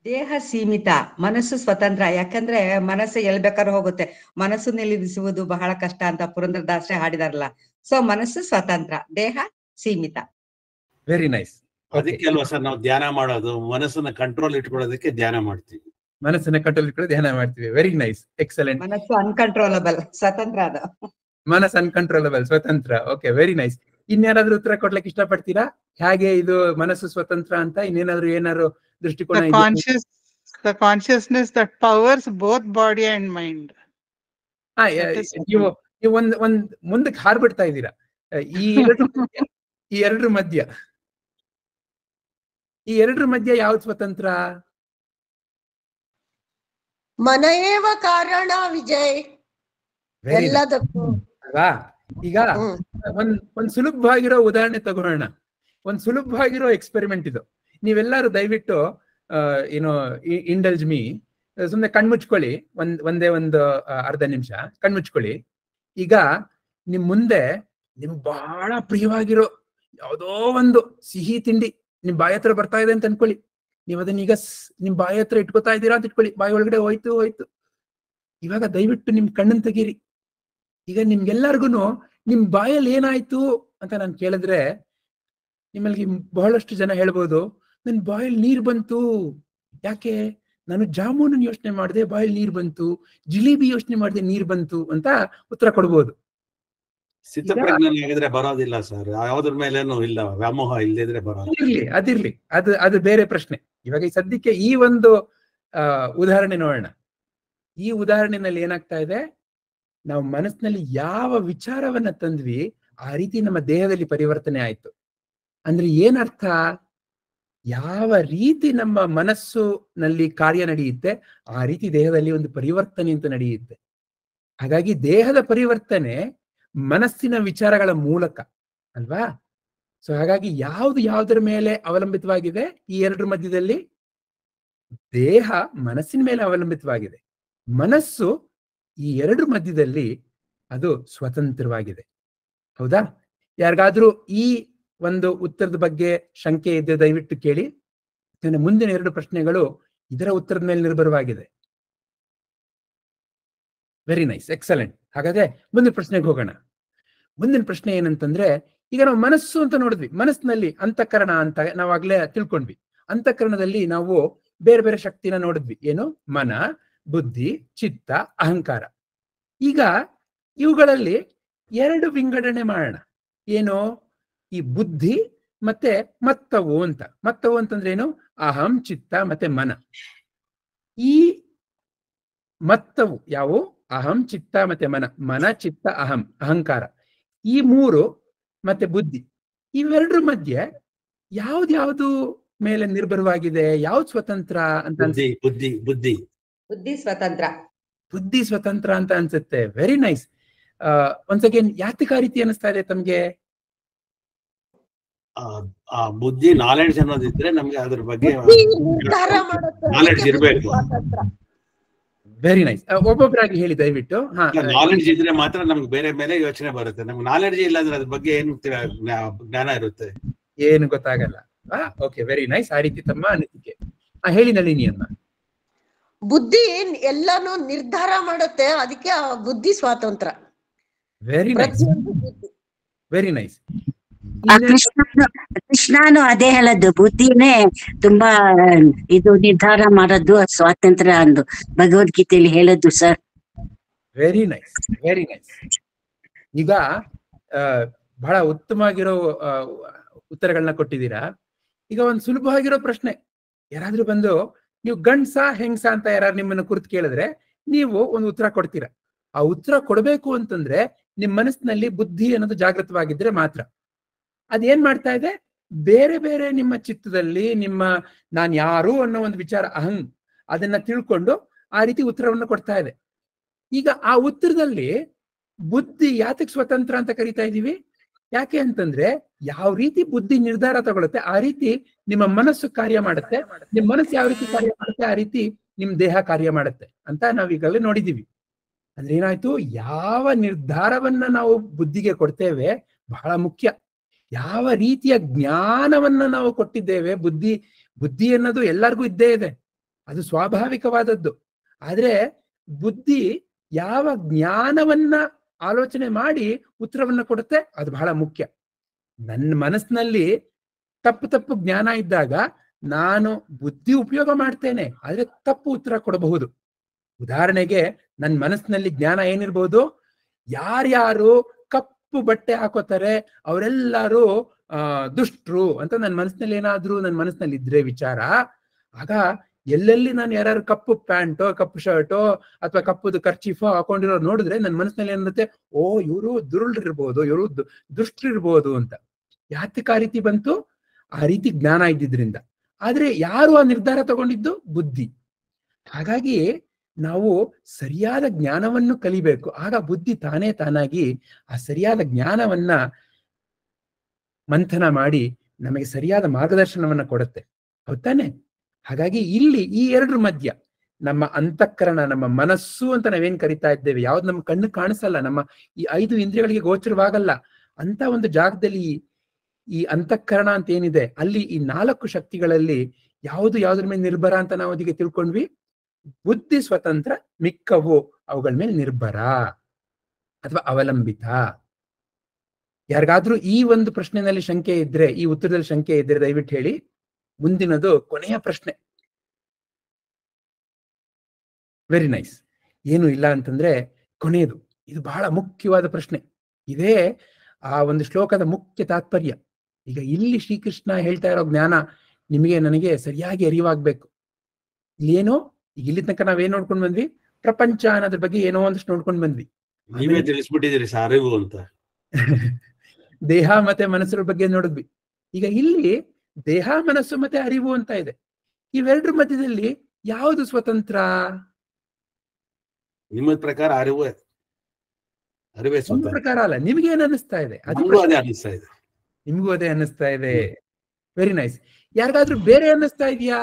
ದೇಹ ಸೀಮಿತ, ಮನಸ್ಸು ಸ್ವತಂತ್ರ. ಯಾಕಂದ್ರೆ ಮನಸ್ಸು ಎಲ್ ಬೇಕಾದ್ರೂ ಹೋಗುತ್ತೆ, ಮನಸ್ಸು ನಿಲ್ಲಿಸುವುದು ಬಹಳ ಕಷ್ಟ ಅಂತ ಪುರಂದರದಾಸರೇ ಹಾಡಿದಾರಲ್ಲ. ಸೊ ಮನಸ್ಸು ಸ್ವತಂತ್ರ, ದೇಹ ಸೀಮಿತ. Very nice. ಅದಕ್ಕೆ ಅಲ್ವಾ ಸರ್ ನಾವು ಧ್ಯಾನ ಮಾಡೋದು? ಮನಸ್ಸನ್ನ ಕಂಟ್ರೋಲ್ ಇಟ್ಕೊಳ್ಳೋದಕ್ಕೆ ಧ್ಯಾನ ಮಾಡ್ತೀವಿ. ಮನಸ್ಸನ್ನ ಕಂಟ್ರೋಲ್ ಇಟ್ಕೊಳ್ಳೋದು ಧ್ಯಾನ ಮಾಡ್ತೀವಿ. Very nice, excellent. ಮನಸ್ಸು ಅನ್ಕಂಟ್ರೋಲಬಲ್, ಸ್ವತಂತ್ರ ಅದು. ಮನಸ್ಸು ಅನ್ಕಂಟ್ರೋಲಬಲ್, ಸ್ವತಂತ್ರ. Okay, very nice. ಇನ್ಯಾರಾದ್ರೂ ಉತ್ತರ ಕೊಡ್ಲಿಕ್ಕೆ ಇಷ್ಟಪಡ್ತೀರಾ? ಹೇಗೆ ಇದು ಮನಸ್ಸು ಸ್ವತಂತ್ರ ಅಂತ ಏನಾದ್ರು ದೃಷ್ಟಿಕೋನ? The consciousness that powers both body and mind. ನೀವು ಒಂದ್ ಮುಂದಕ್ಕೆ ಹಾರ್ಬಿಡ್ತಾ ಇದ್ದೀರಾ. ಈ ಎರಡರ ಮಧ್ಯ ಯಾವ್ದು ಸ್ವತಂತ್ರ? ಮನಯೇವ ಕಾರಣ ವಿಜಯ್. ಎಲ್ಲದಕ್ಕೂ ಅಲ್ವಾ? ಈಗ ಒಂದ್ ಸುಲಭವಾಗಿರೋ ಉದಾಹರಣೆ ತಗೊಳ್ಳೋಣ. ಒಂದ್ ಸುಲಭವಾಗಿರೋ ಎಕ್ಸ್ಪೆರಿಮೆಂಟ್ ಇದು. ನೀವೆಲ್ಲರೂ ದಯವಿಟ್ಟು ಇಂಡಲ್ಜ್ ಮೀ, ಸುಮ್ನೆ ಕಣ್ಮುಚ್ಕೊಳ್ಳಿ. ಒಂದೇ ಒಂದು ಅರ್ಧ ನಿಮಿಷ ಕಣ್ಮುಚ್ಕೊಳ್ಳಿ. ಈಗ ನಿಮ್ ಮುಂದೆ ಬಹಳ ಪ್ರಿಯವಾಗಿರೋ ಯಾವುದೋ ಒಂದು ಸಿಹಿ ತಿಂಡಿ ನಿಮ್ ಬಾಯಿ ಹತ್ರ ಬರ್ತಾ ಇದೆ ಅಂತ ಅನ್ಕೊಳ್ಳಿ. ನೀವ್ ಅದನ್ನ ಈಗ ನಿಮ್ ಬಾಯಿ ಹತ್ರ ಇಟ್ಕೋತಾ ಇದ್ದೀರಾ ಅಂತ ಇಟ್ಕೊಳ್ಳಿ. ಬಾಯಿ ಒಳಗಡೆ ಹೋಯ್ತು. ಇವಾಗ ದಯವಿಟ್ಟು ನಿಮ್ ಕಣ್ಣನ್ ತೆಗೀರಿ. ಈಗ ನಿಮ್ಗೆಲ್ಲರಿಗೂ ನಿಮ್ ಬಾಯಲ್ಲಿ ಏನಾಯ್ತು ಅಂತ ನಾನು ಕೇಳಿದ್ರೆ ನಿಮ್ಮಲ್ಲಿ ಬಹಳಷ್ಟು ಜನ ಹೇಳ್ಬೋದು, ನನ್ ಬಾಯಲ್ಲಿ ನೀರ್ ಬಂತು. ಯಾಕೆ? ನಾನು ಜಾಮೂನು ಯೋಚನೆ ಮಾಡಿದೆ, ಬಾಯಲ್ಲಿ ನೀರ್ ಬಂತು. ಜಿಲೇಬಿ ಯೋಚನೆ ಮಾಡಿದೆ, ನೀರ್ ಬಂತು ಅಂತ ಉತ್ತರ ಕೊಡ್ಬೋದು. ಸ್ಥಿತಪ್ರಜ್ಞಾನಿಯಾಗಿದ್ರೆ ಬರೋದಿಲ್ಲ ಸರ್. ಯಾವ್ದ್ರ ಮೇಲೇನು ಇಲ್ಲ, ವ್ಯಾಮೋಹ ಇಲ್ಲದಿದ್ರೆ ಬರೋದಿಲ್ಲ. ಅದಿರ್ಲಿ, ಅದು ಬೇರೆ ಪ್ರಶ್ನೆ. ಇವಾಗ ಈ ಸದ್ಯಕ್ಕೆ ಈ ಒಂದು ಉದಾಹರಣೆ ನೋಡೋಣ. ಈ ಉದಾಹರಣೆನಲ್ಲಿ ಏನಾಗ್ತಾ ಇದೆ, ನಾವು ಮನಸ್ಸಿನಲ್ಲಿ ಯಾವ ವಿಚಾರವನ್ನ ತಂದ್ವಿ ಆ ರೀತಿ ನಮ್ಮ ದೇಹದಲ್ಲಿ ಪರಿವರ್ತನೆ ಆಯ್ತು. ಅಂದ್ರೆ ಏನರ್ಥ? ಯಾವ ರೀತಿ ನಮ್ಮ ಮನಸ್ಸಿನಲ್ಲಿ ಕಾರ್ಯ ನಡೆಯುತ್ತೆ ಆ ರೀತಿ ದೇಹದಲ್ಲಿ ಒಂದು ಪರಿವರ್ತನೆ ಅಂತ ನಡೆಯುತ್ತೆ. ಹಾಗಾಗಿ ದೇಹದ ಪರಿವರ್ತನೆ ಮನಸ್ಸಿನ ವಿಚಾರಗಳ ಮೂಲಕ ಅಲ್ವಾ? ಸೊ ಹಾಗಾಗಿ ಯಾವುದರ ಮೇಲೆ ಅವಲಂಬಿತವಾಗಿದೆ? ಈ ಎರಡರ ಮಧ್ಯದಲ್ಲಿ ದೇಹ ಮನಸ್ಸಿನ ಮೇಲೆ ಅವಲಂಬಿತವಾಗಿದೆ. ಮನಸ್ಸು ಈ ಎರಡರ ಮಧ್ಯದಲ್ಲಿ ಅದು ಸ್ವತಂತ್ರವಾಗಿದೆ. ಹೌದಾ? ಯಾರಿಗಾದ್ರೂ ಈ ಒಂದು ಉತ್ತರದ ಬಗ್ಗೆ ಶಂಕೆ ಇದ್ದರೆ ದಯವಿಟ್ಟು ಕೇಳಿ. ಮುಂದಿನ 2 ಪ್ರಶ್ನೆಗಳು ಇದರ ಉತ್ತರದ ಮೇಲೆ ನಿರ್ಭರವಾಗಿದೆ. Very nice, excellent. ಹಾಗಾದ್ರೆ ಮುಂದಿನ ಪ್ರಶ್ನೆಗೆ ಹೋಗೋಣ. ಮುಂದಿನ ಪ್ರಶ್ನೆ ಏನಂತಂದ್ರೆ, ಈಗ ನಾವು ಮನಸ್ಸು ಅಂತ ನೋಡಿದ್ವಿ. ಮನಸ್ಸಿನಲ್ಲಿ ಅಂತಃಕರಣ ಅಂತ ನಾವಾಗ್ಲೇ ತಿಳ್ಕೊಂಡ್ವಿ. ಅಂತಃಕರಣದಲ್ಲಿ ನಾವು ಬೇರೆ ಬೇರೆ ಶಕ್ತಿನ ನೋಡಿದ್ವಿ. ಏನು? ಮನ, ಬುದ್ಧಿ, ಚಿತ್ತ, ಅಹಂಕಾರ. ಈಗ ಇವುಗಳಲ್ಲಿ 2 ವಿಂಗಡಣೆ ಮಾಡೋಣ. ಏನು? ಈ ಬುದ್ಧಿ ಮತ್ತೆ ಮತ್ತವು ಅಂತ. ಮತ್ತವು ಅಂತಂದ್ರೆ ಏನು? ಅಹಂ, ಚಿತ್ತ ಮತ್ತೆ ಮನ. ಈ ಮತ್ತವು ಯಾವುವು? ಅಹಂ, ಚಿತ್ತ ಮತ್ತೆ ಮನ, ಚಿತ್ತ, ಅಹಂ, ಅಹಂಕಾರ. ಈ 3 ಮತ್ತೆ ಬುದ್ಧಿ. ಇವೆರಡರ ಮಧ್ಯೆ ಯಾವ್ದು ಮೇಲೆ ನಿರ್ಭರವಾಗಿದೆ? ಯಾವ್ದು ಸ್ವತಂತ್ರ ಅಂತ? ಬುದ್ಧಿ ಸ್ವತಂತ್ರ. ಬುದ್ಧಿ ಸ್ವತಂತ್ರ ಅಂತ ಅನ್ಸುತ್ತೆ. Very nice. ಒನ್ಸ್ ಅಗೇನ್, ಯಾತಕ ಆ ರೀತಿ ಅನಿಸ್ತಾ ಇದೆ ತಮ್ಗೆ? ಆ ಬುದ್ಧಿ ನಾಲೆಡ್ಜ್ ಅನ್ನೋದಿದ್ರೆ ನಮ್ಗೆ ಅದ್ರ ಬಗ್ಗೆ ನಾಲೆಡ್ಜ್ ಇರ್ಬೇಕು. Very nice. ಒಬ್ಬೊಬ್ಬರಾಗಿ ಹೇಳಿ ದಯವಿಟ್ಟು. ನಾಲೆಡ್ಜ್ ಇದ್ರೆ ಮಾತ್ರ ನಮ್ಗೆ ಬೇರೆ ಮೇಲೆ ಯೋಚನೆ ಬರುತ್ತೆ. ನಮ್ಗೆ ನಾಲೆಡ್ಜ್ ಇಲ್ಲ ಅಂದ್ರೆ ಅದ್ರ ಬಗ್ಗೆ ಏನು ಜ್ಞಾನ ಇರುತ್ತೆ? ಏನು ಗೊತ್ತಾಗಲ್ಲ. Okay, very nice. ಆ ರೀತಿ ತಮ್ಮ ಅನಿಸಿಕೆ. ಹೇಳಿ ನಳಿನಿ ಅಮ್ಮ. ಬುದ್ಧಿ ಎಲ್ಲಾನು ನಿರ್ಧಾರ ಮಾಡುತ್ತೆ, ಅದಕ್ಕೆ ಬುದ್ಧಿ ಸ್ವಾತಂತ್ರ್ಯ. Very nice, very nice. ಕೃಷ್ಣನು ಅದೇ ಹೇಳದ್ದು, ಬುದ್ಧಿನೇ ತುಂಬಾ ಇದು ನಿರ್ಧಾರ ಮಾಡೋದು ಸ್ವಾತಂತ್ರ್ಯ ಅಂದು ಭಗವದ್ಗೀತೆಯಲ್ಲಿ ಹೇಳದ್ದು sir. Very nice, very nice. ಈಗ ಬಹಳ ಉತ್ತಮವಾಗಿರೋ ಉತ್ತರಗಳನ್ನ ಕೊಟ್ಟಿದ್ದೀರಾ. ಈಗ ಒಂದು ಸುಲಭವಾಗಿರೋ ಪ್ರಶ್ನೆ, ಯಾರಾದ್ರೂ ಬಂದು ನೀವು ಗಂಡ್ಸ ಹೆಂಗ್ಸ ಅಂತ ಯಾರು ನಿಮ್ಮನ್ನು ಕುರಿತು ಕೇಳಿದ್ರೆ ನೀವು ಒಂದು ಉತ್ತರ ಕೊಡ್ತೀರಾ. ಆ ಉತ್ತರ ಕೊಡಬೇಕು ಅಂತಂದ್ರೆ ನಿಮ್ ಮನಸ್ಸಿನಲ್ಲಿ ಬುದ್ಧಿ ಅನ್ನೋದು ಜಾಗೃತವಾಗಿದ್ರೆ ಮಾತ್ರ. ಅದೇನ್ ಮಾಡ್ತಾ ಇದೆ, ಬೇರೆ ಬೇರೆ ನಿಮ್ಮ ಚಿತ್ತದಲ್ಲಿ ನಿಮ್ಮ ನಾನ್ ಯಾರು ಅನ್ನೋ ಒಂದು ವಿಚಾರ ಅದನ್ನ ತಿಳ್ಕೊಂಡು ಆ ರೀತಿ ಉತ್ತರವನ್ನು ಕೊಡ್ತಾ ಇದೆ. ಈಗ ಆ ಉತ್ತರದಲ್ಲಿ ಬುದ್ಧಿ ಯಾತಕ್ಕೆ ಸ್ವತಂತ್ರ ಅಂತ ಕರಿತಾ ಇದೀವಿ? ಯಾಕೆ ಅಂತಂದ್ರೆ ಯಾವ ರೀತಿ ಬುದ್ಧಿ ನಿರ್ಧಾರ ತಗೊಳುತ್ತೆ ಆ ರೀತಿ ನಿಮ್ಮ ಮನಸ್ಸು ಕಾರ್ಯ ಮಾಡುತ್ತೆ. ನಿಮ್ ಮನಸ್ಸು ಯಾವ ರೀತಿ ಕಾರ್ಯ ಮಾಡುತ್ತೆ ಆ ರೀತಿ ನಿಮ್ ದೇಹ ಕಾರ್ಯ ಮಾಡುತ್ತೆ ಅಂತ ನಾವ್ ಈಗಾಗಲೇ ನೋಡಿದೀವಿ. ಅಂದ್ರೆ ಏನಾಯ್ತು, ಯಾವ ನಿರ್ಧಾರವನ್ನ ನಾವು ಬುದ್ಧಿಗೆ ಕೊಡ್ತೇವೆ ಬಹಳ ಮುಖ್ಯ. ಯಾವ ರೀತಿಯ ಜ್ಞಾನವನ್ನ ನಾವು ಕೊಟ್ಟಿದ್ದೇವೆ, ಬುದ್ಧಿ ಅನ್ನೋದು ಎಲ್ಲರಿಗೂ ಇದ್ದೇ ಇದೆ, ಅದು ಸ್ವಾಭಾವಿಕವಾದದ್ದು. ಆದ್ರೆ ಬುದ್ಧಿ ಯಾವ ಜ್ಞಾನವನ್ನ ಆಲೋಚನೆ ಮಾಡಿ ಉತ್ತರವನ್ನ ಕೊಡುತ್ತೆ ಅದು ಬಹಳ ಮುಖ್ಯ. ನನ್ನ ಮನಸ್ಸಿನಲ್ಲಿ ತಪ್ಪು ಜ್ಞಾನ ಇದ್ದಾಗ ನಾನು ಬುದ್ಧಿ ಉಪಯೋಗ ಮಾಡ್ತೇನೆ, ಆದ್ರೆ ತಪ್ಪು ಉತ್ತರ ಕೊಡಬಹುದು. ಉದಾಹರಣೆಗೆ ನನ್ನ ಮನಸ್ಸಿನಲ್ಲಿ ಜ್ಞಾನ ಏನಿರ್ಬೋದು, ಯಾರ್ಯಾರು ಕಪ್ಪು ಬಟ್ಟೆ ಹಾಕೋತಾರೆ ಅವರೆಲ್ಲರೂ ದುಷ್ಟರು ಅಂತ ನನ್ನ ಮನಸ್ಸಿನಲ್ಲಿ ಇದ್ರೆ ವಿಚಾರ, ಆಗ ಎಲ್ಲೆಲ್ಲಿ ನಾನು ಯಾರು ಕಪ್ಪು ಪ್ಯಾಂಟೋ ಕಪ್ಪು ಶರ್ಟೋ ಅಥವಾ ಕಪ್ಪುದು ಕರ್ಚೀಫೋ ಹಾಕೊಂಡಿರೋ ನೋಡಿದ್ರೆ ನನ್ನ ಮನಸ್ಸಿನಲ್ಲಿ ಏನಿರುತ್ತೆ, ಓ ಇವರು ದುರುಳ್ರಿರ್ಬೋದು, ಇವರು ದುಷ್ಟರಿರ್ಬೋದು ಅಂತ. ಯಾತಕ್ಕೆ ಆ ರೀತಿ ಬಂತು? ಆ ರೀತಿ ಜ್ಞಾನ ಇದ್ದಿದ್ರಿಂದ. ಆದ್ರೆ ಯಾರು ಆ ನಿರ್ಧಾರ ತಗೊಂಡಿದ್ದು? ಬುದ್ಧಿ. ಹಾಗಾಗಿ ನಾವು ಸರಿಯಾದ ಜ್ಞಾನವನ್ನು ಕಲಿಬೇಕು. ಆಗ ಬುದ್ಧಿ ತಾನಾಗಿ ಆ ಸರಿಯಾದ ಜ್ಞಾನವನ್ನ ಮಂಥನ ಮಾಡಿ ನಮಗೆ ಸರಿಯಾದ ಮಾರ್ಗದರ್ಶನವನ್ನ ಕೊಡುತ್ತೆ. ಹೌದಾನೆ? ಹಾಗಾಗಿ ಇಲ್ಲಿ ಈ ಎರಡರ ಮಧ್ಯ ನಮ್ಮ ಅಂತಃಕರಣ, ನಮ್ಮ ಮನಸ್ಸು ಅಂತ ನಾವೇನ್ ಕರಿತಾ ಇದ್ದೇವೆ, ಯಾವ್ದು ನಮ್ಮ ಕಣ್ಣು ಕಾಣಿಸಲ್ಲ, ನಮ್ಮ ಈ 5 ಇಂದ್ರಿಯಗಳಿಗೆ ಗೋಚರವಾಗಲ್ಲ ಅಂತ ಒಂದು ಜಾಗದಲ್ಲಿ ಈ ಅಂತಃಕರಣ ಅಂತ ಏನಿದೆ, ಅಲ್ಲಿ ಈ 4 ಶಕ್ತಿಗಳಲ್ಲಿ ಯಾವ್ದ್ರ ಮೇಲೆ ನಿರ್ಭರ ಅಂತ ನಾವು ಅದಕ್ಕೆ ತಿಳ್ಕೊಂಡ್ವಿ. ಬುದ್ಧಿ ಸ್ವತಂತ್ರ, ಮಿಕ್ಕವು ಅವುಗಳ ಮೇಲೆ ನಿರ್ಭರ ಅಥವಾ ಅವಲಂಬಿತ. ಯಾರಿಗಾದ್ರೂ ಈ ಒಂದು ಪ್ರಶ್ನೆಯಲ್ಲಿ ಶಂಕೆ ಇದ್ರೆ, ಈ ಉತ್ತರದಲ್ಲಿ ಶಂಕೆ ಇದ್ರೆ ದಯವಿಟ್ಟು ಹೇಳಿ. ಮುಂದಿನದು ಕೊನೆಯ ಪ್ರಶ್ನೆ. Very nice. ಏನು ಇಲ್ಲ ಅಂತಂದ್ರೆ ಕೊನೆಯದು, ಇದು ಬಹಳ ಮುಖ್ಯವಾದ ಪ್ರಶ್ನೆ. ಇದೇ ಆ ಒಂದು ಶ್ಲೋಕದ ಮುಖ್ಯ ತಾತ್ಪರ್ಯ. ಈಗ ಇಲ್ಲಿ ಶ್ರೀಕೃಷ್ಣ ಹೇಳ್ತಾ ಇರೋ ಜ್ಞಾನ ನಿಮಗೆ ನನಗೆ ಸರಿಯಾಗಿ ಅರಿವಾಗ್ಬೇಕು. ಇಲ್ಲೇನೋ ಈಗ ಇಲ್ಲಿ ತನಕ ನಾವೇನ್ ನೋಡ್ಕೊಂಡ್ ಬಂದ್ವಿ, ಪ್ರಪಂಚ ಅನ್ನೋದ್ರ ಬಗ್ಗೆ ಏನೋ ಒಂದಷ್ಟು ನೋಡ್ಕೊಂಡ್ ಬಂದ್ವಿ. ನೀವೇ ತಿಳಿಸ್ಬಿಟ್ಟಿದ್ದೀರಿ ಸರ್ ಅರಿವು ಅಂತ. ದೇಹ ಮತ್ತೆ ಮನಸ್ಸರ ಬಗ್ಗೆ ನೋಡಿದ್ವಿ. ಈಗ ಇಲ್ಲಿ ದೇಹ ಮನಸ್ಸು ಮತ್ತೆ ಅರಿವು ಅಂತ ಇದೆ. ಇವೆರಡರ ಮಧ್ಯದಲ್ಲಿ ಯಾವುದು ಸ್ವತಂತ್ರ? ನಿಮ್ಮ ಪ್ರಕಾರ ಅರಿವೇ ನನ್ನ ಪ್ರಕಾರ ಅಲ್ಲ. ನಿಮ್ಗೆ ಏನ್ ಅನ್ನಿಸ್ತಾ ಇದೆ? ನಿಮ್ಗೂ ಅದೇ ಅನ್ನಿಸ್ತಾ ಇದೆ. Very nice. ಯಾರಿಗಾದ್ರೂ ಬೇರೆ ಅನ್ನಿಸ್ತಾ ಇದೆಯಾ?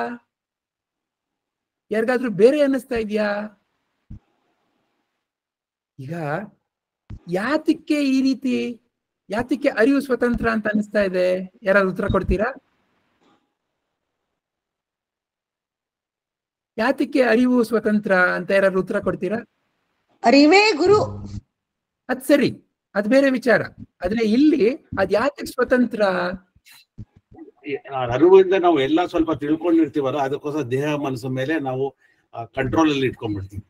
ಈಗ ಯಾತಕ್ಕೆ ಈ ರೀತಿ, ಯಾತಕ್ಕೆ ಅರಿವು ಸ್ವತಂತ್ರ ಅಂತ ಅನ್ನಿಸ್ತಾ ಇದೆ? ಯಾರಾದ್ರೂ ಉತ್ತರ ಕೊಡ್ತೀರಾ? ಯಾತಕ್ಕೆ ಅರಿವು ಸ್ವತಂತ್ರ ಅಂತ ಯಾರಾದ್ರೂ ಉತ್ತರ ಕೊಡ್ತೀರಾ? ಅರಿವೇ ಗುರು. ಅದ್ ಸರಿ, ಅದ್ ಬೇರೆ ವಿಚಾರ. ಆದ್ರೆ ಇಲ್ಲಿ ಅದ್ ಯಾತಕ್ಕೆ ಸ್ವತಂತ್ರ? ಅರಿವಿಂದ ನಾವು ಎಲ್ಲ ಸ್ವಲ್ಪ ತಿಳ್ಕೊಂಡಿರ್ತೀವಲ್ಲ, ಅದಕ್ಕೋಸ್ಕರ ದೇಹ ಮನಸ್ಸು ಮೇಲೆ ನಾವು ಕಂಟ್ರೋಲ್ ಅಲ್ಲಿ ಇಟ್ಕೊಂಡ್ಬಿಡ್ತೀವಿ,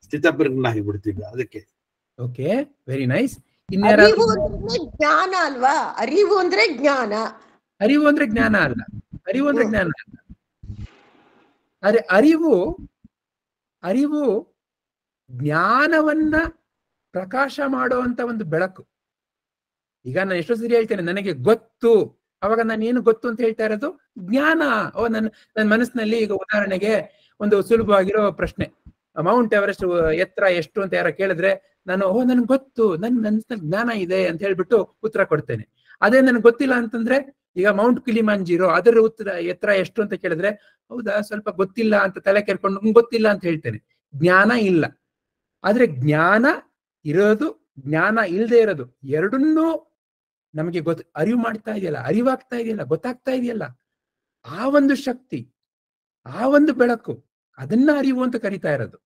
ಸ್ಥಿತಪ್ರಜ್ಞ ಆಗಿಬಿಡ್ತೀವಿ ಅದಕ್ಕೆ. Okay, very nice. ಅರಿವು ಅಂದ್ರೆ ಜ್ಞಾನ ಅಲ್ವಾ? ಅರಿವು ಅಂದ್ರೆ ಜ್ಞಾನ. ಅರಿವು ಅಂದ್ರೆ ಜ್ಞಾನ ಅಲ್ಲ. ಅರಿವು ಅಂದ್ರೆ ಜ್ಞಾನ ಅಲ್ಲ. ಆದ್ರೆ ಅರಿವು ಜ್ಞಾನವನ್ನ ಪ್ರಕಾಶ ಮಾಡುವಂತ ಒಂದು ಬೆಳಕು. ಈಗ ನಾನು ಎಷ್ಟೋ ಸರಿ ಹೇಳ್ತೇನೆ ನನಗೆ ಗೊತ್ತು, ಅವಾಗ ನಾನು ಏನು ಗೊತ್ತು ಅಂತ ಹೇಳ್ತಾ ಇರೋದು ಜ್ಞಾನ. ನನ್ನ ಮನಸ್ಸಿನಲ್ಲಿ ಈಗ ಉದಾಹರಣೆಗೆ ಒಂದು ಸುಲಭವಾಗಿರೋ ಪ್ರಶ್ನೆ, ಮೌಂಟ್ ಎವರೆಸ್ಟ್ ಎತ್ತರ ಎಷ್ಟು ಅಂತ ಯಾರ ಕೇಳಿದ್ರೆ ನಾನು ನನ್ಗೆ ಗೊತ್ತು, ನನ್ನ ಮನಸ್ಸಿನಲ್ಲಿ ಜ್ಞಾನ ಇದೆ ಅಂತ ಹೇಳ್ಬಿಟ್ಟು ಉತ್ತರ ಕೊಡ್ತೇನೆ. ಅದೇ ನನ್ಗೆ ಗೊತ್ತಿಲ್ಲ ಅಂತಂದ್ರೆ, ಈಗ ಮೌಂಟ್ ಕಿಲಿಮಾಂಜಿರೋ ಅದರ ಎತ್ತರ ಎಷ್ಟು ಅಂತ ಕೇಳಿದ್ರೆ, ಹೌದಾ ಸ್ವಲ್ಪ ಗೊತ್ತಿಲ್ಲ ಅಂತ ತಲೆ ಕೆರ್ಕೊಂಡು ಗೊತ್ತಿಲ್ಲ ಅಂತ ಹೇಳ್ತೇನೆ. ಜ್ಞಾನ ಇಲ್ಲ. ಆದ್ರೆ ಜ್ಞಾನ ಇರೋದು, ಜ್ಞಾನ ಇಲ್ಲದೆ ಇರೋದು ಎರಡನ್ನೂ ನಮಗೆ ಅರಿವು ಮಾಡ್ತಾ ಇದೆಯಲ್ಲ, ಅರಿವಾಗ್ತಾ ಇದೆಯಲ್ಲ, ಗೊತ್ತಾಗ್ತಾ ಇದೆಯಲ್ಲ, ಆ ಒಂದು ಶಕ್ತಿ, ಆ ಒಂದು ಬೆಳಕು, ಅದನ್ನ ಅರಿವು ಅಂತ ಕರಿತಾ ಇರೋದು.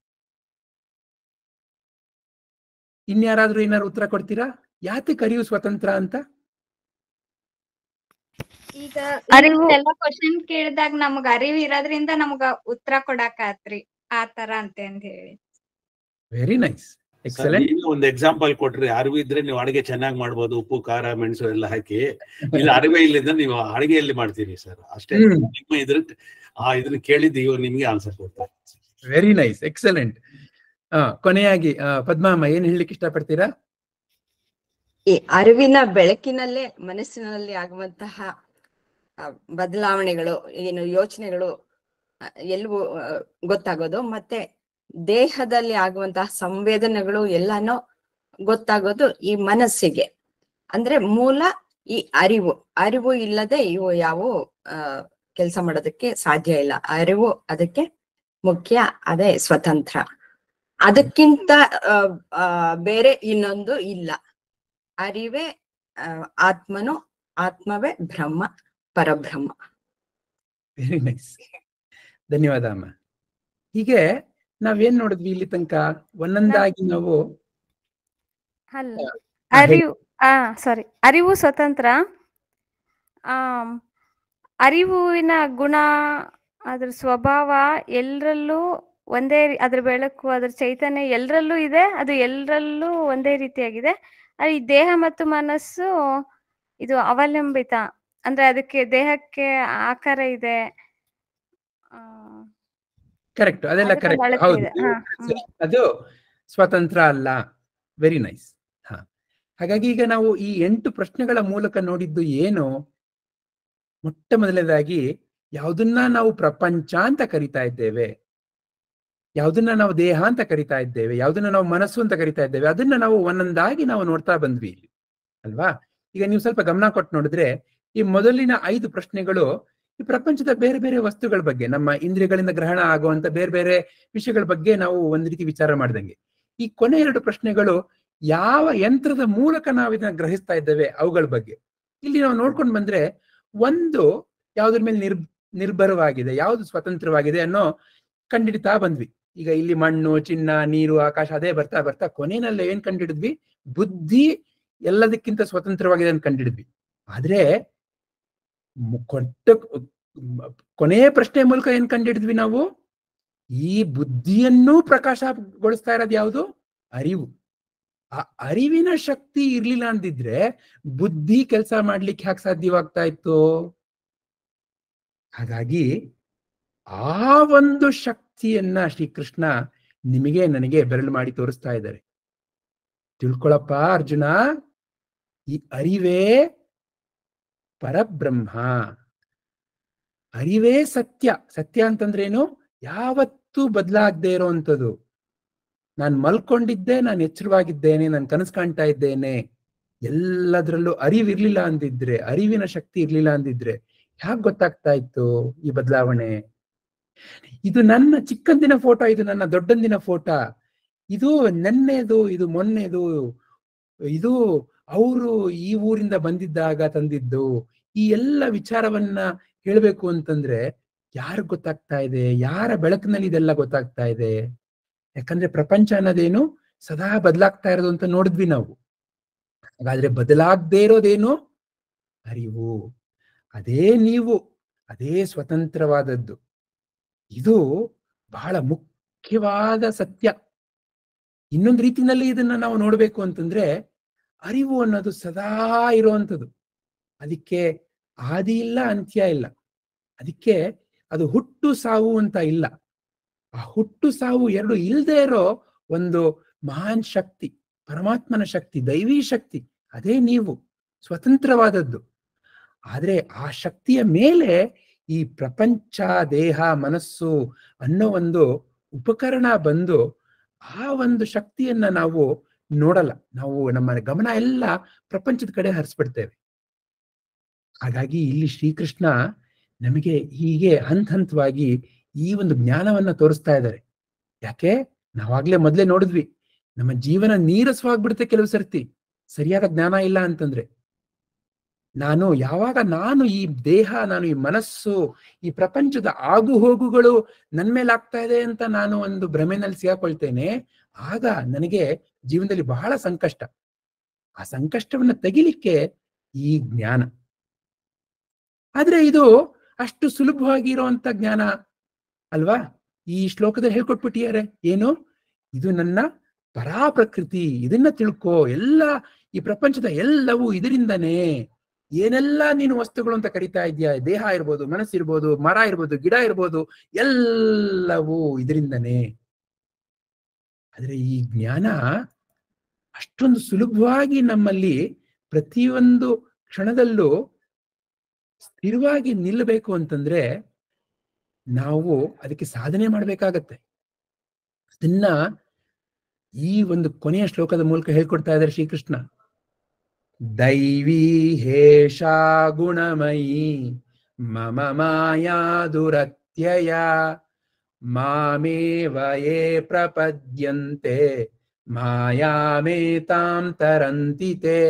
ಏನಾದ್ರು ಉತ್ತರ ಕೊಡ್ತೀರಾ? ಯಾತಕ್ಕೆ ಅರಿವು ಸ್ವತಂತ್ರ ಅಂತ? ಈಗ ಅರಿವು- ಎಲ್ಲ ಕ್ವಶನ್ ಕೇಳಿದಾಗ ನಮಗ ಅರಿವು ಇರೋದ್ರಿಂದ ನಮಗ ಉತ್ತರ ಕೊಡಾಕ ಆತ್ರಿ ಆ ತರ ಅಂತ ಹೇಳಿ. Very nice, sir excellent. ನೀವು ಒಂದು ಎಕ್ಸಾಂಪಲ್ ಕೊಟ್ರಿ, ಅರಿವು ಇದ್ರೆ ನೀವು ಅಡಿಗೆ ಚೆನ್ನಾಗಿ ಮಾಡ್ಬೋದು, ಉಪ್ಪು ಖಾರ ಮೆಣಸು ಎಲ್ಲ ಹಾಕಿ. ಇಲ್ಲ ಅರಿವೆ ಇಲ್ಲಿಂದ ನೀವು ಅಡಿಗೆಯಲ್ಲಿ ಮಾಡ್ತೀರಿ ಸರ್, ಅಷ್ಟೇ. ನಿಮ್ಮ ಇದನ್ನ ಕೇಳಿದ್ದು ಇವ್ರು ನಿಮ್ಗೆ ಆನ್ಸರ್ ಕೊಡ್ತಾರೆ. Very nice, excellent. ಕೊನೆಯಾಗಿ ಪದ್ಮಮ್ಮ ಏನ್ ಹೇಳಲಿಕ್ಕೆ ಇಷ್ಟಪಡ್ತೀರಾ? ಈ ಅರಿವಿನ ಬೆಳಕಿನಲ್ಲೇ ಮನಸ್ಸಿನಲ್ಲಿ ಆಗುವಂತಹ ಬದಲಾವಣೆಗಳು, ಏನು ಯೋಚನೆಗಳು ಎಲ್ಲವೂ ಗೊತ್ತಾಗೋದು, ಮತ್ತೆ ದೇಹದಲ್ಲಿ ಆಗುವಂತಹ ಸಂವೇದನೆಗಳು ಎಲ್ಲಾನು ಗೊತ್ತಾಗೋದು ಈ ಮನಸ್ಸಿಗೆ. ಅಂದ್ರೆ ಮೂಲ ಈ ಅರಿವು ಇಲ್ಲದೆ ಇವು ಯಾವ ಕೆಲಸ ಮಾಡೋದಕ್ಕೆ ಸಾಧ್ಯ ಇಲ್ಲ. ಅರಿವು ಅದಕ್ಕೆ ಮುಖ್ಯ, ಅದೇ ಸ್ವತಂತ್ರ. ಅದಕ್ಕಿಂತ ಬೇರೆ ಇನ್ನೊಂದು ಇಲ್ಲ. ಅರಿವೇ ಆತ್ಮವೇ ಬ್ರಹ್ಮ, ಪರಬ್ರಹ್ಮ. ವೆರಿ ನೈಸ್, ಧನ್ಯವಾದ ಅಮ್ಮ. ಹೀಗೆ ನಾವೇನ್ ನೋಡಿದ್ವಿ ಇಲ್ಲಿ ತನಕ? ಒಂದೊಂದಾಗಿ ನಾವು ಅರಿವು ಸ್ವತಂತ್ರ, ಅರಿವಿನ ಗುಣ, ಅದ್ರ ಸ್ವಭಾವ ಎಲ್ಲರಲ್ಲೂ ಒಂದೇ, ಅದ್ರ ಬೆಳಕು, ಅದ್ರ ಚೈತನ್ಯ ಎಲ್ಲರಲ್ಲೂ ಇದೆ, ಅದು ಎಲ್ಲರಲ್ಲೂ ಒಂದೇ ರೀತಿಯಾಗಿದೆ. ಈ ದೇಹ ಮತ್ತು ಮನಸ್ಸು ಇದು ಅವಲಂಬಿತ, ಅಂದ್ರೆ ಅದಕ್ಕೆ ದೇಹಕ್ಕೆ ಆಕಾರ ಇದೆ. ಕರೆಕ್ಟ್, ಅದೆಲ್ಲ ಕರೆಕ್ಟ್, ಹೌದು. ಅದು ಸ್ವತಂತ್ರ ಅಲ್ಲ. Very nice. ಹಾಗಾಗಿ ಈಗ ನಾವು ಈ 8 ಪ್ರಶ್ನೆಗಳ ಮೂಲಕ ನೋಡಿದ್ದು ಏನು? ಮೊಟ್ಟ ಮೊದಲನೇದಾಗಿ ಯಾವುದನ್ನ ನಾವು ಪ್ರಪಂಚ ಅಂತ ಕರಿತಾ ಇದ್ದೇವೆ, ಯಾವುದನ್ನ ನಾವು ದೇಹ ಅಂತ ಕರಿತಾ ಇದ್ದೇವೆ, ಯಾವುದನ್ನ ನಾವು ಮನಸ್ಸು ಅಂತ ಕರಿತಾ ಇದ್ದೇವೆ, ಅದನ್ನ ನಾವು ಒಂದೊಂದಾಗಿ ನಾವು ನೋಡ್ತಾ ಬಂದ್ವಿ ಇಲ್ಲಿ, ಅಲ್ವಾ? ಈಗ ನೀವು ಸ್ವಲ್ಪ ಗಮನ ಕೊಟ್ಟು ನೋಡಿದ್ರೆ ಈ ಮೊದಲಿನ 5 ಪ್ರಶ್ನೆಗಳು ಈ ಪ್ರಪಂಚದ ಬೇರೆ ಬೇರೆ ವಸ್ತುಗಳ ಬಗ್ಗೆ, ನಮ್ಮ ಇಂದ್ರಿಯಗಳಿಂದ ಗ್ರಹಣ ಆಗುವಂತ ಬೇರೆ ಬೇರೆ ವಿಷಯಗಳ ಬಗ್ಗೆ ನಾವು ಒಂದ್ ರೀತಿ ವಿಚಾರ ಮಾಡ್ದಂಗೆ. ಈ ಕೊನೆ 2 ಪ್ರಶ್ನೆಗಳು ಯಾವ ಯಂತ್ರದ ಮೂಲಕ ನಾವು ಇದನ್ನ ಗ್ರಹಿಸ್ತಾ ಇದ್ದೇವೆ ಅವುಗಳ ಬಗ್ಗೆ. ಇಲ್ಲಿ ನಾವು ನೋಡ್ಕೊಂಡು ಬಂದ್ರೆ ಒಂದು ಯಾವುದ್ರ ಮೇಲೆ ನಿರ್ಭರವಾಗಿದೆ, ಯಾವುದು ಸ್ವತಂತ್ರವಾಗಿದೆ ಅನ್ನೋ ಕಂಡಿಡ್ತಾ ಬಂದ್ವಿ. ಈಗ ಇಲ್ಲಿ ಮಣ್ಣು, ಚಿನ್ನ, ನೀರು, ಆಕಾಶ, ಅದೇ ಬರ್ತಾ ಬರ್ತಾ ಕೊನೆಯಲ್ಲಿ ಏನ್ ಕಂಡಿಡಿದ್ವಿ? ಬುದ್ಧಿ ಎಲ್ಲದಕ್ಕಿಂತ ಸ್ವತಂತ್ರವಾಗಿದೆ ಅಂತ ಕಂಡಿಡಿದ್ವಿ. ಆದ್ರೆ ಕೊನೆಯ ಪ್ರಶ್ನೆ ಮೂಲಕ ಏನ್ ಕಂಡಿಡಿದ್ವಿ ನಾವು? ಈ ಬುದ್ಧಿಯನ್ನೂ ಪ್ರಕಾಶಗೊಳಿಸ್ತಾ ಇರೋದು ಯಾವುದು? ಅರಿವು. ಆ ಅರಿವಿನ ಶಕ್ತಿ ಇರ್ಲಿಲ್ಲ ಅಂದಿದ್ರೆ ಬುದ್ಧಿ ಕೆಲಸ ಮಾಡ್ಲಿಕ್ಕೆ ಯಾಕೆ ಸಾಧ್ಯವಾಗ್ತಾ ಇತ್ತು? ಹಾಗಾಗಿ ಆ ಒಂದು ಶಕ್ತಿಯನ್ನ ಶ್ರೀಕೃಷ್ಣ ನಿಮಗೆ ನನಗೆ ಬೆರಳು ಮಾಡಿ ತೋರಿಸ್ತಾ ಇದ್ದಾರೆ. ತಿಳ್ಕೊಳಪ್ಪ ಅರ್ಜುನ, ಈ ಅರಿವೇ ಪರಬ್ರಹ್ಮ, ಅರಿವೇ ಸತ್ಯ. ಸತ್ಯ ಅಂತಂದ್ರೇನು? ಯಾವತ್ತೂ ಬದಲಾಗದೆ ಇರೋವಂಥದ್ದು. ನಾನು ಮಲ್ಕೊಂಡಿದ್ದೆ, ನಾನು ಎಚ್ಚರವಾಗಿದ್ದೇನೆ, ನಾನು ಕನಸು ಕಾಣ್ತಾ ಇದ್ದೇನೆ, ಎಲ್ಲದರಲ್ಲೂ ಅರಿವಿರ್ಲಿಲ್ಲ ಅಂದಿದ್ರೆ, ಅರಿವಿನ ಶಕ್ತಿ ಇರ್ಲಿಲ್ಲ ಅಂದಿದ್ರೆ ಯಾಕೆ ಗೊತ್ತಾಗ್ತಾ ಇತ್ತು ಈ ಬದಲಾವಣೆ? ಇದು ನನ್ನ ಚಿಕ್ಕಂದಿನ ಫೋಟೋ, ಇದು ನನ್ನ ದೊಡ್ಡಂದಿನ ಫೋಟೋ, ಇದು ನೆನ್ನೆದು, ಇದು ಮೊನ್ನೆದು, ಇದು ಅವರು ಈ ಊರಿಂದ ಬಂದಿದ್ದಾಗ ತಂದಿದ್ದು. ಈ ಎಲ್ಲ ವಿಚಾರವನ್ನ ಹೇಳ್ಬೇಕು ಅಂತಂದ್ರೆ ಯಾರು ಗೊತ್ತಾಗ್ತಾ ಇದೆ? ಯಾರ ಬೆಳಕಿನಲ್ಲಿ ಇದೆಲ್ಲ ಗೊತ್ತಾಗ್ತಾ ಇದೆ? ಯಾಕಂದ್ರೆ ಪ್ರಪಂಚ ಅನ್ನೋದೇನು ಸದಾ ಬದಲಾಗ್ತಾ ಇರೋದು ಅಂತ ನೋಡಿದ್ವಿ ನಾವು. ಹಾಗಾದ್ರೆ ಬದಲಾಗದೇ ಇರೋದೇನು? ಅರಿವು. ಅದೇ ನೀವು, ಅದೇ ಸ್ವತಂತ್ರವಾದದ್ದು. ಇದು ಬಹಳ ಮುಖ್ಯವಾದ ಸತ್ಯ. ಇನ್ನೊಂದು ರೀತಿಯಲ್ಲಿ ಇದನ್ನ ನಾವು ನೋಡ್ಬೇಕು ಅಂತಂದ್ರೆ, ಅರಿವು ಅನ್ನೋದು ಸದಾ ಇರುವಂಥದ್ದು. ಅದಕ್ಕೆ ಆದಿ ಇಲ್ಲ, ಅಂತ್ಯ ಇಲ್ಲ. ಅದಕ್ಕೆ ಅದು ಹುಟ್ಟು ಸಾವು ಅಂತ ಇಲ್ಲ. ಆ ಹುಟ್ಟು ಸಾವು ಎರಡು ಇಲ್ಲದೆ ಇರೋ ಒಂದು ಮಹಾನ್ ಶಕ್ತಿ, ಪರಮಾತ್ಮನ ಶಕ್ತಿ, ದೈವಿ ಶಕ್ತಿ, ಅದೇ ನೀವು, ಸ್ವತಂತ್ರವಾದದ್ದು. ಆದ್ರೆ ಆ ಶಕ್ತಿಯ ಮೇಲೆ ಈ ಪ್ರಪಂಚ, ದೇಹ, ಮನಸ್ಸು ಅನ್ನೋ ಒಂದು ಉಪಕರಣ ಬಂದು ಆ ಒಂದು ಶಕ್ತಿಯನ್ನ ನಾವು ನೋಡಲ್ಲ. ನಾವು ನಮ್ಮ ಗಮನ ಎಲ್ಲ ಪ್ರಪಂಚದ ಕಡೆ ಹರಿಸ್ಬಿಡ್ತೇವೆ. ಹಾಗಾಗಿ ಇಲ್ಲಿ ಶ್ರೀಕೃಷ್ಣ ನಮಗೆ ಹೀಗೆ ಹಂತ ಹಂತವಾಗಿ ಈ ಒಂದು ಜ್ಞಾನವನ್ನ ತೋರಿಸ್ತಾ ಇದ್ದಾರೆ. ಯಾಕೆ? ನಾವಾಗ್ಲೇ ಮೊದಲೇ ನೋಡಿದ್ವಿ, ನಮ್ಮ ಜೀವನ ನೀರಸವಾಗ್ಬಿಡುತ್ತೆ ಕೆಲವು ಸರ್ತಿ ಸರಿಯಾದ ಜ್ಞಾನ ಇಲ್ಲ ಅಂತಂದ್ರೆ. ಯಾವಾಗ ನಾನು ಈ ದೇಹ, ನಾನು ಈ ಮನಸ್ಸು, ಈ ಪ್ರಪಂಚದ ಆಗು ಹೋಗುಗಳು ನನ್ ಮೇಲೆ ಆಗ್ತಾ ಇದೆ ಅಂತ ನಾನು ಒಂದು ಭ್ರಮೆನಲ್ಲಿ ಸಿಗಾಕೊಳ್ತೇನೆ, ಆಗ ನನಗೆ ಜೀವನದಲ್ಲಿ ಬಹಳ ಸಂಕಷ್ಟ. ಆ ಸಂಕಷ್ಟವನ್ನ ತೆಗಿಲಿಕ್ಕೆ ಈ ಜ್ಞಾನ. ಆದ್ರೆ ಇದು ಅಷ್ಟು ಸುಲಭವಾಗಿ ಇರುವಂತ ಜ್ಞಾನ ಅಲ್ವಾ? ಈ ಶ್ಲೋಕದಲ್ಲಿ ಹೇಳ್ಕೊಟ್ಬಿಟ್ಟಿದ್ದಾರೆ ಏನು, ಇದು ನನ್ನ ಪರಾಪ್ರಕೃತಿ, ಇದನ್ನ ತಿಳ್ಕೋ, ಎಲ್ಲ ಈ ಪ್ರಪಂಚದ ಎಲ್ಲವೂ ಇದರಿಂದನೇ. ಏನೆಲ್ಲ ನೀನು ವಸ್ತುಗಳು ಅಂತ ಕರಿತಾ ಇದೆಯಾ, ದೇಹ ಇರ್ಬೋದು, ಮನಸ್ಸಿರ್ಬೋದು, ಮರ ಇರ್ಬೋದು, ಗಿಡ ಇರ್ಬೋದು, ಎಲ್ಲವೂ ಇದರಿಂದನೇ. ಆದ್ರೆ ಈ ಜ್ಞಾನ ಅಷ್ಟೊಂದು ಸುಲಭವಾಗಿ ನಮ್ಮಲ್ಲಿ ಪ್ರತಿಯೊಂದು ಕ್ಷಣದಲ್ಲೂ ಸ್ಥಿರವಾಗಿ ನಿಲ್ಲಬೇಕು ಅಂತಂದ್ರೆ ನಾವು ಅದಕ್ಕೆ ಸಾಧನೆ ಮಾಡ್ಬೇಕಾಗತ್ತೆ. ಅದನ್ನ ಈ ಒಂದು ಕೊನೆಯ ಶ್ಲೋಕದ ಮೂಲಕ ಹೇಳ್ಕೊಡ್ತಾ ಇದ್ದಾರೆ ಶ್ರೀಕೃಷ್ಣ. ದೈವೀ ಹೇಷಾ ಗುಣಮಯೀ ಮಮ ಮಾಯಾ ದುರತ್ಯಯ ಮಾಮೇವ ಯೇ ಪ್ರಪದ್ಯಂತೆ ಮಾಯಾಮೇತಾಂ ತರಂತಿ ತೇ.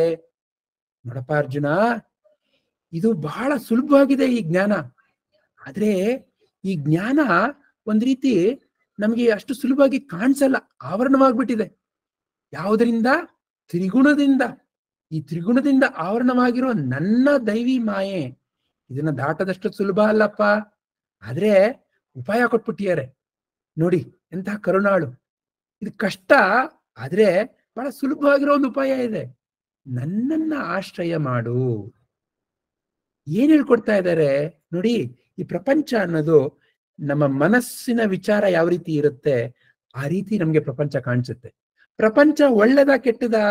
ನೋಡಪ್ಪ ಅರ್ಜುನ, ಇದು ಬಹಳ ಸುಲಭವಾಗಿದೆ ಈ ಜ್ಞಾನ. ಆದ್ರೆ ಈ ಜ್ಞಾನ ಒಂದ್ ರೀತಿ ನಮಗೆ ಅಷ್ಟು ಸುಲಭವಾಗಿ ಕಾಣಿಸಲ್ಲ, ಆವರಣವಾಗ್ಬಿಟ್ಟಿದೆ. ಯಾವುದರಿಂದ? ತ್ರಿಗುಣದಿಂದ. ಈ ತ್ರಿಗುಣದಿಂದ ಆವರಣವಾಗಿರೋ ನನ್ನ ದೈವಿ ಮಾಯೆ ಇದನ್ನ ದಾಟದಷ್ಟು ಸುಲಭ ಅಲ್ಲಪ್ಪ. ಆದ್ರೆ ಉಪಾಯ ಕೊಟ್ಬಿಟ್ಟಿದ್ದಾರೆ ನೋಡಿ, ಎಂತಹ ಕರುಣಾಳು. ಇದು ಕಷ್ಟ, ಆದ್ರೆ ಬಹಳ ಸುಲಭವಾಗಿರೋ ಒಂದು ಉಪಾಯ ಇದೆ. ನನ್ನನ್ನ ಆಶ್ರಯ ಮಾಡು. ಏನ್ ಹೇಳ್ಕೊಡ್ತಾ ಇದ್ದಾರೆ ನೋಡಿ. ಈ ಪ್ರಪಂಚ ಅನ್ನೋದು ನಮ್ಮ ಮನಸ್ಸಿನ ವಿಚಾರ ಯಾವ ರೀತಿ ಇರುತ್ತೆ ಆ ರೀತಿ ನಮ್ಗೆ ಪ್ರಪಂಚ ಕಾಣಿಸುತ್ತೆ. ಪ್ರಪಂಚ ಒಳ್ಳೆದಾ ಕೆಟ್ಟದಾ?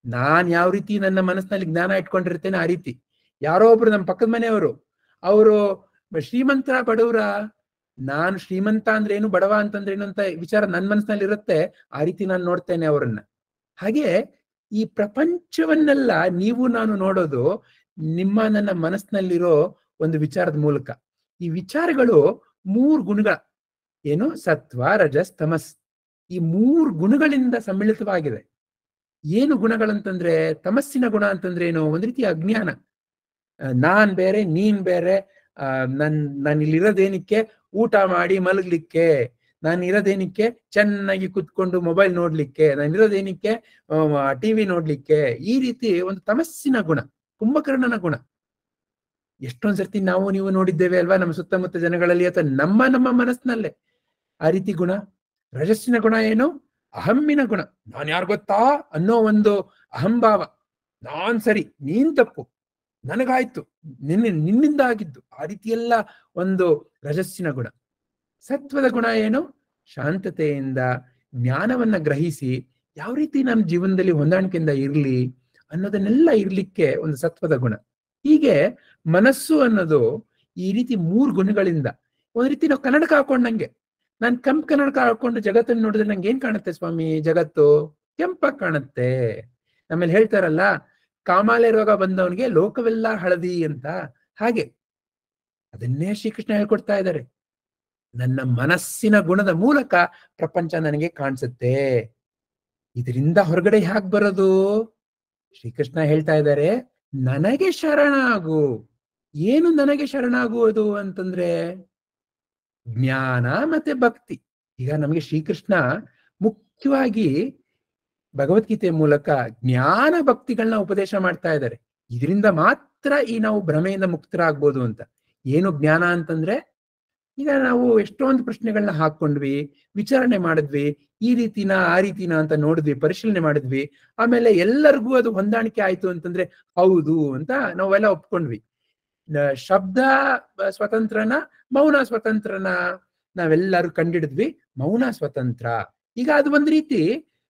ನಾನ್ ಯಾವ ರೀತಿ ನನ್ನ ಮನಸ್ಸಿನಲ್ಲಿ ಜ್ಞಾನ ಇಟ್ಕೊಂಡಿರ್ತೇನೆ ಆ ರೀತಿ. ಯಾರೋ ಒಬ್ರು ನಮ್ಮ ಪಕ್ಕದ ಮನೆಯವರು, ಅವರು ಶ್ರೀಮಂತರ ಬಡವರ, ನಾನು ಶ್ರೀಮಂತ ಅಂದ್ರೆ ಏನು, ಬಡವ ಅಂತಂದ್ರೆ ಏನು ಅಂತ ವಿಚಾರ ನನ್ನ ಮನಸ್ಸಿನಲ್ಲಿ ಇರುತ್ತೆ. ಆ ರೀತಿ ನಾನು ನೋಡ್ತೇನೆ ಅವರನ್ನ. ಹಾಗೆ ಈ ಪ್ರಪಂಚವನ್ನೆಲ್ಲ ನೀವು ನಾನು ನೋಡೋದು ನಿಮ್ಮ ನನ್ನ ಮನಸ್ಸಿನಲ್ಲಿರೋ ಒಂದು ವಿಚಾರದ ಮೂಲಕ. ಈ ವಿಚಾರಗಳು 3 ಗುಣಗಳ, ಏನು ಸತ್ವ, ರಜಸ್, ತಮಸ್, ಈ 3 ಗುಣಗಳಿಂದ ಸಮ್ಮಿಳಿತವಾಗಿದೆ. ಏನು ಗುಣಗಳಂತಂದ್ರೆ, ತಮಸ್ಸಿನ ಗುಣ ಅಂತಂದ್ರೆ ಏನು, ಒಂದ್ ರೀತಿ ಅಜ್ಞಾನ. ನಾನ್ ಬೇರೆ, ನೀನ್ ಬೇರೆ, ನಾನು ಇಲ್ಲಿರೋದೇನಿಕ್ಕೆ ಊಟ ಮಾಡಿ ಮಲಗ್ಲಿಕ್ಕೆ, ನಾನು ಇರೋದೇನಿಕ್ಕೆ ಚೆನ್ನಾಗಿ ಕುತ್ಕೊಂಡು ಮೊಬೈಲ್ ನೋಡ್ಲಿಕ್ಕೆ, ನಾನು ಇರೋದೇನಿಕ್ಕೆ ಟಿವಿ ನೋಡ್ಲಿಕ್ಕೆ, ಈ ರೀತಿ ಒಂದು ತಮಸ್ಸಿನ ಗುಣ, ಕುಂಭಕರ್ಣನ ಗುಣ. ಎಷ್ಟೊಂದ್ ಸರ್ತಿ ನಾವು ನೀವು ನೋಡಿದ್ದೇವೆ ಅಲ್ವಾ, ನಮ್ಮ ಸುತ್ತಮುತ್ತ ಜನಗಳಲ್ಲಿ ಅಥವಾ ನಮ್ಮ ಮನಸ್ಸಿನಲ್ಲೇ ಆ ರೀತಿ ಗುಣ. ರಜಸ್ಸಿನ ಗುಣ ಏನು? ಅಹಮ್ಮಿನ ಗುಣ. ನಾನ್ ಯಾರು ಗೊತ್ತಾ ಅನ್ನೋ ಒಂದು ಅಹಂಭಾವ. ನಾನ್ ಸರಿ, ನೀನ್ ತಪ್ಪು, ನನಗಾಯ್ತು, ನಿನ್ನಿಂದ ಆಗಿದ್ದು, ಆ ರೀತಿಯೆಲ್ಲ ಒಂದು ರಜಸ್ಸಿನ ಗುಣ. ಸತ್ವದ ಗುಣ ಏನು? ಶಾಂತತೆಯಿಂದ ಜ್ಞಾನವನ್ನ ಗ್ರಹಿಸಿ ಯಾವ ರೀತಿ ನಮ್ಮ ಜೀವನದಲ್ಲಿ ಹೊಂದಾಣಿಕೆಯಿಂದ ಇರ್ಲಿ ಅನ್ನೋದನ್ನೆಲ್ಲ ಇರ್ಲಿಕ್ಕೆ ಒಂದು ಸತ್ವದ ಗುಣ. ಹೀಗೆ ಮನಸ್ಸು ಅನ್ನೋದು ಈ ರೀತಿ 3 ಗುಣಗಳಿಂದ, ಒಂದ್ ರೀತಿ ನಾವು ಕನ್ನಡಕ ಹಾಕೊಂಡಂಗೆ, ನಾನು ಕೆಂಪು ಕನ್ನಡಕ ಹಾಕೊಂಡು ಜಗತ್ತನ್ನು ನೋಡಿದ್ರೆ ನಂಗೆ ಏನ್ ಕಾಣುತ್ತೆ ಸ್ವಾಮಿ? ಜಗತ್ತು ಕೆಂಪಾಗಿ ಕಾಣುತ್ತೆ. ಆಮೇಲೆ ಹೇಳ್ತಾರಲ್ಲ, ಕಾಮಾಲೆ ರೋಗ ಬಂದವನಿಗೆ ಲೋಕವೆಲ್ಲ ಹಳದಿ ಅಂತ. ಹಾಗೆ ಅದನ್ನೇ ಶ್ರೀಕೃಷ್ಣ ಹೇಳ್ಕೊಡ್ತಾ ಇದ್ದಾರೆ. ನನ್ನ ಮನಸ್ಸಿನ ಗುಣದ ಮೂಲಕ ಪ್ರಪಂಚ ನನಗೆ ಕಾಣಿಸುತ್ತೆ. ಇದರಿಂದ ಹೊರಗಡೆ ಹ್ಯಾಕ್ ಬರೋದು? ಶ್ರೀಕೃಷ್ಣ ಹೇಳ್ತಾ ಇದ್ದಾರೆ, ನನಗೆ ಶರಣಾಗು. ಏನು ನನಗೆ ಶರಣಾಗುವುದು ಅಂತಂದ್ರೆ ಜ್ಞಾನ ಮತ್ತೆ ಭಕ್ತಿ. ಈಗ ನಮಗೆ ಶ್ರೀಕೃಷ್ಣ ಮುಖ್ಯವಾಗಿ ಭಗವದ್ಗೀತೆಯ ಮೂಲಕ ಜ್ಞಾನ ಭಕ್ತಿಗಳನ್ನ ಉಪದೇಶ ಮಾಡ್ತಾ ಇದ್ದಾರೆ. ಇದರಿಂದ ಮಾತ್ರ ಈ ನಾವು ಭ್ರಮೆಯಿಂದ ಮುಕ್ತರಾಗ್ಬೋದು ಅಂತ. ಏನು ಜ್ಞಾನ ಅಂತಂದ್ರೆ, ಈಗ ನಾವು ಎಷ್ಟೊಂದು ಪ್ರಶ್ನೆಗಳನ್ನ ಹಾಕೊಂಡ್ವಿ, ವಿಚಾರಣೆ ಮಾಡಿದ್ವಿ, ಈ ರೀತಿನ ಆ ರೀತಿನ ಅಂತ ನೋಡಿದ್ವಿ, ಪರಿಶೀಲನೆ ಮಾಡಿದ್ವಿ. ಆಮೇಲೆ ಎಲ್ಲರಿಗೂ ಅದು ಹೊಂದಾಣಿಕೆ ಆಯ್ತು ಅಂತಂದ್ರೆ ಹೌದು ಅಂತ ನಾವೆಲ್ಲ ಒಪ್ಕೊಂಡ್ವಿ. ಶಬ್ದ ಸ್ವತಂತ್ರನ, ಮೌನ ಸ್ವತಂತ್ರನ ನಾವೆಲ್ಲರೂ ಕಂಡಿಡಿದ್ವಿ. ಮೌನ ಸ್ವತಂತ್ರ. ಈಗ ಅದು ಒಂದ್ ರೀತಿ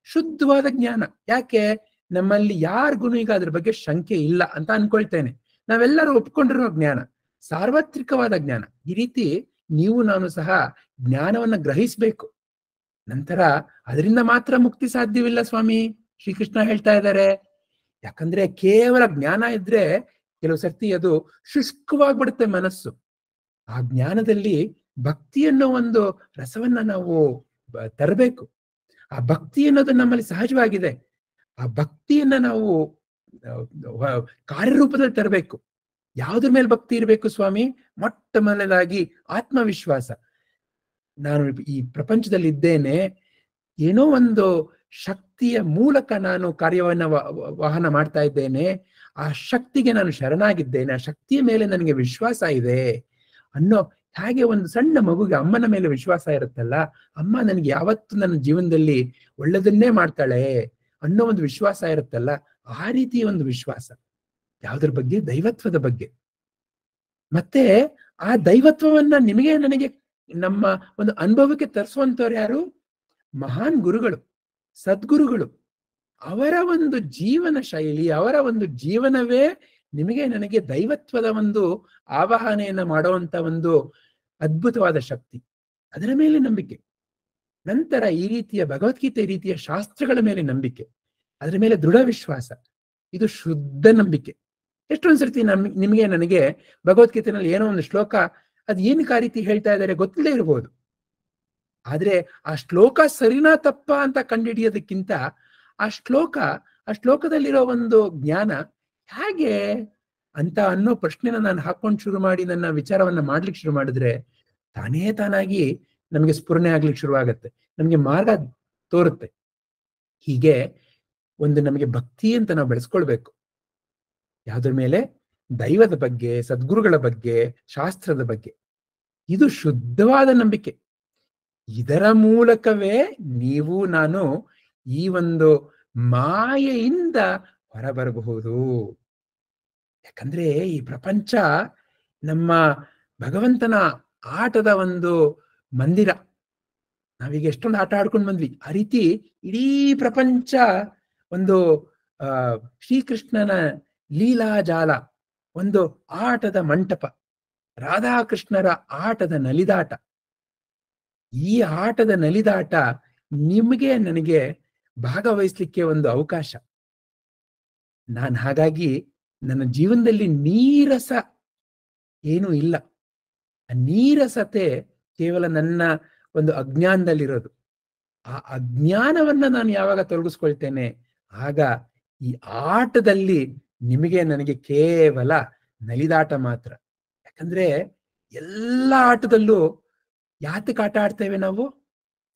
ಶುದ್ಧವಾದ ಜ್ಞಾನ. ಯಾಕೆ? ನಮ್ಮಲ್ಲಿ ಯಾರಿಗೂ ಈಗ ಅದ್ರ ಬಗ್ಗೆ ಶಂಕೆ ಇಲ್ಲ ಅಂತ ಅನ್ಕೊಳ್ತೇನೆ. ನಾವೆಲ್ಲರೂ ಒಪ್ಕೊಂಡಿರೋ ಜ್ಞಾನ, ಸಾರ್ವತ್ರಿಕವಾದ ಜ್ಞಾನ. ಈ ರೀತಿ ನೀವು ನಾನು ಸಹ ಜ್ಞಾನವನ್ನ ಗ್ರಹಿಸ್ಬೇಕು. ನಂತರ ಅದರಿಂದ ಮಾತ್ರ ಮುಕ್ತಿ ಸಾಧ್ಯವಿಲ್ಲ ಸ್ವಾಮಿ, ಶ್ರೀಕೃಷ್ಣ ಹೇಳ್ತಾ ಇದ್ದಾರೆ. ಯಾಕಂದ್ರೆ ಕೇವಲ ಜ್ಞಾನ ಇದ್ರೆ ಕೆಲವು ಸರ್ತಿ ಅದು ಶುಷ್ಕವಾಗ್ಬಿಡುತ್ತೆ ಮನಸ್ಸು. ಆ ಜ್ಞಾನದಲ್ಲಿ ಭಕ್ತಿ ಅನ್ನೋ ಒಂದು ರಸವನ್ನ ನಾವು ತರಬೇಕು. ಆ ಭಕ್ತಿ ಅನ್ನೋದು ನಮ್ಮಲ್ಲಿ ಸಹಜವಾಗಿದೆ. ಆ ಭಕ್ತಿಯನ್ನ ನಾವು ಕಾರ್ಯರೂಪದಲ್ಲಿ ತರಬೇಕು. ಯಾವುದ್ರ ಮೇಲೆ ಭಕ್ತಿ ಇರಬೇಕು ಸ್ವಾಮಿ? ಮೊಟ್ಟ ಮೊದಲದಾಗಿ ಆತ್ಮವಿಶ್ವಾಸ. ನಾನು ಈ ಪ್ರಪಂಚದಲ್ಲಿ ಇದ್ದೇನೆ, ಏನೋ ಒಂದು ಶಕ್ತಿಯ ಮೂಲಕ ನಾನು ಕಾರ್ಯವನ್ನ ವಹನ ಮಾಡ್ತಾ ಇದ್ದೇನೆ. ಆ ಶಕ್ತಿಗೆ ನಾನು ಶರಣಾಗಿದ್ದೇನೆ, ಆ ಶಕ್ತಿಯ ಮೇಲೆ ನನಗೆ ವಿಶ್ವಾಸ ಇದೆ ಅನ್ನೋ, ಹಾಗೆ ಒಂದು ಸಣ್ಣ ಮಗುಗೆ ಅಮ್ಮನ ಮೇಲೆ ವಿಶ್ವಾಸ ಇರುತ್ತಲ್ಲ, ಅಮ್ಮ ನನಗೆ ಯಾವತ್ತು ನನ್ನ ಜೀವನದಲ್ಲಿ ಒಳ್ಳೆದನ್ನೇ ಮಾಡ್ತಾಳೆ ಅನ್ನೋ ಒಂದು ವಿಶ್ವಾಸ ಇರುತ್ತಲ್ಲ, ಆ ರೀತಿಯ ಒಂದು ವಿಶ್ವಾಸ ಯಾವುದ್ರ ಬಗ್ಗೆ? ದೈವತ್ವದ ಬಗ್ಗೆ. ಮತ್ತೆ ಆ ದೈವತ್ವವನ್ನ ನಿಮಗೆ ನನಗೆ ನಮ್ಮ ಒಂದು ಅನುಭವಕ್ಕೆ ತರಿಸುವಂತವ್ರು ಯಾರು? ಮಹಾನ್ ಗುರುಗಳು, ಸದ್ಗುರುಗಳು. ಅವರ ಒಂದು ಜೀವನ ಶೈಲಿ, ಅವರ ಒಂದು ಜೀವನವೇ ನಿಮಗೆ ನನಗೆ ದೈವತ್ವದ ಒಂದು ಆವಾಹನೆಯನ್ನ ಮಾಡುವಂತ ಒಂದು ಅದ್ಭುತವಾದ ಶಕ್ತಿ. ಅದರ ಮೇಲೆ ನಂಬಿಕೆ. ನಂತರ ಈ ರೀತಿಯ ಭಗವದ್ಗೀತೆ ರೀತಿಯ ಶಾಸ್ತ್ರಗಳ ಮೇಲೆ ನಂಬಿಕೆ, ಅದರ ಮೇಲೆ ದೃಢ ವಿಶ್ವಾಸ, ಇದು ಶುದ್ಧ ನಂಬಿಕೆ. ಎಷ್ಟೊಂದು ಸರ್ತಿ ನಿಮಗೆ ನನಗೆ ಭಗವದ್ಗೀತೆನಲ್ಲಿ ಏನೋ ಒಂದು ಶ್ಲೋಕ ಅದು ಏನಕ್ಕೆ ಆ ರೀತಿ ಹೇಳ್ತಾ ಇದ್ದಾರೆ ಗೊತ್ತಿಲ್ಲದೆ ಇರ್ಬೋದು, ಆದ್ರೆ ಆ ಶ್ಲೋಕ ಸರಿನಾ ತಪ್ಪ ಅಂತ ಕಂಡುಹಿಡಿಯೋದಕ್ಕಿಂತ ಆ ಶ್ಲೋಕದಲ್ಲಿರೋ ಒಂದು ಜ್ಞಾನ ಹೇಗೆ ಅಂತ ಅನ್ನೋ ಪ್ರಶ್ನೆನ ನಾನು ಹಾಕೊಂಡು ಶುರು ಮಾಡಿ ನನ್ನ ವಿಚಾರವನ್ನ ಮಾಡ್ಲಿಕ್ಕೆ ಶುರು ಮಾಡಿದ್ರೆ ತಾನೇ ತಾನಾಗಿ ನಮಗೆ ಸ್ಫುರಣೆ ಆಗ್ಲಿಕ್ಕೆ ಶುರುವಾಗತ್ತೆ, ನಮಗೆ ಮಾರ್ಗ ತೋರುತ್ತೆ. ಹೀಗೆ ಒಂದು ನಮಗೆ ಭಕ್ತಿ ಅಂತ ನಾವು ಬೆಳೆಸ್ಕೊಳ್ಬೇಕು. ಯಾವುದ್ರ ಮೇಲೆ? ದೈವದ ಬಗ್ಗೆ, ಸದ್ಗುರುಗಳ ಬಗ್ಗೆ, ಶಾಸ್ತ್ರದ ಬಗ್ಗೆ. ಇದು ಶುದ್ಧವಾದ ನಂಬಿಕೆ. ಇದರ ಮೂಲಕವೇ ನೀವು ನಾನು ಈ ಒಂದು ಮಾಯೆಯಿಂದ ಹೊರಬರಬಹುದು. ಯಾಕಂದ್ರೆ ಈ ಪ್ರಪಂಚ ನಮ್ಮ ಭಗವಂತನ ಆಟದ ಒಂದು ಮಂದಿರ. ನಾವೀಗ ಎಷ್ಟೊಂದು ಆಟ ಆಡ್ಕೊಂಡು ಬಂದ್ವಿ, ಆ ರೀತಿ ಇಡೀ ಪ್ರಪಂಚ ಒಂದು ಶ್ರೀಕೃಷ್ಣನ ಲೀಲಾಜಾಲ, ಒಂದು ಆಟದ ಮಂಟಪ, ರಾಧಾಕೃಷ್ಣರ ಆಟದ ನಲಿದಾಟ. ಈ ಆಟದ ನಲಿದಾಟ ನಿಮಗೆ ನನಗೆ ಭಾಗವಹಿಸ್ಲಿಕ್ಕೆ ಒಂದು ಅವಕಾಶ. ನಾನು ಹಾಗಾಗಿ ನನ್ನ ಜೀವನದಲ್ಲಿ ನೀರಸ ಏನೂ ಇಲ್ಲ. ಆ ನೀರಸತೆ ಕೇವಲ ನನ್ನ ಒಂದು ಅಜ್ಞಾನದಲ್ಲಿರೋದು. ಆ ಅಜ್ಞಾನವನ್ನ ನಾನು ಯಾವಾಗ ತೊಲಗಿಸ್ಕೊಳ್ತೇನೆ ಆಗ ಈ ಆಟದಲ್ಲಿ ನಿಮಗೆ ನನಗೆ ಕೇವಲ ನಲಿದಾಟ ಮಾತ್ರ. ಯಾಕಂದ್ರೆ ಎಲ್ಲ ಆಟದಲ್ಲೂ ಯಾತಕ್ಕೆ ಆಟ ಆಡ್ತೇವೆ ನಾವು?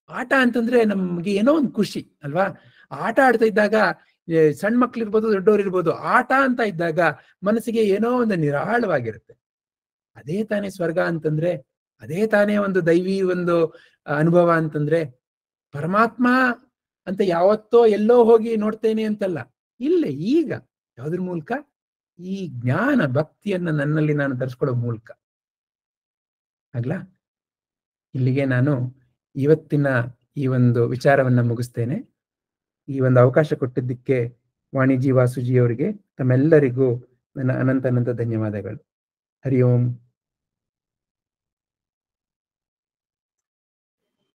ಆಟ ಅಂತಂದ್ರೆ ನಮ್ಗೆ ಏನೋ ಒಂದು ಖುಷಿ ಅಲ್ವಾ? ಆಟ ಆಡ್ತಾ ಇದ್ದಾಗ ಸಣ್ಣ ಮಕ್ಳಿರ್ಬೋದು, ದೊಡ್ಡವ್ರು ಇರ್ಬೋದು, ಆಟ ಅಂತ ಇದ್ದಾಗ ಮನಸ್ಸಿಗೆ ಏನೋ ಒಂದು ನಿರಾಳವಾಗಿರುತ್ತೆ. ಅದೇ ತಾನೇ ಸ್ವರ್ಗ ಅಂತಂದ್ರೆ, ಅದೇ ತಾನೇ ಒಂದು ದೈವಿ ಒಂದು ಅನುಭವ ಅಂತಂದ್ರೆ. ಪರಮಾತ್ಮ ಅಂತ ಯಾವತ್ತೋ ಎಲ್ಲೋ ಹೋಗಿ ನೋಡ್ತೇನೆ ಅಂತಲ್ಲ, ಇಲ್ಲೇ ಈಗ. ಯಾವುದ್ರ ಮೂಲಕ? ಈ ಜ್ಞಾನ ಭಕ್ತಿಯನ್ನ ನನ್ನಲ್ಲಿ ನಾನು ಧರಿಸ್ಕೊಳ್ಳೋ ಮೂಲಕ. ಆಗ್ಲಾ? ಇಲ್ಲಿಗೆ ನಾನು ಇವತ್ತಿನ ಈ ಒಂದು ವಿಚಾರವನ್ನ ಮುಗಿಸ್ತೇನೆ. ಈ ಒಂದು ಅವಕಾಶ ಕೊಟ್ಟಿದ್ದಕ್ಕೆ ವಾಣಿಜಿ ವಾಸುಜಿ ಅವರಿಗೆ, ತಮ್ಮೆಲ್ಲರಿಗೂ ನನ್ನ ಅನಂತ ಧನ್ಯವಾದಗಳು. ಹರಿ ಓಂ.